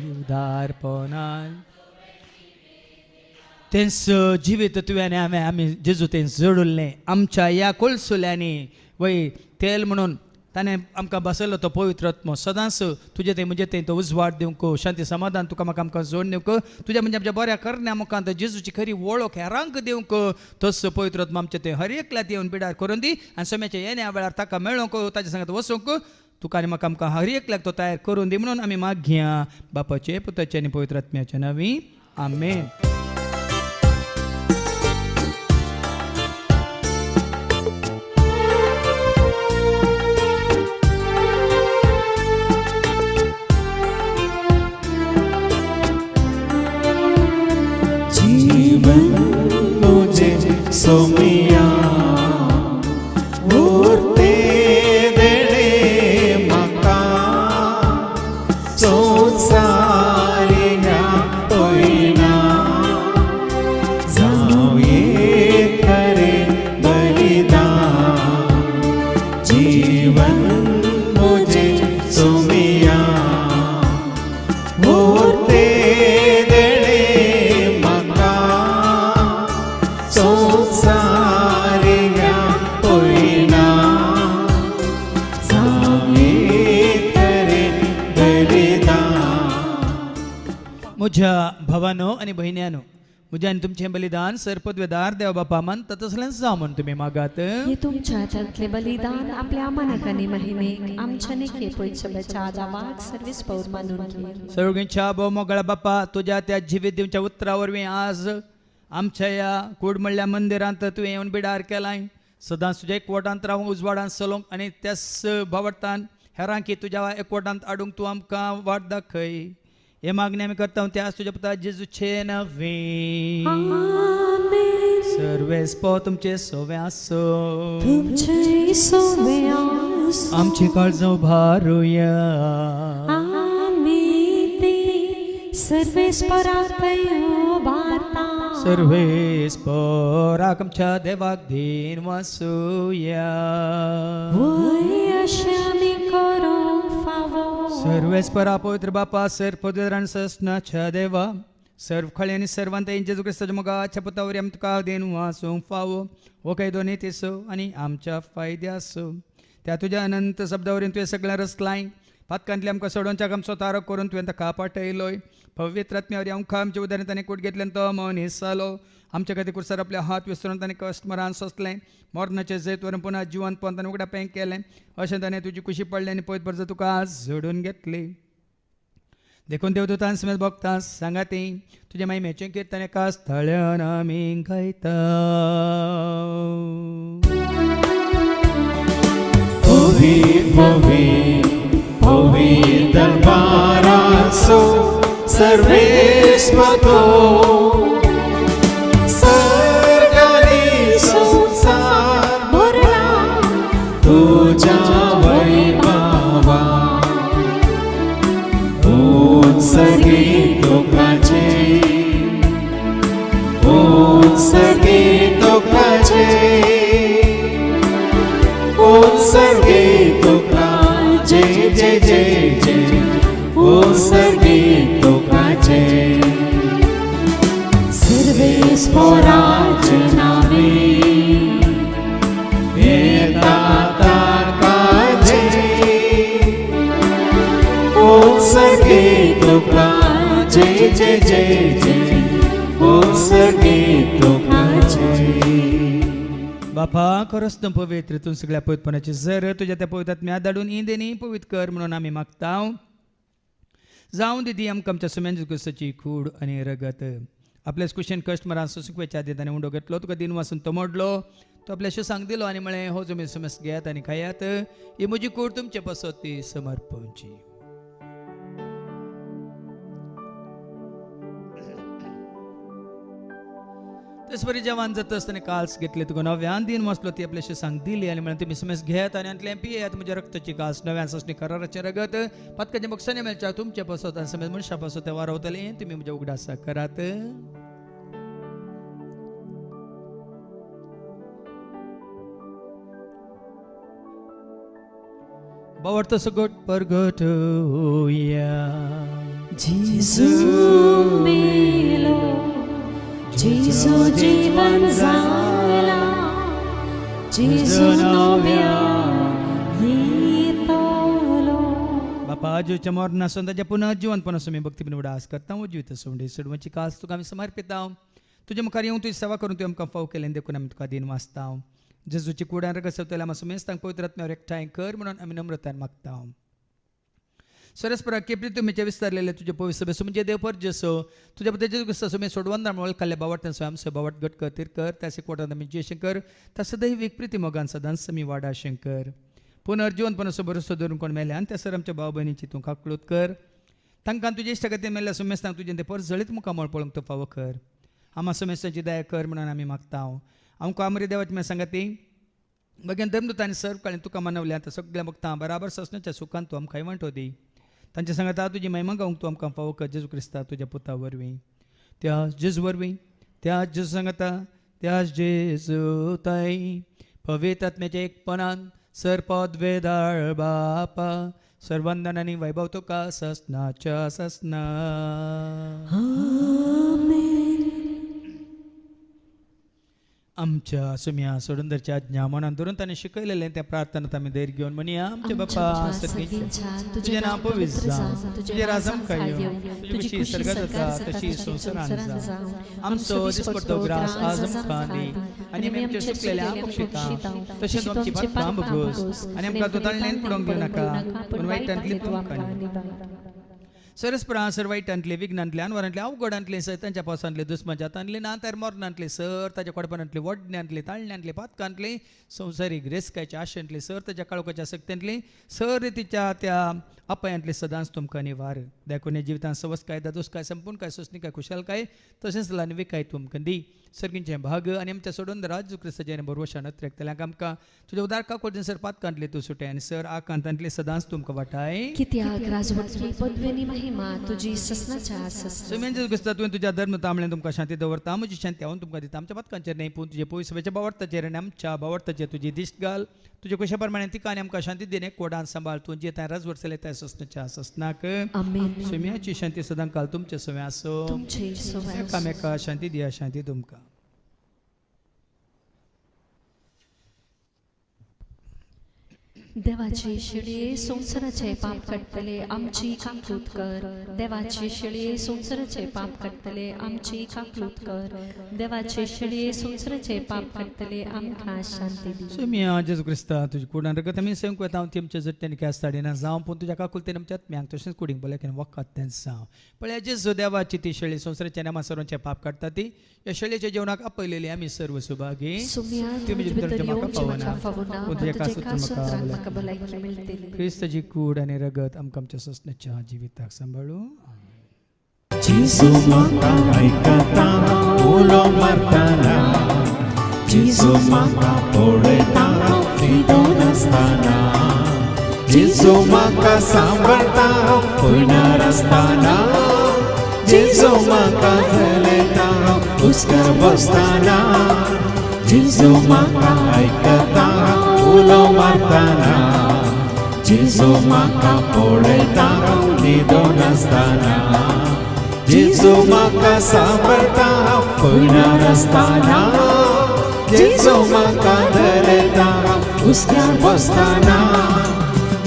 उदारपणान तेंच जिवीत तुवें आमी जेजू तें जोडुल्लें आमच्या ह्या कोळसुल्यांनी वय तेल म्हणून ताणें आमकां बसयलो तो पवित्र आत्मो सदांच तुजें तें म्हणजे तें तो उजवाड दिवंक शांती समाधान तुका म्हाका आमकां जोड दिवंक तुज्या म्हणजे आमच्या बऱ्या करण्या मुखांत जेजूची खरी वळख हेरांक दिवंक तोच पवित्र आत्मो आमचें तें हर एकल्याक येवन पिडार करून दी आनी सोम्याच्या येण्या वेळार ताका मेळोवंक ताजे सांगात वचूंक तुका आनी म्हाका आमकां हर एकल्याक तो तयार करून दी म्हणून आमी मागया बापाचे पुताचे आनी पवित्र आत्म्याच्या नांवी आमेन. सोमिया उरते देणे म्हाका संवसारिया पयना जावं एक खरें बलिदान जीवन म्हजें सोमिया उरते देणे म्हाका संवसारिया पयना जावं एक खरें बलिदान. म्हज्या भावानो आनी भयण्यानो म्हजें आनी तुमचें बलिदान सरपदवेदार देव बापा मानता तसलेंच जावं म्हण तुमी मागात. हे तुमच्या हातांतले बलिदान आपल्या मनाक आनी महिमेक आमच्या नेके पयसच्या आदावाक सर्वीस पौर मानून घे. सर्वगीच्या भोव मोगळा बापा तुज्या त्या जिवीत दिवच्या उतरा वरवीं आज आमच्या ह्या कूड म्हणल्या मंदिरांत तुवें येवन बिडार केलाय सदांच तुज्या एकवटांत रावूंक उजवाडांत चलोवंक आनी त्याच भावटान हेरांकी तुज्या एकवटांत हाडूंक तूं आमकां वाट दाखय हे मागणी आमी करता त्या तुज्या पुता जेजूचे नवे सर्वेस्पो तुमचे सोवे आसो तुमचे सोवे आसो आमची काळजां उबारुया आमी ते सर्वेस्पराकयो वार्ता सर्वेस्पराक आमच्या देवाक दिन वासूया वय अशें आमी करूंक फावो सर्वेस्परा पवित्र बापा सर पवित्र ससनाच्या देवा सर्व खळे आनी सर्वांत जेजू क्रिस्ताच्या मोगाच्या पुतावरी आमी तुका देन वासूंक फावो हो काही दोन्ही तेसो आनी आमच्या फायद्यासो त्या तुज्या अनंत शब्दावरीन तुवें सगळ्यां रचलाय पातकांतले आमकां सोडोवच्याक आमचो तारक करून तुवें ताका पाठयलोय पवित्र आत्म्यावरी आमकां आमच्या उदारण ताणें कूट घेतल्यान तो मनीस जालो आमच्या खातीर कुर्सार आपले हात विसरून ताणें कश्ट मरान सोंसलें मरणाचें जैत व्हरून पुन्हा जिवंत पोवन ताणें उगड्या पेंग केलें अशें ताणें तुजी खुशी पडली आनी पयत परत तुका जोडून घेतली देखून देवदूतां समेत भक्तां सांगा ती तुज्या महिमेचें कीर्तन एका स्थळान आमी गायता पवित्र पवित्र दरबाराचो सर्वेस्पर तो सर्गानी संसार भरला तुझ्या वैभवा उत्सर्गी तोकाचे उत्सर्गी तोकाचे उत्सर्गी तोका जय जय जय जय उत्सर्गी तोकाचे सर्वेस्पराचे नावे येता ताकाचे उत्सर्गी तोका जय जय जय जय उत्सर्गी तोकाचे बापा खरोच तूं पवित्र तूं सगळ्या पवित्रपणाची जर तुज्या त्या पवित्रात्म्या धाडून इंदेनी पवित्र कर म्हणून आमी मागता जावं दिदी आमकां आमच्या सुम्यान क्रिस्ताची खूड आनी रगत आपल्याच कुशेन कश्ट मरान सुसुकवेच्या आदी ताणें उंडो घेतलो तुका दिन वासून तो मोडलो तो आपल्या सांग दिलो आनी म्हळें हो तुमी समस घेयात आनी खायात ही म्हजी कूड तुमचे पासत ती समर्पणची तेसपरी जेवण जाता आसतना काल्स घेतले तुका नव्यान दिन वचलो ती आपल्याशी सांग दिली आनी म्हळें तुमी समज घेयात आनी आंतले पियेत म्हज्या रक्ताची कास नव्यान ससणी कराराचें रगत पातकाच्या बक्षांनी मेळच्या तुमच्या पासत आनी समज मनशा पासत तें वारवतलें तुमी म्हज्या उगडासा करात बावडतो सगट परगट होया जेजू मेलो जेजू जीवन जाला जेजू नव्यान येतलो बापा आजूच्या मरणासून ताच्या पुन्हा जिवंतपण असो मी भक्तीपण उडास करता व जिवीत सोंडे सोडवांची कास तुका आमी समर्पिता तुज्या मुखार येवन तुजी सेवा करून तुवें आमकां फाव केलें देखून आमी तुका दिन वाचता जेजूची कुडान रगत सवतले आमी सुमेस्तांक पवित्र आत्म्यावर एकठांय कर म्हणून आमी नम्रतान मागता सरस्परा केपरी तुमीचे विस्तारलेले तुझे पवित्र सभे म्हणजे देवपर जसो तुझ्या बद्दल सुमे सोडवंदा मळ खाल्ले बावट स्वयं बावट गट कर कर त्याचे कोटात आमी जय शंकर तसं दैविक प्रीती मोगान सदांच समी वाडा शंकर पुनर्जीवनपण असो भरोसो धरून कोण मेले आनी त्या सर आमच्या भाव भयणीची तूं काकळूत कर तांकां तुजे इश्ट गती मेल्ल्या सुमेस्तांक तुजें ते पर जळीत मुखार मळ पळोवंक तो फावो कर आम्हा सुमेस्तांची दया कर म्हणून आमी मागता आमकां आमरी देवाची मे सांगाती बगेन दमदूतांनी सर्व काळी तुका मनवल्या आतां सगळ्या भक्तां बराबर ससण्याच्या सुखान तूं आमकां वांटो दी तांचे सांगता तुजी महिमा गावंक तूं आमकां फावो कर जेजू क्रिस्ता तुज्या पुता वरवीं त्या जेजू वरवीं त्या जेजू सांगता त्या जेजू ताई पवित्र आत्म्याच्या एकपणान सरपद वेदाळ बापा सर्वंदन आनी वैभव तुका ससनाच्या ससना आमच्या सुम्या सोडूंदरच्या आज्ञा मनान धरून ताणें शिकयलेलें त्या प्रार्थनांत आमी धैर्य घेवन म्हणया आमचे बापा तुजें नांव पवित्र जावं तुजें राज आमकां येवं तुजी खुशी सर्गात जाता तशी संवसारांत जावं आमचो दिसपट्टो ग्रास आज आमकां दी आनी आमी आमचे चुकलेले आमकां तशेंच आमची पातकां भोगोस आनी आमकां तोताळ्यान पडोवंक दिवं नाका पूण वायटांतली तूं आमकां सरस्परा सर वायटांतले विघ्नांतले अनवरांतले अवघडांतले सैतांच्या पावसांतले दुस्मजांतले ना तर मरणांतले सर ताच्या कडपणांतले वडण्यांतले ताळण्यांतले पातकांतले संवसारीक रेस्कायच्या आशेंतले सर ताच्या काळोखाच्या सक्त्यांतले सर रितीच्या त्या अपयांतले सदांच तुमकां निवार देखून जिवितांत सवस काय दादोस काय संपूर्ण काय सोसणी काय खुशाल काय तशेंच लानवी काय तुमकां दी सर्गींचे भाग आनी आमच्या सोडून राजू क्रिस्ताचे बरोवशान त्रेकतल्यांक आमकां तुज्या उदार काकोळेन सर पातकांतले तूं सुटे आनी सर आकांतांतले सदांच तुमकां वाटाय कित्याक राजवंती पदवेनी महिमा तुजी ससनाच्या आसस समेंज क्रिस्ता तुवें तुज्या धर्म तांबड्यान तुमकां शांती दवरता म्हजी शांती हांव तुमकां दिता आमच्या पातकांचेर न्ही पूण तुजे पयस सभेच्या बावर्थाचेर आनी आमच्या बावर्थाचेर तुजी दिश्ट घाल तुजे कशा प्रमाणे तिका आनी आमकां शांती दिने कोडान सांबाळ तूं जे थंय राजवटले त्या ससनाच्या आसनाक आमेन सुम्याची शांती सदां काल तुमचे सवे आसो तुमचे सवय एकामेका शांती दिया शांती तुमकां देवाचे शिळये संसाराचे पाप काडटले आमची काकूत कर देवाचे शिळये संसाराचे पाप काडटले आमची काकूत कर देवाचे शिळये संसाराचे पाप काडटले आमकां शांती दी सुम्या जेजू क्रिस्ता तुजी कुडान रगत आमी संक वेता तेमच्या जट्ट्यानी कास्ताडीना जावं पूण तुज्या काकुलतेन आमच्या आत्म्यांक तशेंच कुडींग बोल्याक वखत तें जावं पळय जेजू देवाची ती शेळी संसाराच्या नामा सर्वांचे पाप काडटा ती या शेळयेच्या जेवणाक आपयलेली आमी सर्व सुभागी सुम्या तुमी भितर भितर येवची म्हाका म्हाका पावना फावना पूण तुज्या तुजे कासून कासून म्हाका म्हाका भलायकी मेळटली क्रिस्ताची कूड आनी रगत आमकां आमच्या ससण्याच्या जिविताक सांबाळूं जेजू म्हाका आयकता उलो मारतना जेजू म्हाका पळयता न्हिदोन आसतना जेजू म्हाका सांबाळता पयणार आसतना जेजू म्हाका चलयता हुस्कार बसतना जेजू म्हाका आयकता उलो मारतना जेजू म्हाका पळयता न्हिदोन आसतना जेजू म्हाका सांबाळता पयणार आसतना जेजू म्हाका धरता हुस्क्यार बसतना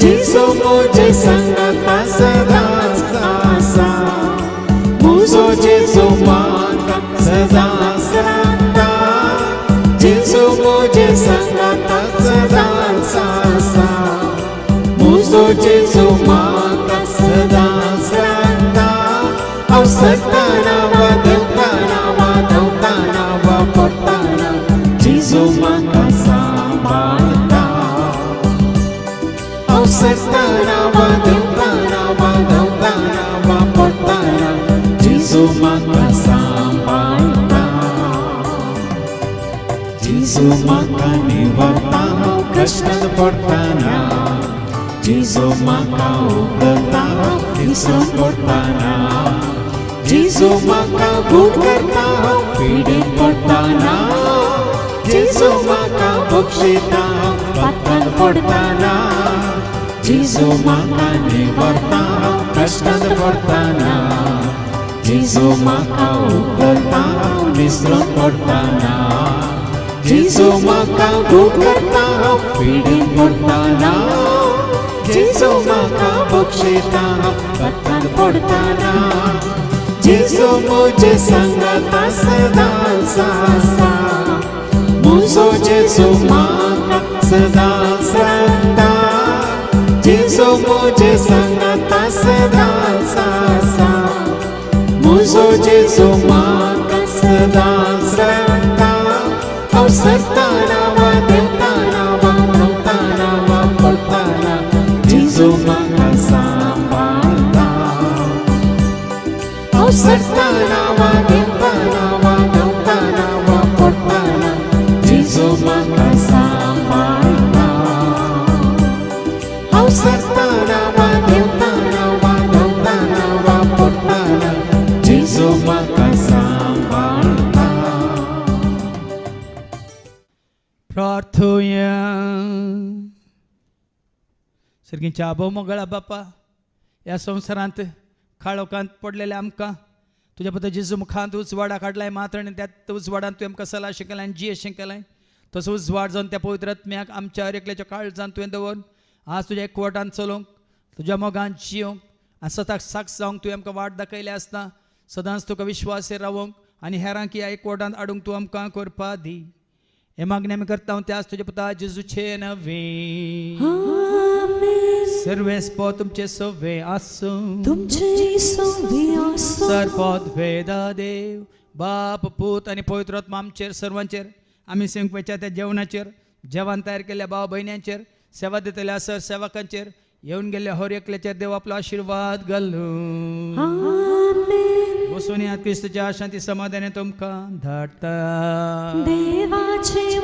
जेजू म्हजे सांगाता सदांच आसा म्हजो जेजू म्हाका सदांच राखता जेजू म्हजे सांगाता सदांच आसा म्हजो जेजू म्हाका सदांच राखता हांव सत्ताना वादवताना वा पडटाना जेजू म्हाका सांबाळता हांव सत्ताना वादवताना वा पडटाना जेजू म्हाका सांबाळता जेजू म्हाका निवडता हांव कश्टांत पडटाना जेजू म्हाका उखलता विसरून पडटाना जेजू म्हाका बूट करता हांव पिडीत पडटाना जेजू म्हाका बक्षिता पातकांत पडटाना जेजू म्हाका निवडता हांव कश्टांत पडटाना जेजू म्हाका उखलता हांव विसरून पडटाना जेजू म्हाका बूट करता हांव पिडीत पडटाना जेजू म्हाका बक्षिता पातकांत पडटाना जेजू म्हजे सांगाता सदांच आसा म्हजो जेजू म्हाका सदांच राखता जेजू म्हजे सांगाता सदांच आसा म्हजो जेजू म्हाका सदांच राखता हांव सत्ताना वादवताना वा पडटाना जेजू म्हाका सांबाळता हांव सत्ताना वादवताना वा पडटाना जेजू म्हाका सांबाळता हांव सत्ताना वादवताना वा पडटाना जेजू म्हाका सांबाळता प्रार्थोया सर्गींच्या आबो मोगळा बापा ह्या संवसारांत काळोखांत पडलेल्या आमकां तुज्या बद्दल जेजू मुखांत उजवाडा काडलाय मात्र आनी त्याच उजवाडांत तुवें आमकां सला अशें केलें आनी जी अशें केलें तसो उजवाड जावन त्या पवित्र आत्म्याक आमच्या हर एकल्याच्या काळजांत तुवें दवरून आज तुज्या एकवटान चलोवंक तुज्या मोगान जियोंक आनी सताक साक्ष जावंक तुवें आमकां वाट दाखयले आसता सदांच तुका विश्वासेर रावोंक आनी हेरांक ह्या एकवटांत हाडूंक तूं आमकां करपा दी हे मागणी आमी करता त्याच तुजे पुता जेजूचे नवे सर्वेस्पो तुमचे सवे आसूं तुमचे सवे आसूं सर्वोद वेदा देव बाप पूत आनी पवित्र आत्मा आमचेर सर्वांचेर आमी संकवेच्या त्या जेवणाचेर जेवण तयार केल्ल्या भाव भयण्यांचेर सेवा दितल्या सर सेवकांचेर येवन गेल्ल्या हर एकल्याचेर देव आपलो आशिर्वाद घालूं सोन्यात क्रिस्तच्या शांती समाधाने तुमकां धाडटा देवाचे